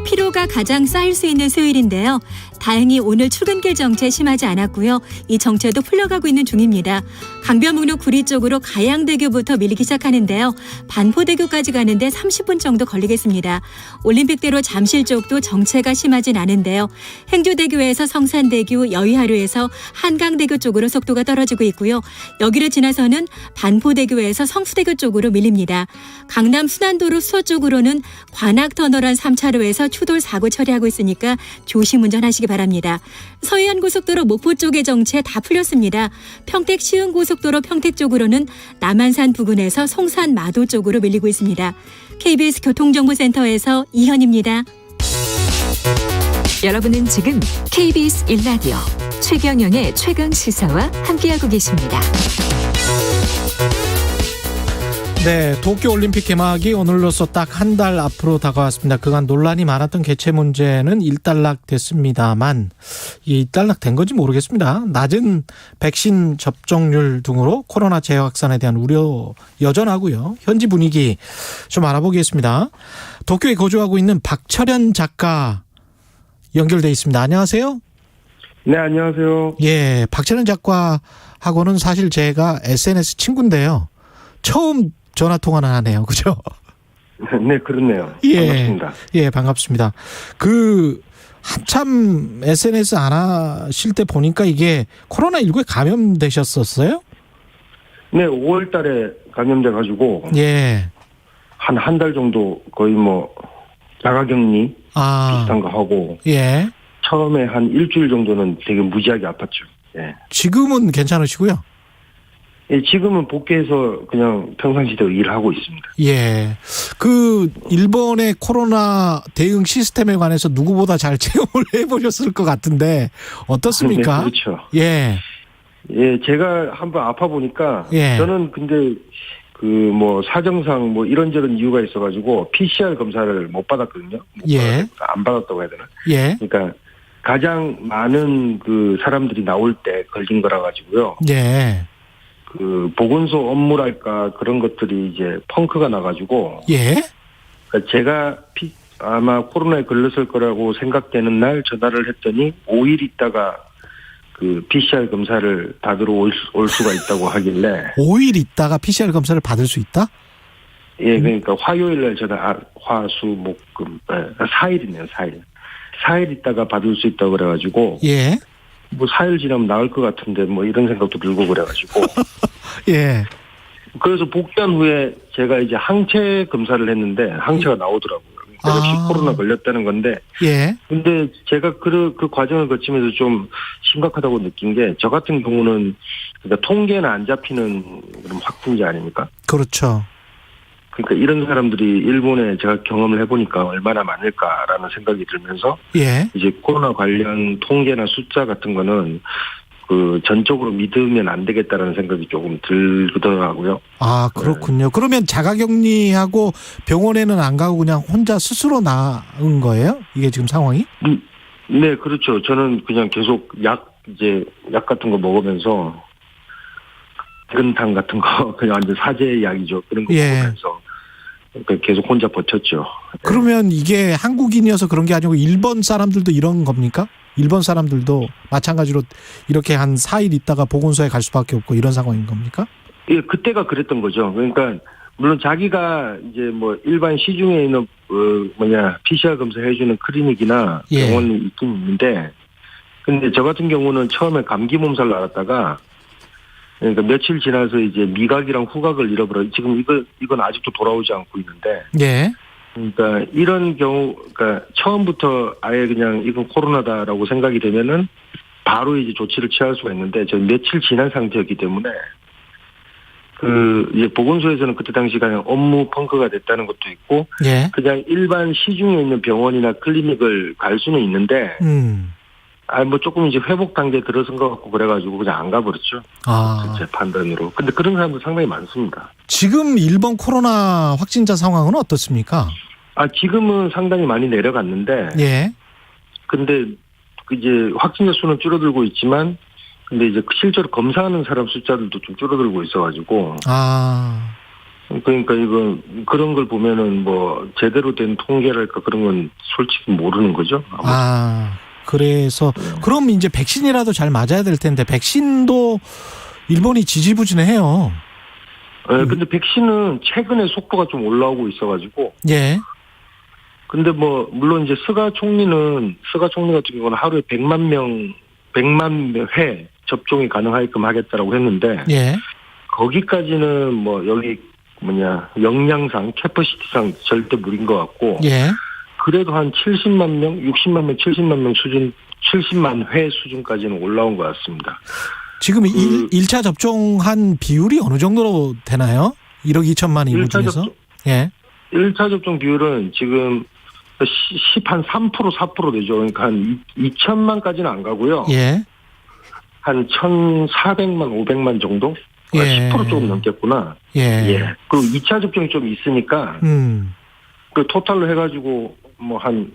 S7: 피로가 가장 쌓일 수 있는 수요일인데요. 다행히 오늘 출근길 정체 심하지 않았고요. 이 정체도 풀려가고 있는 중입니다. 강변북로 구리 쪽으로 가양대교부터 밀리기 시작하는데요. 반포대교까지 가는데 30분 정도 걸리겠습니다. 올림픽대로 잠실 쪽도 정체가 심하진 않은데요. 행주대교에서 성산대교, 여의하류에서 한강대교 쪽으로 속도가 떨어지고 있고요. 여기를 지나서는 반포대교에서 성수대교 쪽으로 밀립니다. 강남 순환도로 수서 쪽으로는 관악터널 안 3차로에서 추돌 사고 처리하고 있으니까 조심 운전하시기 바랍니다. 서해안고속도로 목포 쪽의 정체 다 풀렸습니다. 평택 시흥고속도로 평택 쪽으로는 남한산 부근에서 송산 마도 쪽으로 밀리고 있습니다. KBS 교통정보센터에서 이현입니다.
S3: 여러분은 지금 KBS 1라디오 최경영의 최강시사와 함께하고 계십니다.
S2: 네, 도쿄올림픽 개막이 오늘로써 딱 한 달 앞으로 다가왔습니다. 그간 논란이 많았던 개최 문제는 일단락됐습니다만 이게 일단락된 건지 모르겠습니다. 낮은 백신 접종률 등으로 코로나 재확산에 대한 우려 여전하고요. 현지 분위기 좀 알아보겠습니다. 도쿄에 거주하고 있는 박철현 작가 연결돼 있습니다. 안녕하세요.
S5: 네, 안녕하세요.
S2: 예, 박철현 작가하고는 사실 제가 SNS 친구인데요. 처음 전화 통화는 하네요. 그죠?
S5: 네, 그렇네요.
S2: 예.
S5: 반갑습니다.
S2: 예, 반갑습니다. 한참 SNS 안 하실 때 보니까 이게 코로나19에 감염되셨었어요?
S5: 네, 5월 달에 감염돼가지고.
S2: 예.
S5: 한 달 정도 거의 뭐, 자가격리 비슷한 거 하고.
S2: 예.
S5: 처음에 한 일주일 정도는 되게 무지하게 아팠죠. 예.
S2: 지금은 괜찮으시고요?
S5: 예, 지금은 복귀해서 그냥 평상시대로 일하고 있습니다.
S2: 예. 일본의 코로나 대응 시스템에 관해서 누구보다 잘 체험을 해보셨을 것 같은데, 어떻습니까?
S5: 네, 그렇죠.
S2: 예.
S5: 예, 제가 한번 아파보니까,
S2: 예.
S5: 저는 근데, 사정상 이런저런 이유가 있어가지고, PCR 검사를 못 받았거든요.
S2: 예.
S5: 안 받았다고 해야 되나?
S2: 예.
S5: 그러니까, 가장 많은 사람들이 나올 때 걸린 거라 가지고요.
S2: 예.
S5: 보건소 업무랄까 그런 것들이 이제 펑크가 나가지고.
S2: 예.
S5: 그러니까 제가 아마 코로나에 걸렸을 거라고 생각되는 날 전화를 했더니 5일 있다가 PCR 검사를 받으러 올 수가 있다고 하길래.
S2: 5일 있다가 PCR 검사를 받을 수 있다?
S5: 예, 그러니까 화요일 날 전화, 화, 수, 목, 금, 4일이네요, 4일. 4일 있다가 받을 수 있다고 그래가지고.
S2: 예.
S5: 4일 지나면 나을 것 같은데 이런 생각도 들고 그래가지고.
S2: 예.
S5: 그래서 복귀한 후에 제가 이제 항체 검사를 했는데 항체가 나오더라고요. 그러니까 역시 코로나 걸렸다는 건데.
S2: 예.
S5: 근데 제가 그 과정을 거치면서 좀 심각하다고 느낀 게 저 같은 경우는 그러니까 통계는 안 잡히는 그런 확진자 아닙니까?
S2: 그렇죠.
S5: 그러니까 이런 사람들이 일본에 제가 경험을 해보니까 얼마나 많을까라는 생각이 들면서.
S2: 예.
S5: 이제 코로나 관련 통계나 숫자 같은 거는 전적으로 믿으면 안 되겠다라는 생각이 조금 들더라고요.
S2: 아, 그렇군요. 네. 그러면 자가격리하고 병원에는 안 가고 그냥 혼자 스스로 나은 거예요? 이게 지금 상황이?
S5: 네, 그렇죠. 저는 그냥 계속 약 같은 거 먹으면서 근탕 같은 거 그냥 완전 사제 약이죠. 그런 거 먹으면서 계속 혼자 버텼죠.
S2: 그러면 이게 한국인이어서 그런 게 아니고 일본 사람들도 이런 겁니까? 일본 사람들도 마찬가지로 이렇게 한 4일 있다가 보건소에 갈 수밖에 없고 이런 상황인 겁니까?
S5: 예, 그때가 그랬던 거죠. 그러니까 물론 자기가 이제 일반 시중에 있는 PCR 검사 해주는 클리닉이나 병원이 있긴 있는데, 근데 저 같은 경우는 처음에 감기 몸살을 앓았다가 그러니까 며칠 지나서 이제 미각이랑 후각을 잃어버려. 지금 이건 아직도 돌아오지 않고 있는데.
S2: 예.
S5: 그러니까 이런 경우, 그러니까 처음부터 아예 그냥 이건 코로나다라고 생각이 되면은 바로 이제 조치를 취할 수가 있는데 저 며칠 지난 상태였기 때문에 이제 보건소에서는 그때 당시 그냥 업무 펑크가 됐다는 것도 있고,
S2: 예.
S5: 그냥 일반 시중에 있는 병원이나 클리닉을 갈 수는 있는데, 뭐 조금 이제 회복 단계에 들어선 것 같고 그래가지고 그냥 안 가버렸죠. 제 판단으로. 근데 그런 사람도 상당히 많습니다.
S2: 지금 일본 코로나 확진자 상황은 어떻습니까?
S5: 지금은 상당히 많이 내려갔는데,
S2: 예. 근데
S5: 이제 확진자 수는 줄어들고 있지만, 근데 이제 실제로 검사하는 사람 숫자들도 좀 줄어들고 있어가지고. 그러니까 이거 그런 걸 보면은 뭐 제대로 된 통계랄까 그런 건 솔직히 모르는 거죠.
S2: 그래서 그럼 이제 백신이라도 잘 맞아야 될 텐데 백신도 일본이 지지부진해요.
S5: 근데 백신은 최근에 속도가 좀 올라오고 있어가지고.
S2: 예.
S5: 근데 뭐 물론 이제 스가 총리 같은 경우는 하루에 100만 회 접종이 가능하게끔 하겠다라고 했는데.
S2: 예.
S5: 거기까지는 뭐 여기 역량상 캐퍼시티상 절대 무리인 것 같고.
S2: 예.
S5: 그래도 한 70만 명, 60만 명, 70만 명 수준, 70만 회 수준까지는 올라온 것 같습니다.
S2: 지금 1차 접종한 비율이 어느 정도로 되나요? 1억 2천만 인구 중에서? 예.
S5: 1차 접종 비율은 지금 한 3%, 4% 되죠. 그러니까 한 2천만까지는 안 가고요.
S2: 예.
S5: 한 1,400만, 500만 정도?
S2: 예.
S5: 10% 조금 넘겠구나.
S2: 예.
S5: 그리고 2차 접종이 좀 있으니까, 그 토탈로 해가지고, 한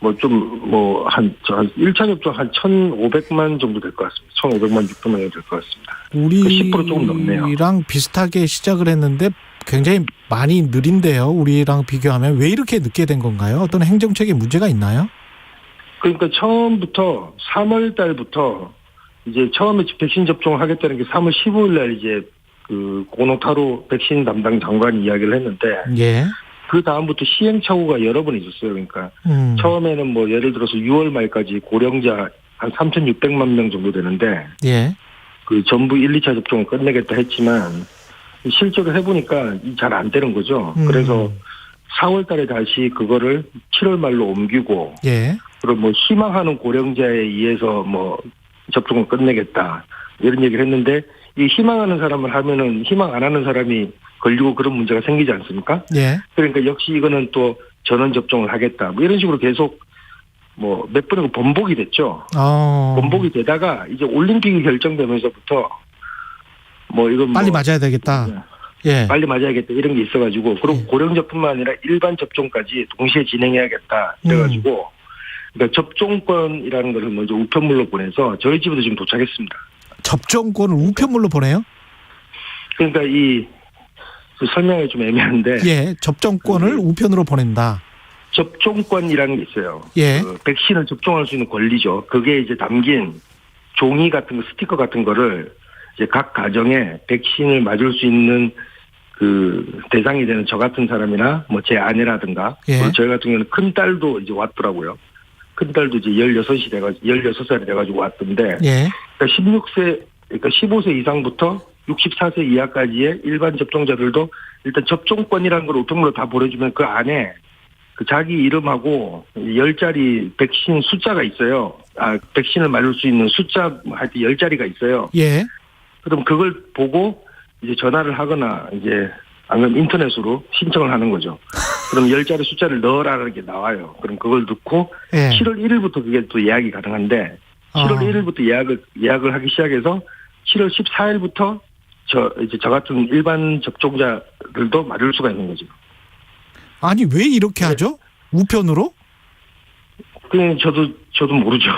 S5: 1차 접종 한 1,500만 정도 될 것 같습니다. 1,500만, 600만 될 것 같습니다. 10% 조금 넘네요.
S2: 우리랑 비슷하게 시작을 했는데 굉장히 많이 느린데요. 우리랑 비교하면 왜 이렇게 늦게 된 건가요? 어떤 행정책에 문제가 있나요?
S5: 그러니까 처음부터 3월 달부터 이제 처음에 백신 접종을 하겠다는 게 3월 15일 날 이제 그 고노타로 백신 담당 장관이 이야기를 했는데.
S2: 예.
S5: 그 다음부터 시행착오가 여러 번 있었어요. 그러니까 처음에는 뭐 예를 들어서 6월 말까지 고령자 한 3,600만 명 정도 되는데
S2: 예.
S5: 그 전부 1, 2차 접종을 끝내겠다 했지만 실제로 해보니까 잘 안 되는 거죠. 그래서 4월 달에 다시 그거를 7월 말로 옮기고
S2: 예.
S5: 그리고 뭐 희망하는 고령자에 의해서 뭐 접종을 끝내겠다 이런 얘기를 했는데 이 희망하는 사람을 하면은 희망 안 하는 사람이 걸리고 그런 문제가 생기지 않습니까?
S2: 예.
S5: 그러니까 역시 이거는 또 전원 접종을 하겠다. 뭐 이런 식으로 계속 뭐 몇 번이고 번복이 됐죠. 번복이 되다가 이제 올림픽이 결정되면서부터 뭐 이건
S2: 빨리 맞아야 되겠다. 예.
S5: 빨리 맞아야겠다 이런 게 있어가지고 그리고 고령자뿐만 아니라 일반 접종까지 동시에 진행해야겠다. 그래가지고 그러니까 접종권이라는 것을 먼저 우편물로 보내서 저희 집에도 지금 도착했습니다.
S2: 접종권을 우편물로 보내요?
S5: 그러니까 설명이 좀 애매한데.
S2: 예, 접종권을 우편으로 보낸다.
S5: 접종권이라는 게 있어요.
S2: 예.
S5: 백신을 접종할 수 있는 권리죠. 그게 이제 담긴 종이 같은 거, 스티커 같은 거를 이제 각 가정에 백신을 맞을 수 있는 그 대상이 되는 저 같은 사람이나 뭐 제 아내라든가.
S2: 예.
S5: 저희 같은 경우는 큰 딸도 이제 왔더라고요. 큰 딸도 이제 16살이 돼가지고 왔던데.
S2: 예.
S5: 그러니까 15세 이상부터 64세 이하까지의 일반 접종자들도 일단 접종권이라는 걸 우편물로 다 보내주면 그 안에 그 자기 이름하고 10자리 백신 숫자가 있어요. 백신을 맞을 수 있는 숫자 하여튼 10자리가 있어요.
S2: 예.
S5: 그럼 그걸 보고 이제 전화를 하거나 이제 아니면 인터넷으로 신청을 하는 거죠. 그럼 10자리 숫자를 넣으라는 게 나와요. 그럼 그걸 넣고 7월 1일부터 그게 또 예약이 가능한데 7월 1일부터 예약을 하기 시작해서 7월 14일부터 저 같은 일반 접종자들도 맞을 수가 있는 거죠. 아니,
S2: 왜 이렇게 하죠? 우편으로?
S5: 그냥 저도 모르죠.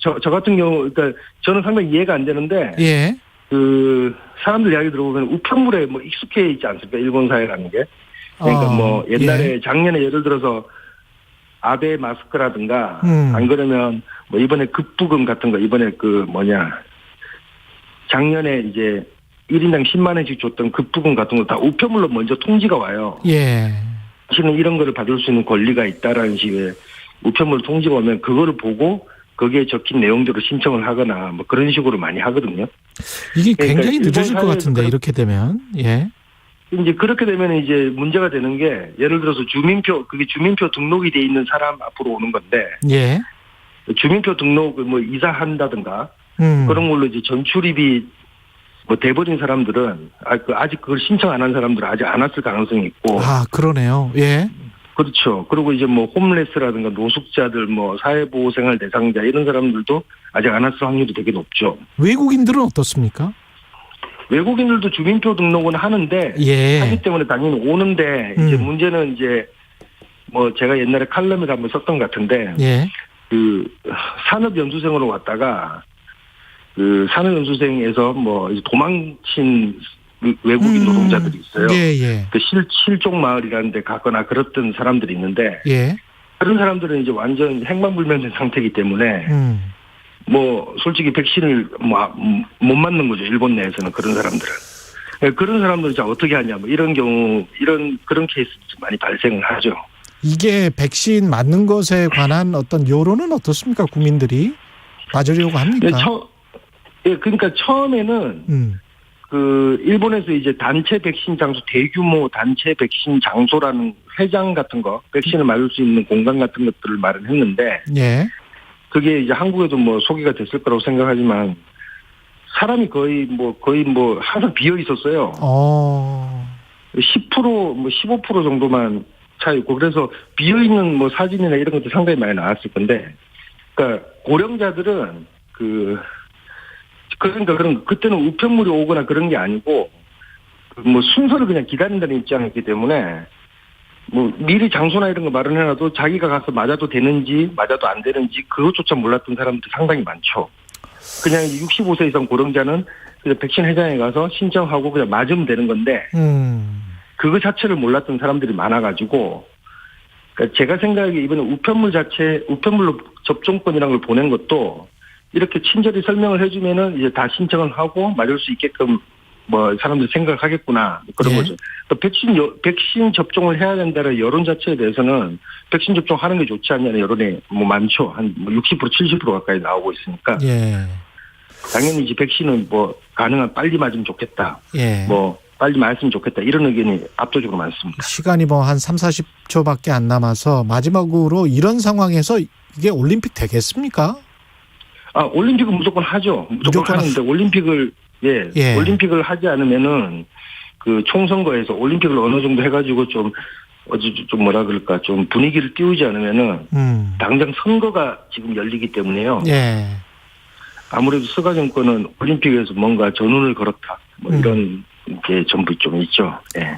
S5: 저 같은 경우, 그러니까 저는 상당히 이해가 안 되는데.
S2: 예.
S5: 그, 사람들 이야기 들어보면 우편물에 뭐 익숙해 있지 않습니까? 일본 사회라는 게. 그러니까 뭐 옛날에 작년에 예를 들어서 아베 마스크라든가 안 그러면 뭐 이번에 급부금 같은 거 이번에 작년에 이제 1인당 10만 원씩 줬던 급부금 같은 거 다 우편물로 먼저 통지가 와요.
S2: 예.
S5: 당신은 이런 거를 받을 수 있는 권리가 있다라는 식의 우편물 통지가 오면 그거를 보고 거기에 적힌 내용대로 신청을 하거나 뭐 그런 식으로 많이 하거든요.
S2: 이게 굉장히 늦어질 것 같은데 이렇게 되면. 예.
S5: 이제 그렇게 되면 이제 문제가 되는 게 예를 들어서 그게 주민표 등록이 돼 있는 사람 앞으로 오는 건데.
S2: 예.
S5: 주민표 등록을 뭐 이사한다든가 그런 걸로 이제 전출입이 뭐 돼버린 사람들은 아직 그걸 신청 안 한 사람들은 아직 안 왔을 가능성이 있고.
S2: 아, 그러네요. 예.
S5: 그렇죠. 그리고 이제 뭐 홈레스라든가 노숙자들, 뭐 사회보호생활 대상자 이런 사람들도 아직 안 왔을 확률이 되게 높죠.
S2: 외국인들은 어떻습니까?
S5: 외국인들도 주민표 등록은 하는데
S2: 예.
S5: 하기 때문에 당연히 오는데 이제 문제는 이제 뭐 제가 옛날에 칼럼을 한번 썼던 것 같은데
S2: 예.
S5: 그 산업연수생으로 왔다가 그 산업연수생에서 뭐 이제 도망친 외국인 노동자들이 있어요.
S2: 예.
S5: 그 실종 마을이라는 데 가거나 그랬던 사람들이 있는데
S2: 예.
S5: 그런 사람들은 이제 완전 행방불명된 상태이기 때문에 뭐 솔직히 백신을 못 맞는 거죠. 일본 내에서는 그런 사람들은. 그런 사람들은 이제 어떻게 하냐 뭐 이런 경우 그런 케이스도 많이 발생을 하죠.
S2: 이게 백신 맞는 것에 관한 어떤 여론은 어떻습니까? 국민들이 맞으려고 합니까?
S5: 그러니까 처음에는 그 일본에서 이제 단체 백신 장소, 대규모 단체 백신 장소라는 회장 같은 거, 백신을 맞을 수 있는 공간 같은 것들을 마련했는데, 예. 그게 이제 한국에도 뭐 소개가 됐을 거라고 생각하지만 사람이 거의 항상 비어 있었어요. 10% 뭐 15% 정도만 차이고, 그래서 비어 있는 뭐 사진이나 이런 것도 상당히 많이 나왔을 건데, 그러니까 고령자들은 그러니까 그때는 우편물이 오거나 그런 게 아니고 뭐 순서를 그냥 기다린다는 입장이었기 때문에 뭐 미리 장소나 이런 거 마련해놔도 자기가 가서 맞아도 되는지 맞아도 안 되는지 그것조차 몰랐던 사람들이 상당히 많죠. 그냥 65세 이상 고령자는 그냥 백신 회장에 가서 신청하고 그냥 맞으면 되는 건데 그거 자체를 몰랐던 사람들이 많아가지고 그러니까 제가 생각하기에 이번에 우편물로 접종권이라는 걸 보낸 것도 이렇게 친절히 설명을 해주면은 이제 다 신청을 하고 맞을 수 있게끔 뭐 사람들이 생각하겠구나 그런 거죠. 또 백신 접종을 해야 된다는 여론 자체에 대해서는 백신 접종하는 게 좋지 않냐는 여론이 뭐 많죠. 한 60% 70% 가까이 나오고 있으니까. 예. 당연히 이제 백신은 뭐 가능한 빨리 맞으면 좋겠다. 예. 뭐 빨리 맞으면 좋겠다. 이런 의견이 압도적으로 많습니다.
S2: 시간이 뭐 한 30-40초밖에 안 남아서 마지막으로 이런 상황에서 이게 올림픽 되겠습니까?
S5: 올림픽은 무조건 하죠. 무조건 하는데 올림픽을 하지 않으면은 그 총선거에서 올림픽을 어느 정도 해가지고 좀 뭐라 그럴까 좀 분위기를 띄우지 않으면은 당장 선거가 지금 열리기 때문에요. 예. 아무래도 스가 정권은 올림픽에서 뭔가 전운을 걸었다. 뭐 이런 게 전부 좀 있죠. 예.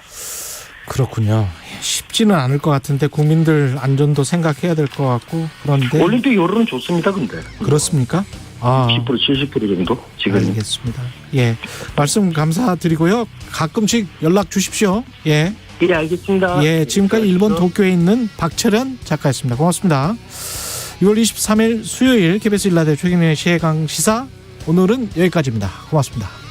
S2: 그렇군요. 쉽지는 않을 것 같은데 국민들 안전도 생각해야 될 것 같고 그런데
S5: 올림픽 여론은 좋습니다. 근데
S2: 그렇습니까?
S5: 60% 70% 정도 지금.
S2: 알겠습니다. 예, 말씀 감사드리고요. 가끔씩 연락 주십시오. 예.
S5: 예, 알겠습니다.
S2: 예, 지금까지 일본 도쿄에 있는 박철현 작가였습니다. 고맙습니다. 6월 23일 수요일 KBS 1라디오 최경영의 시해강 시사 오늘은 여기까지입니다. 고맙습니다.